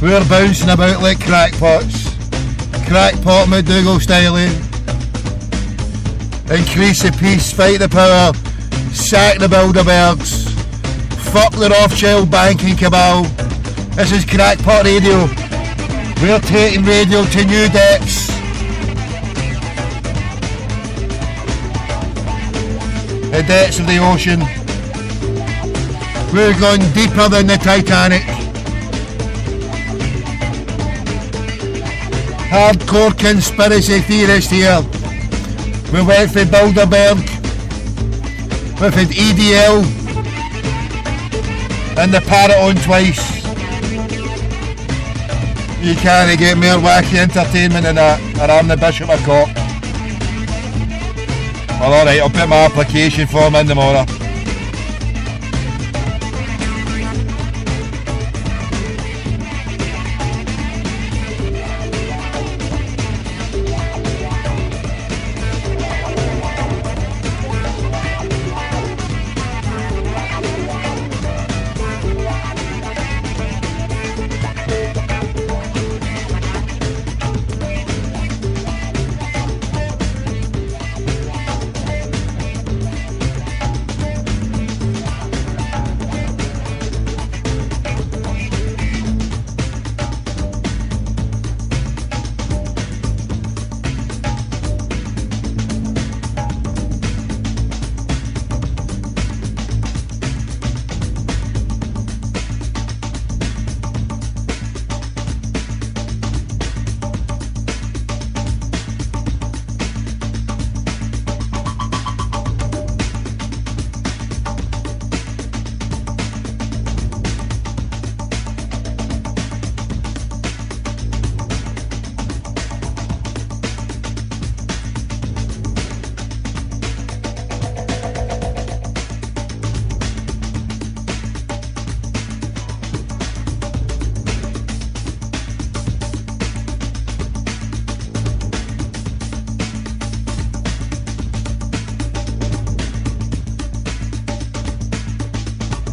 We're bouncing about like crackpots. Crackpot McDougall style. Increase the peace, fight the power, sack the Bilderbergs, fuck the Rothschild banking cabal. This is Crackpot Radio. We're taking radio to new depths. The depths of the ocean. We're going deeper than the Titanic. Hardcore conspiracy theorist here. We went for Bilderberg. We've had EDL and the parrot on twice. You can't get more wacky entertainment than that, or I'm the Bishop of Cock. Well, alright, I'll put my application form in tomorrow.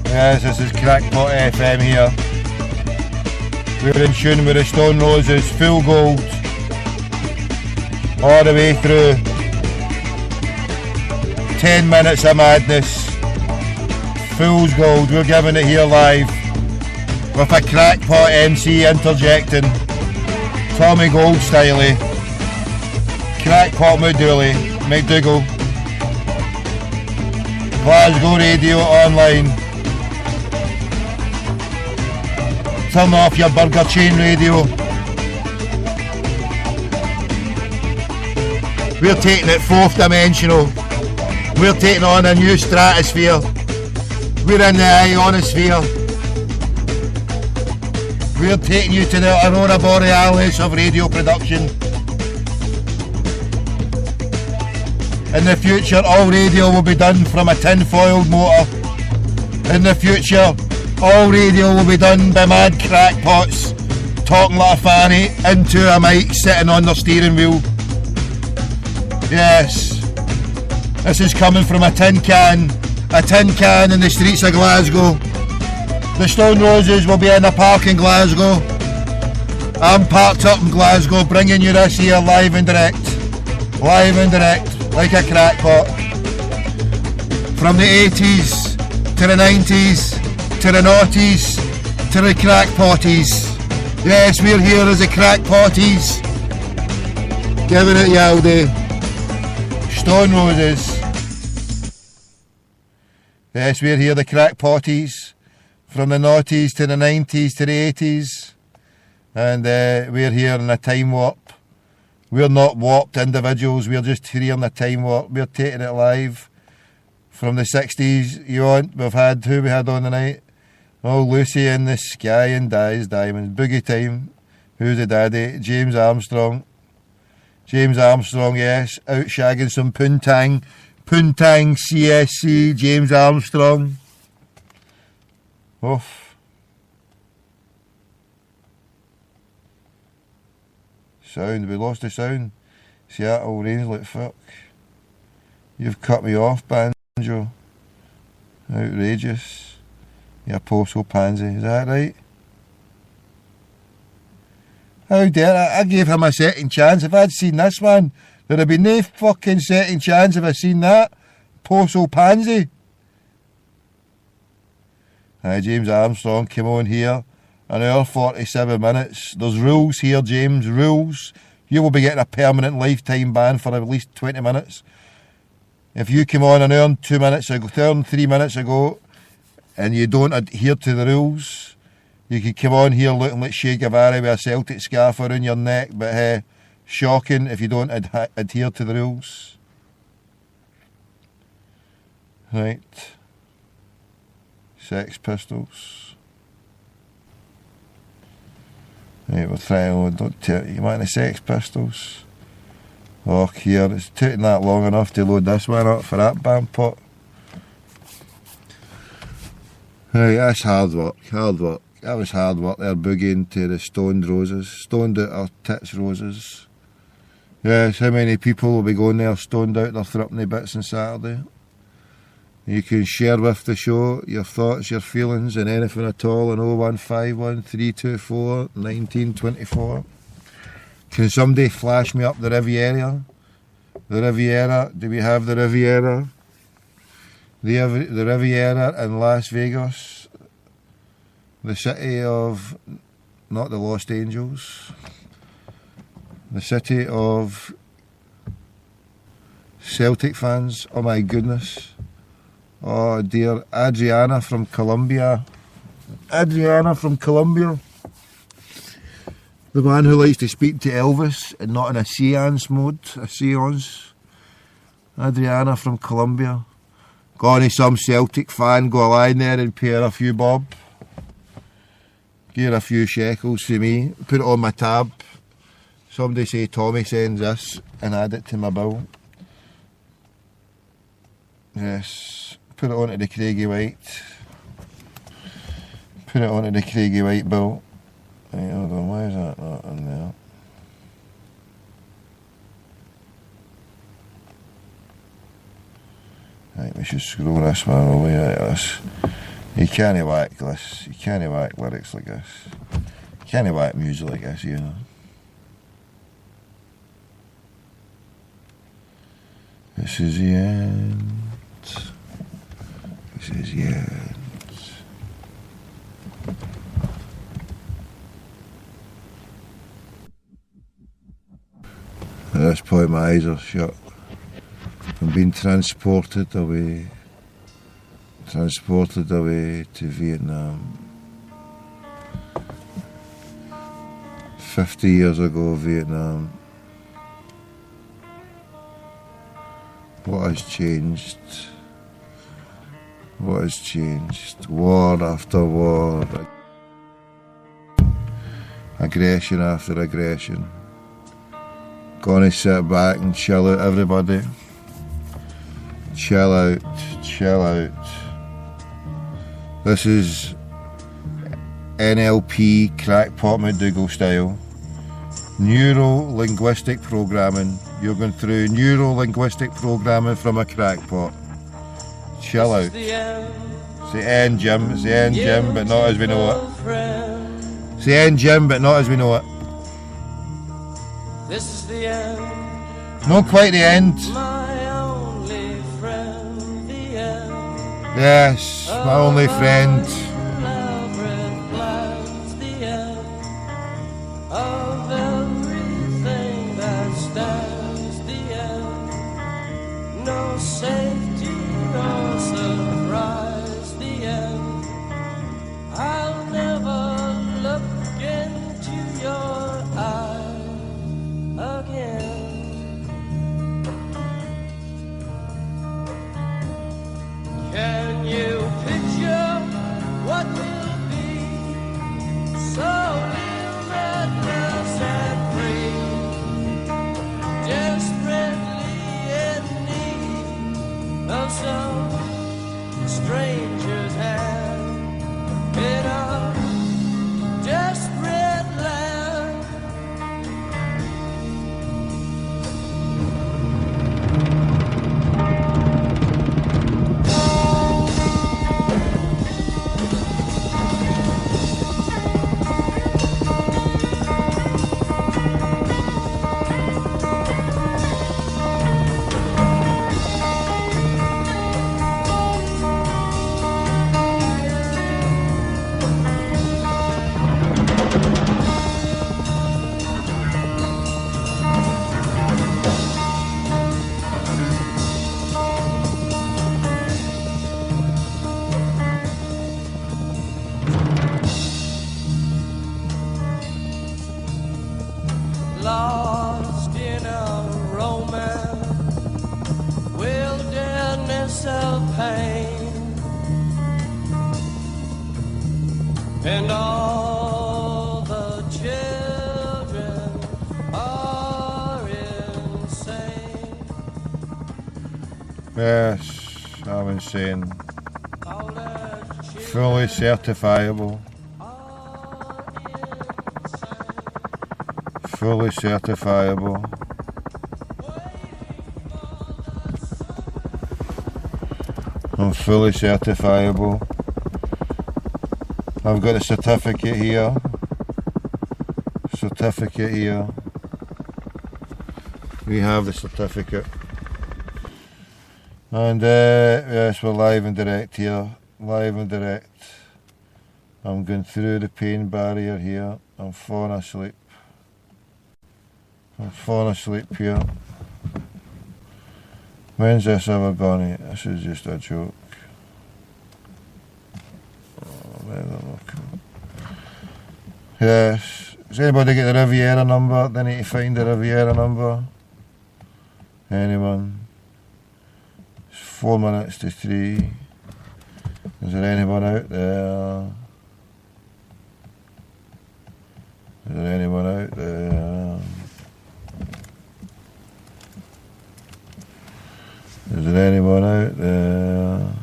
Yes, this is Crackpot FM here. We're in tune with the Stone Roses, Full Gold, all the way through. 10 minutes of madness. Fool's Gold, we're giving it here live with a Crackpot MC interjecting. Tommy Gold style. Crackpot McDougall. Glasgow Radio Online. Turn off your burger chain radio. We're taking it fourth dimensional. We're taking on a new stratosphere. We're in the ionosphere. We're taking you to the Aurora Borealis of radio production. In the future, all radio will be done from a tin-foiled motor. In the future, all radio will be done by mad crackpots talking like a fanny into a mic sitting on their steering wheel. Yes, this is coming from a tin can in the streets of Glasgow. The Stone Roses will be in a park in Glasgow. I'm parked up in Glasgow, bringing you this here live and direct. Live and direct, like a crackpot. From the 80s, to the 90s, to the noughties, to the crackpotties. Yes, we're here as the crackpotties. Giving it you all day. Stone Roses. Yes, we're here, the crackpotties. From the noughties to the 90s to the 80s. And we're here in a time warp. We're not warped individuals, we're just here in a time warp. We're taking it live. From the 60s, you want, we've had, who we had on the night? Oh, Lucy in the Sky and Dies Diamonds. Boogie Time. Who's the daddy? James Armstrong. James Armstrong, yes. Out shagging some Poontang. Poontang CSC. James Armstrong. Oof. Sound. We lost the sound. Seattle rains like fuck. You've cut me off, Banjo. Outrageous. You postal pansy, is that right? How dare I gave him a second chance. If I'd seen this, man, there'd have been no fucking second chance if I'd seen that. Postal pansy. James Armstrong came on here. An hour 47 minutes. There's rules here, James, rules. You will be getting a permanent lifetime ban for at least 20 minutes. If you came on an hour and 2 minutes ago, 3 minutes ago, and you don't adhere to the rules, you could come on here looking like Che Guevara with a Celtic scarf around your neck, but shocking if you don't adhere to the rules. Right. Sex Pistols. Right, we're trying, don't tell you want the Sex Pistols? Oh, here, it's taking that long enough to load this one up for that band pot. Right, that's hard work, hard work. That was hard work there, boogieing to the Stoned Roses. Stoned out our tits roses. Yes, how many people will be going there stoned out their threepenny bits on Saturday? You can share with the show your thoughts, your feelings, and anything at all on 0151 324 1924. Can somebody flash me up the Riviera? The Riviera, do we have the Riviera? The Riviera in Las Vegas, the city of, not the Los Angeles, the city of Celtic fans. Oh my goodness. Oh dear, Adriana from Colombia. Adriana from Colombia. The man who likes to speak to Elvis and not in a seance mode, a seance. Adriana from Colombia. Go to some Celtic fan, go a line there and pay her a few bob. Give her a few shekels for me. Put it on my tab. Somebody say Tommy sends this and add it to my bill. Yes. Put it onto the Craigie White. Put it onto the Craigie White bill. Right, hold on, why is that not in there? Right, we should scroll this one away like this. You can't whack this. You can't whack lyrics like this. You can't whack music like this, you know. This is the end. This is the end. At this point my eyes are shut. I'm being transported away to Vietnam. 50 years ago, Vietnam. What has changed? What has changed? War after war. Aggression after aggression. Gonna sit back and chill out, everybody. Chill out, chill out. This is NLP crackpot McDougall style. Neuro-linguistic programming. You're going through neuro-linguistic programming from a crackpot. Chill out. The end, It's the end, Jim. It's the end, Jim, but not as we know it. It's the end, Jim, but not as we know it. This is the end. Not quite the end. My only friend, the end. Yes, my only friend. Elaborate plans, the end of everything that stands, the end. No safety or surprise, the end. I'll never look into your eyes again. Can you picture what will be? So limitless and free, desperately in need of some stranger's hand in a desperate land. Lost in a romance, wilderness of pain, and all the children are insane. Yes, I'm insane. All the Fully certifiable. Fully certifiable. I'm fully certifiable. I've got a certificate here. Certificate here. We have the certificate. And yes, we're live and direct here. Live and direct. I'm going through the pain barrier here. I'm falling asleep. I'm falling asleep here. When's this ever gone? This is just a joke. Yes. Does anybody get the Riviera number? They need to find the Riviera number. Anyone? It's 4 minutes to 3. Is there anyone out there? Is there anyone out there? Is there anyone out there?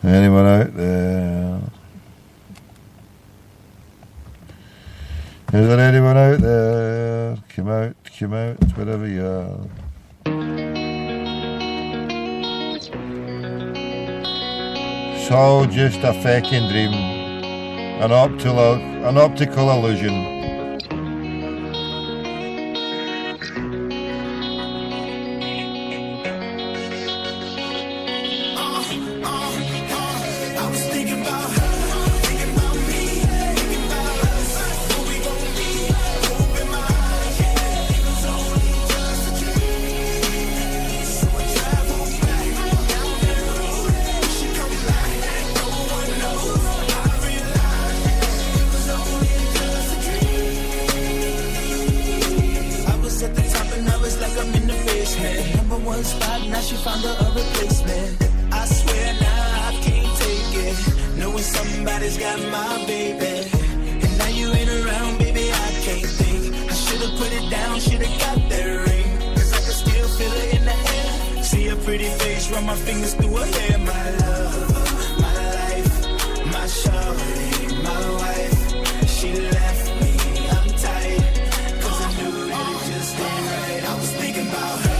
Anyone out there? Is there anyone out there? Come out, wherever you are. It's all just a fucking dream, an optical illusion. Thinking about me.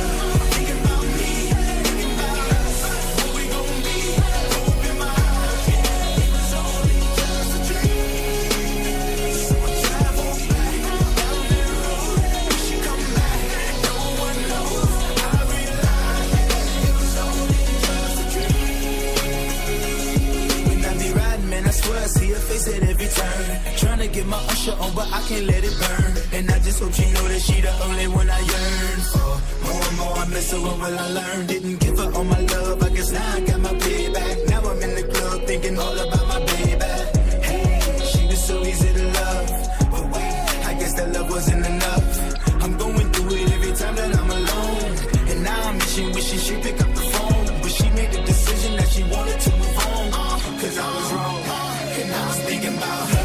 can't let it burn. And I just hope she know that she the only one I yearn for. More and more I miss her, what will I learn? Didn't give her all my love, I guess now I got my payback. Now I'm in the club thinking all about my baby. Hey, she was so easy to love, but wait, I guess that love wasn't enough. I'm going through it every time that I'm alone, and now I'm wishing she'd pick up the phone. But she made the decision that she wanted to move on, cause I was wrong, and I was thinking about her.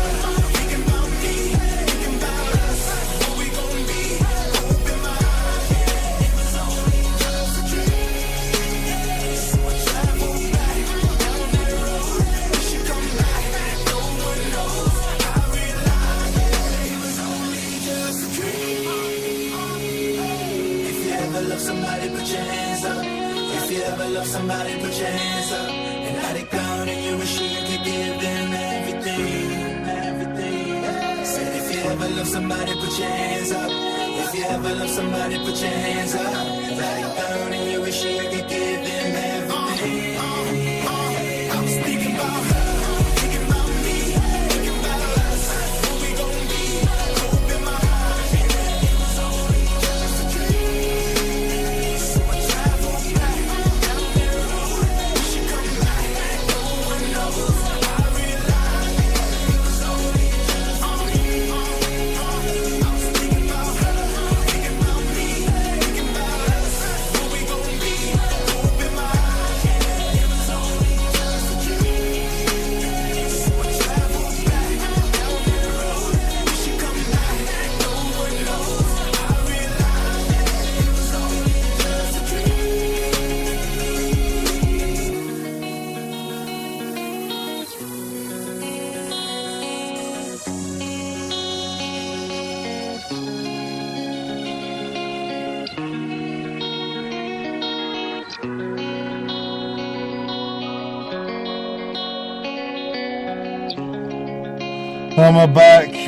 Somebody put your hands up. If you ever love somebody, put your hands up. And let it go, and you wish you could give them everything, everything. Said if you ever love somebody, put your hands up. If you ever love somebody, put your hands up. And let it go, and you wish you could give them everything. I was thinking about her.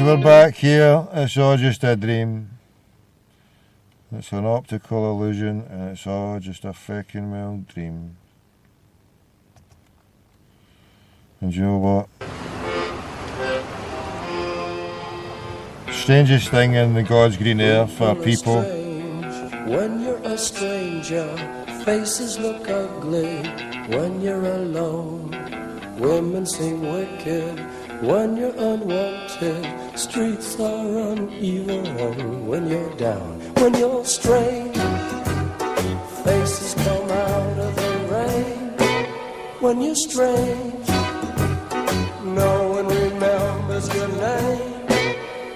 We're back here. It's all just a dream. It's an optical illusion, and it's all just a fucking well dream. And you know what? Strangest thing in the God's green earth are people. When you're a stranger, faces look ugly. When you're alone, women seem wicked. When you're unwanted, streets are uneven. When you're down, when you're strange, faces come out of the rain. When you're strange, no one remembers your name.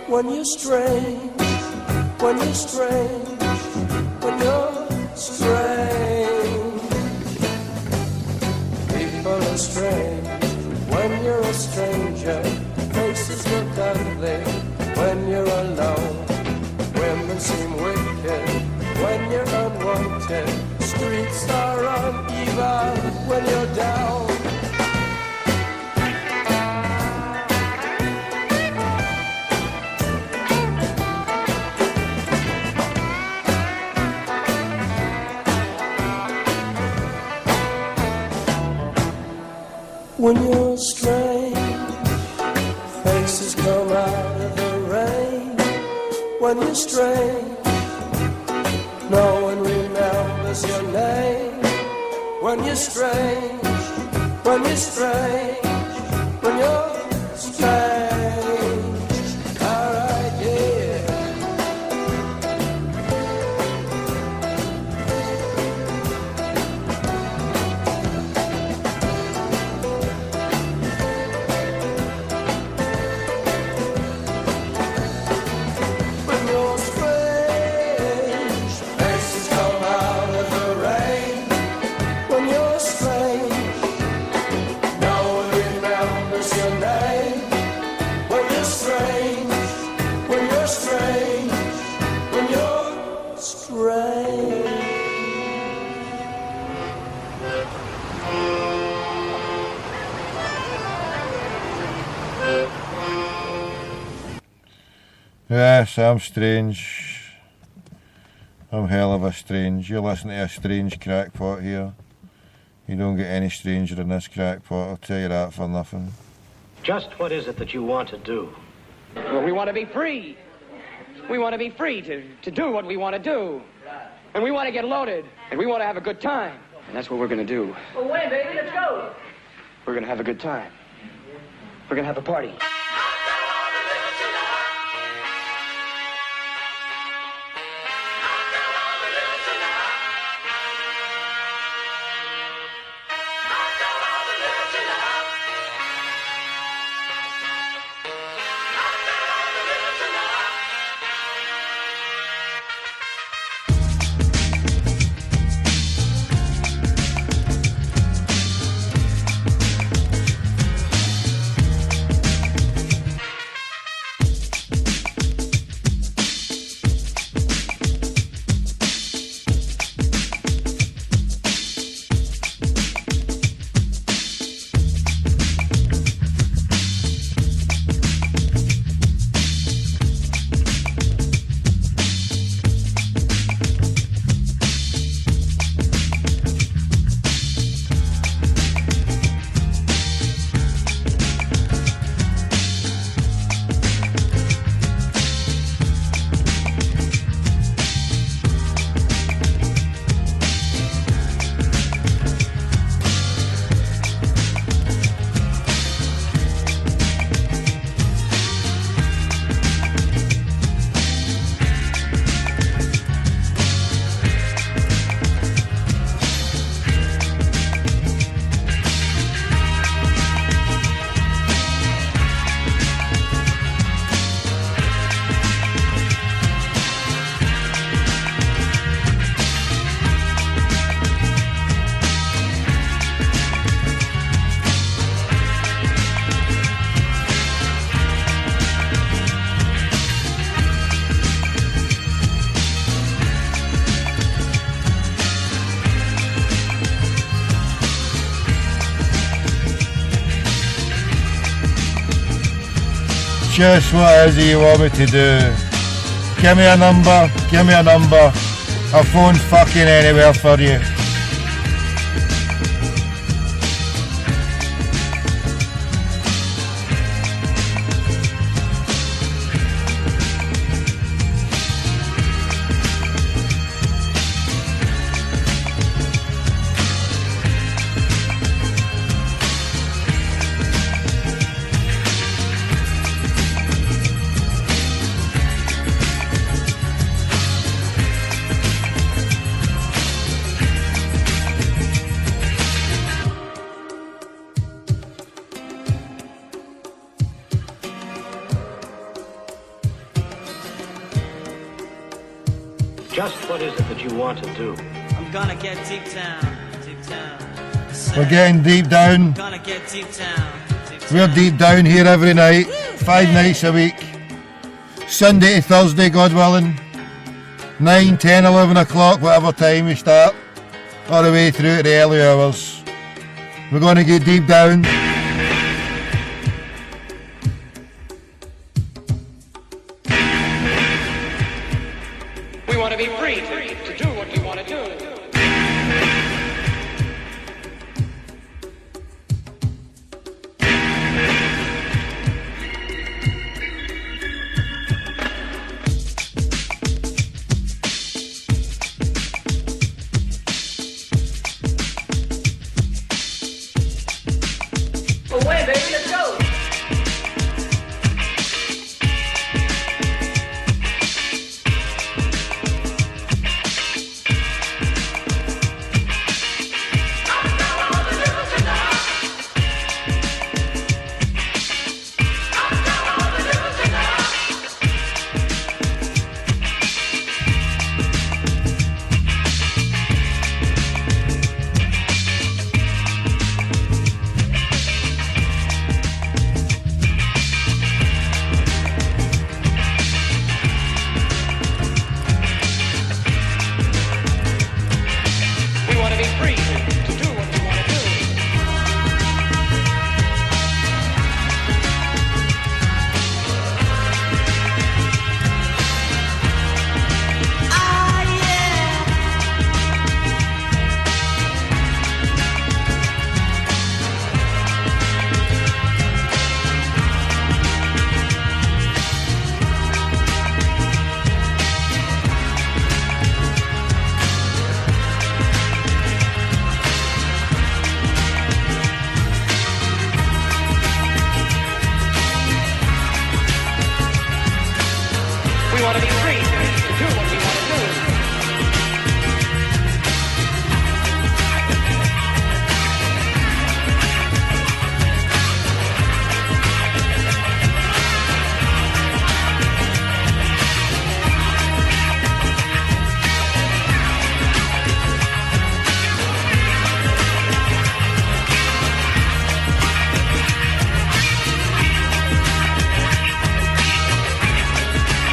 When you're strange, when you're strange, when you're strange, people are strange. When you're a stranger, faces look ugly. When you're alone, women seem wicked. When you're unwanted, streets are uneven. When you're down, when you're strange, faces come out of the rain. When you're strange, no one remembers your name. When you're strange, when you're strange, when you're strange. Alright, yeah. When you're strange, faces come out of the rain. When you're strange, no one remembers your name. When you're strange, when you're strange, when you're strange. Yes, I'm strange. I'm hell of a strange. You're listening to a strange crackpot here. You don't get any stranger than this crackpot, I'll tell you that for nothing. Just what is it that you want to do? Well, we want to be free. We want to be free to do what we want to do. And we want to get loaded. And we want to have a good time. And that's what we're going to do. Well, wait, baby, let's go. We're going to have a good time. We're going to have a party. Just what is it you want me to do? Give me a number, give me a number. I'll phone fucking anywhere for you. Just what is it that you want to do? I'm gonna get deep down, deep down. We're getting deep down. Gonna get deep down, deep down. We're deep down here every night, 5 nights a week. Sunday to Thursday, God willing. 9, 10, 11 o'clock, whatever time we start. All the way through to the early hours. We're going to get deep down. We want to be free to do what we want to do.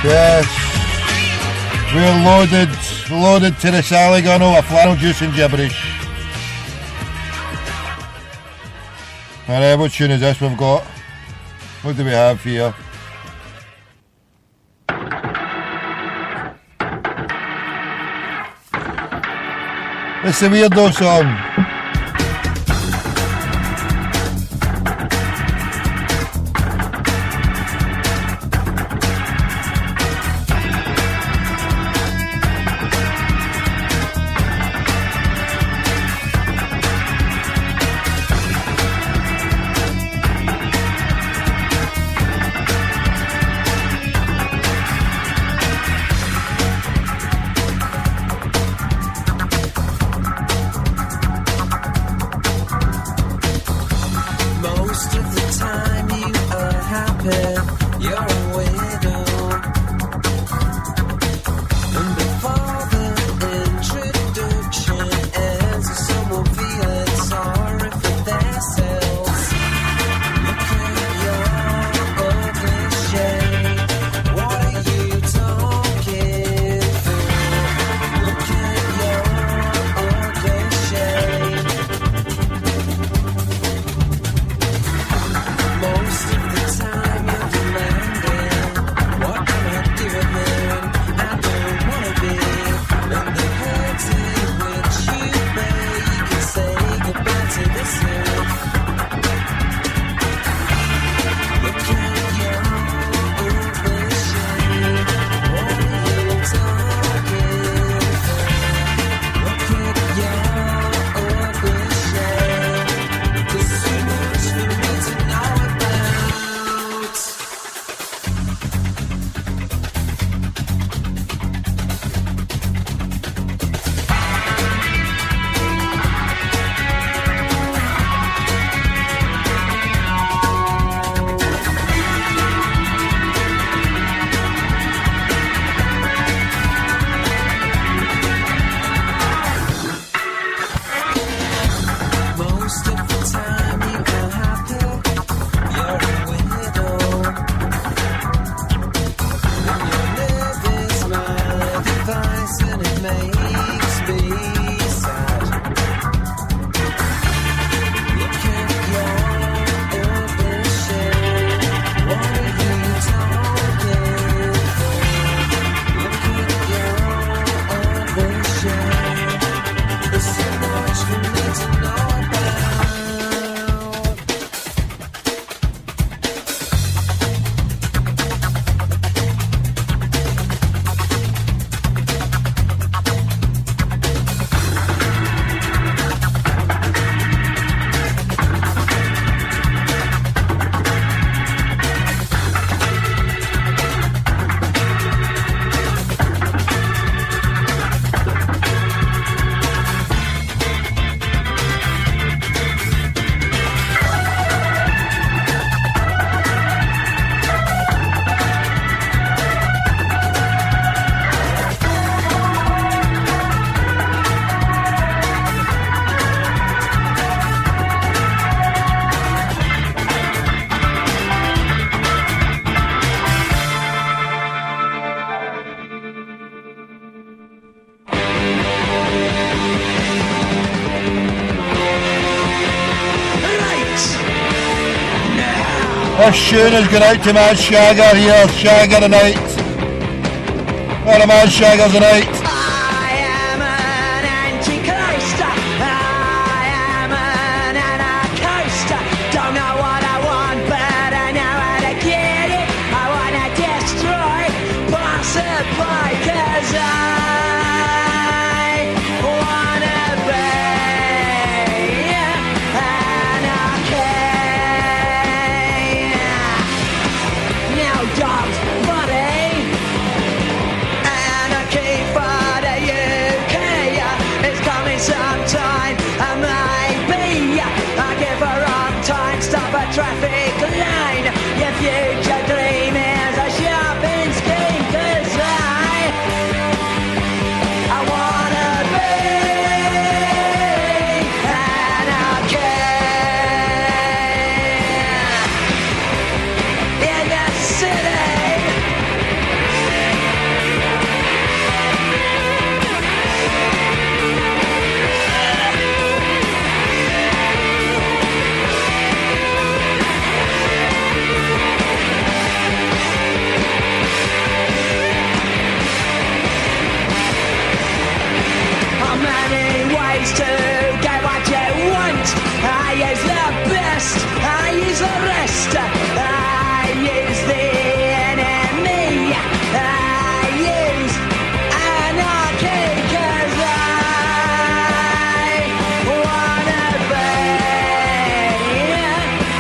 Yes. We're loaded to the Sally Gunnel with flannel juice and gibberish. Alright, what tune is this we've got? What do we have here? It's the Weirdo song. This tune is going out to my shagger here, shagger tonight. What a man shagger tonight. I am an anti-coaster. I am an anarchoaster. Don't know what I want, but I know how to get it. I want to destroy passerby, 'cause I want to be anarchy. Now dogs, buddy, anarchy for used to get what you want. I use the best, I use the rest. I use the enemy. I use anarchy 'cause I wanna be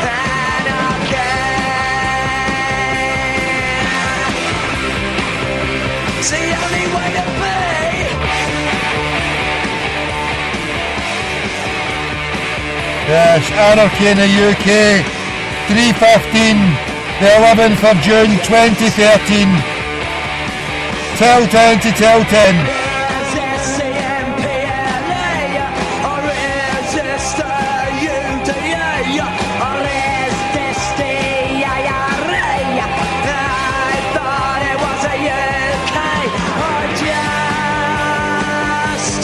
anarchy. It's the only way to be. Yes, anarchy in the UK, 3:15, the 11th of June 2013, till 10 to till 10. Resist the MPLA, or resist the UDA, or resist the IRA. I thought it was a UK, or just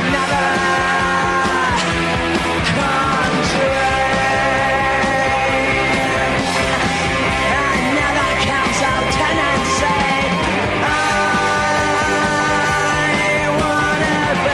another country. Another council tenancy. I wanna be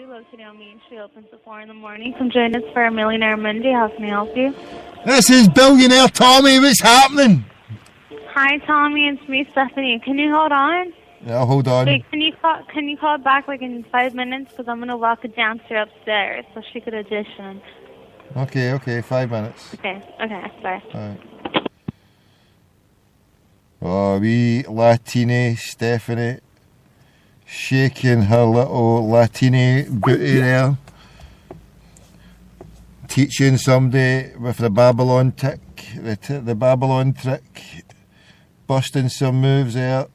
Located on Main Street, opens at 4 in the morning. Come join us for our Millionaire Monday. How can I help you? This is Billionaire Tommy, what's happening? Hi, Tommy. It's me, Stephanie. Can you hold on? Yeah, hold on. Wait, can you call back like in 5 minutes? Because I'm gonna walk a dancer upstairs so she could audition. Okay, 5 minutes. Okay, bye. Alright. Oh, wee Latina Stephanie shaking her little Latina booty there. Teaching somebody with the Babylon tick, the Babylon trick. Busting some moves there.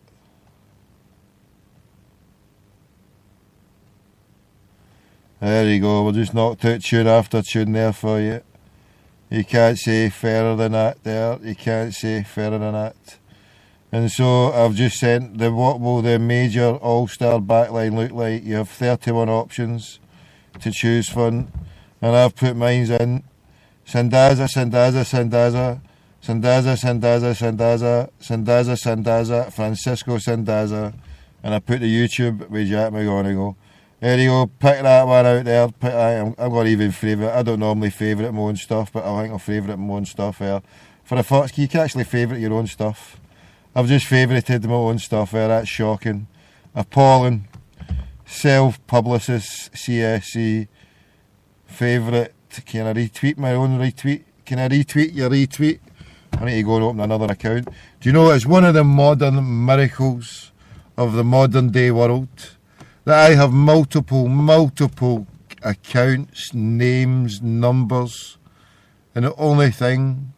There you go, we'll just knocked out tune after tune there for you. You can't say fairer than that there, you can't say fairer than that. And so I've just sent what will the major all-star backline look like. You have 31 options to choose from, and I've put mine in. Sandaza, Sandaza, Sandaza, Sandaza, Sandaza, Sandaza, Sandaza, Sandaza, Francisco Sandaza, and I put the YouTube with Jack McGonigal. There you go, pick that one out there. Pick that. I'm going to even favourite. I don't normally favourite my own stuff, but I think I'll favourite my own stuff here. For a fact, you can actually favourite your own stuff. I've just favourited my own stuff there, that's shocking. Appalling. Self-publicist, CSC. Favourite. Can I retweet my own retweet? Can I retweet your retweet? I need to go and open another account. Do you know it's one of the modern miracles of the modern day world that I have multiple accounts, names, numbers, and the only thing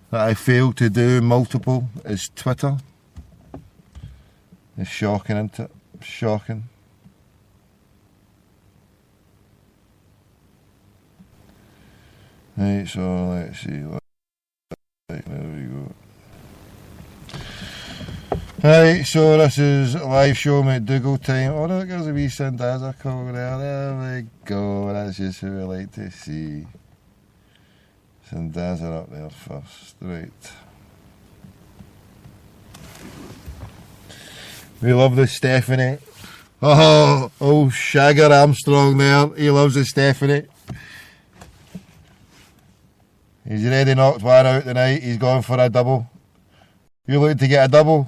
that I fail to do multiple is Twitter. It's shocking, isn't it? Shocking. Right, so let's see. Right, there we go. Right, so this is a live show McDougall time. Oh, look, there's a wee Sandaza cover there. There we go. That's just who we like to see. Sandaza up there first. Right. We love the Stephanie. Oh, Shagger Armstrong there. He loves the Stephanie. He's already knocked one out tonight. He's going for a double. You looking to get a double?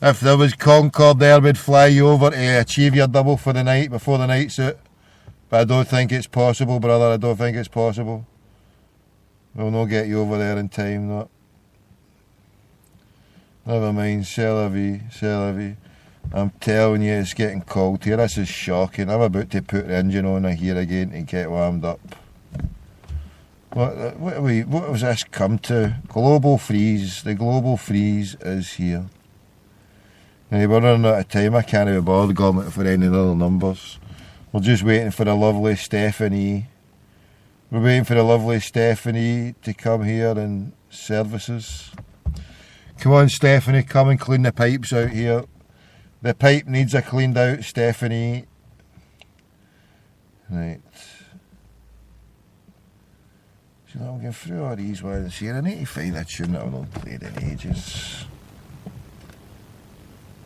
If there was Concorde there, we'd fly you over to achieve your double for the night, before the night's out. But I don't think it's possible, brother. I don't think it's possible. We'll not get you over there in time, no. Never mind, c'est la vie, c'est la vie. I'm telling you, it's getting cold here. This is shocking. I'm about to put the engine on here again to get warmed up. What has this come to? Global freeze. The global freeze is here. We're running out of time. I can't be bothered going for any other numbers. We're just waiting for the lovely Stephanie. We're waiting for the lovely Stephanie to come here and service us. Come on, Stephanie, come and clean the pipes out here. The pipe needs a cleaned out, Stephanie. Right. So I'm going through all these ones here. I need to find a tune that I've not played in ages.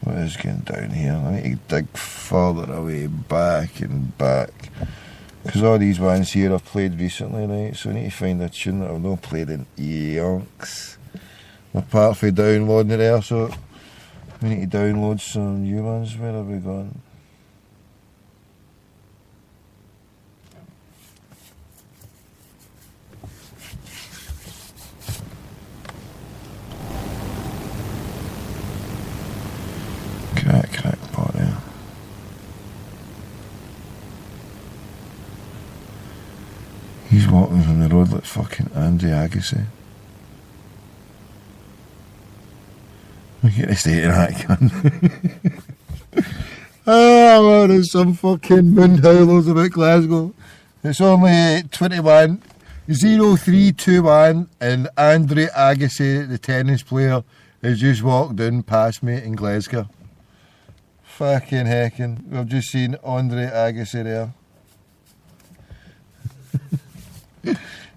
What is going down here? I need to dig further away, back and back. Because all these ones here I've played recently, right? So I need to find a tune that I've not played in yonks. Apart from downloading it there, so we need to download some new ones. Where have we gone? Crack pot there. He's walking from the road like fucking Andy Agassi. Look at the state of that gun. Oh, there's some fucking moon howlers about Glasgow. It's only 21 0321 and Andre Agassi, the tennis player, has just walked in past me in Glasgow. Fucking heckin'. We've just seen Andre Agassi there.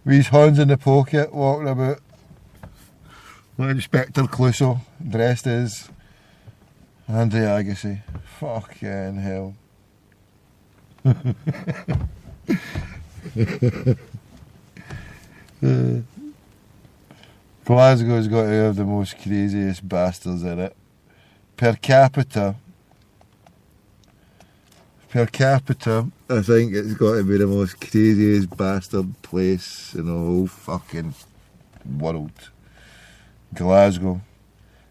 With his hands in the pocket, walking about. Like Inspector Clouseau, dressed as Andre Agassi. Fucking hell. Glasgow's got to have the most craziest bastards in it. Per capita, I think it's got to be the most craziest bastard place in the whole fucking world. Glasgow.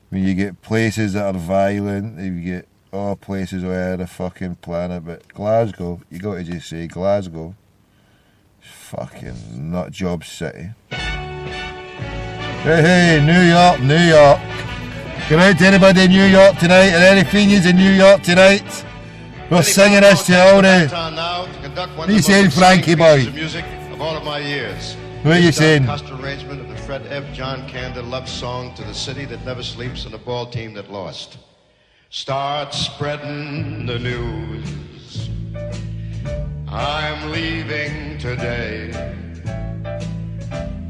When you get places that are violent, you get all places where the fucking planet, but Glasgow, you got to just say Glasgow. It's fucking nut job city. Hey, New York. Good night to anybody in New York tonight, and any Phoenix in New York tonight. We're singing this to all the... He's saying Frankie boy. Music of all of my years. What are you saying? Arrangement of the Fred F. John Kander love song to the city that never sleeps and the ball team that lost. Start spreading the news. I'm leaving today.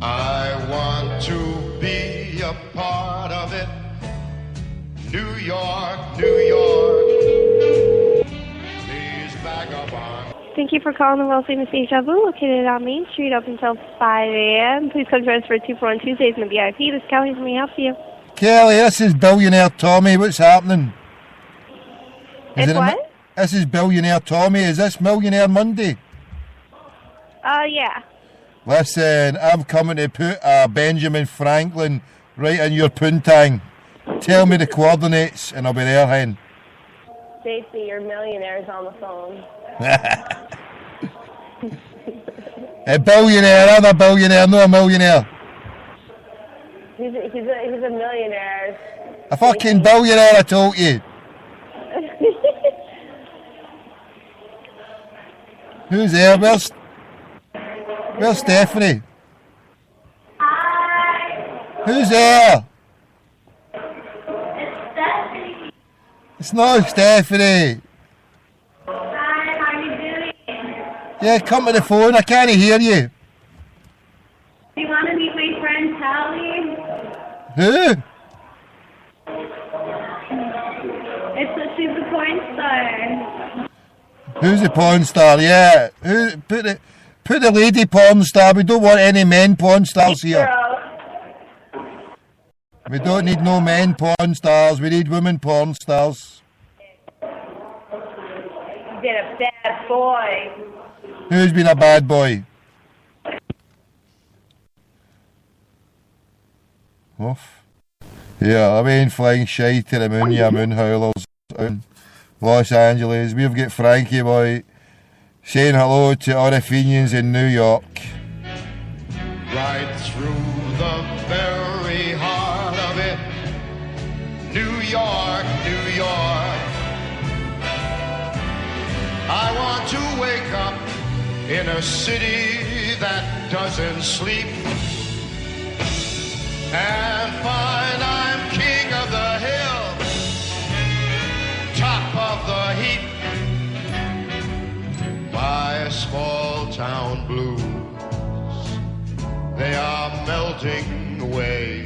I want to be a part of it. New York, New York. These vagabonds. Thank you for calling the world famous Deja Vu, located on Main Street, up until 5 a.m. Please come join us for 2 for on Tuesdays in the VIP. This is Kelly. Let me help you. Kelly, this is Billionaire Tommy. What's happening? It's what? This is Billionaire Tommy. Is this Millionaire Monday? Yeah. Listen, I'm coming to put Benjamin Franklin right in your poontang. Tell me the coordinates and I'll be there, hen. Stacey, your millionaire's on the phone. A billionaire, I'm a billionaire, not a millionaire. He's a millionaire. A fucking billionaire, I told you. Who's there? Where's Stephanie? Hi. Who's there? It's Stephanie. It's not Stephanie. Hi, how are you doing? Yeah, come to the phone, I can't hear you. Do you want to meet my friend Tally? Who? She's a porn star. Who's the porn star? Yeah. Who? Put the lady porn star. We don't want any men porn stars here. We don't need no men porn stars. We need women porn stars. You've been a bad boy. Who's been a bad boy? Oof. Yeah, I mean flying shite to the moon, yeah, moon howlers out in Los Angeles. We've got Frankie boy saying hello to all the Fenians in New York. right through the very heart of it. New York, New York. I want to wake up in a city that doesn't sleep and find I'm king of the hill, top of the heap. My small town blues, they are melting away.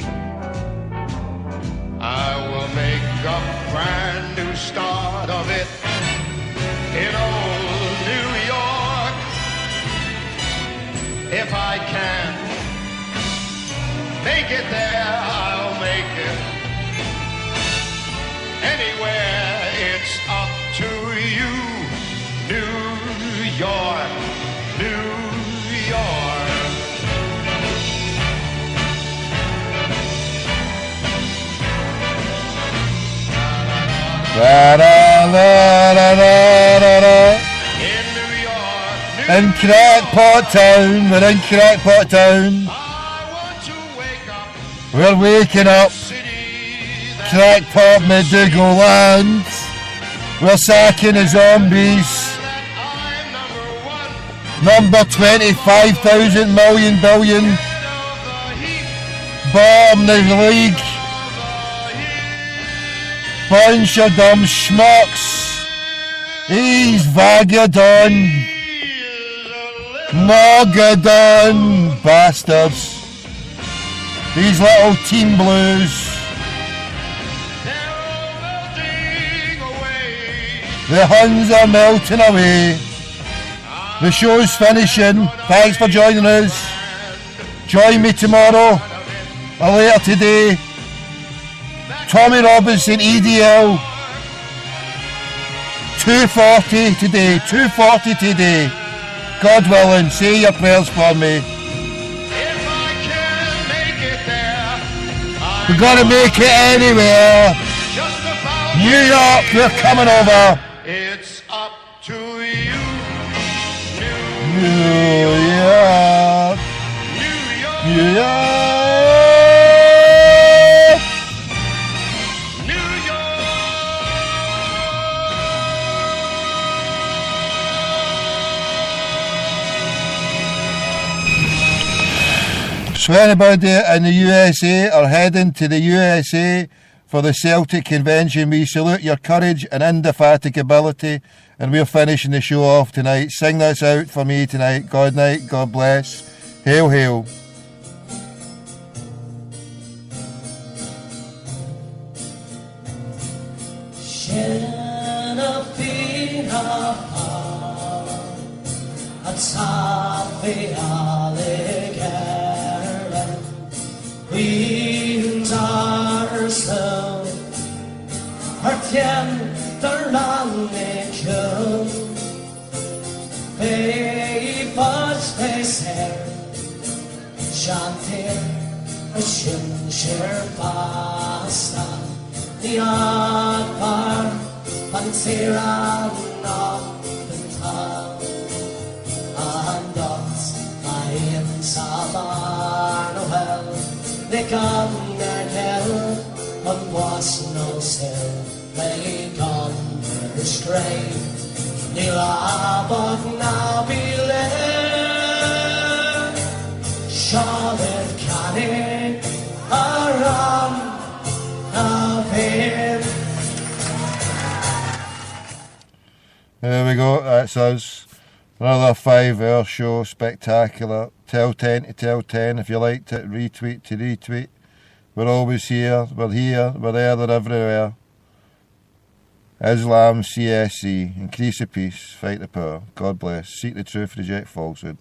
I will make a brand new start of it in old New York. If I can make it there, I'll make it. Anywhere, it's up to you. New York, New York. Da, da, da, da, da, da. In Crackpot Town, we're in Crackpot Town. We're waking up. Crackpot McDougal land. We're sacking the zombies. Number 25,000 million billion. Bomb the league. Bunch of dumb schmucks. He's Vagabond. Mogadon bastards. These little team blues. The Huns are melting away. The show's finishing. Thanks for joining us. Join me tomorrow or later today. Tommy Robinson EDL 240 today. 240 today. God willing, say your prayers for me. We're gonna make it anywhere. New York, we're coming over. It's up to you. New York. New York. So anybody in the USA or heading to the USA for the Celtic Convention, we salute your courage and indefatigability, and we're finishing the show off tonight. Sing this out for me tonight. God night, God bless. Hail, hail. There we go, that's us. Another 5-hour show, spectacular. Tell 10 to tell 10 if you liked it, retweet to retweet. We're always here, we're there, they're everywhere. Islam, CSC, increase the peace, fight the power. God bless. Seek the truth, reject falsehood.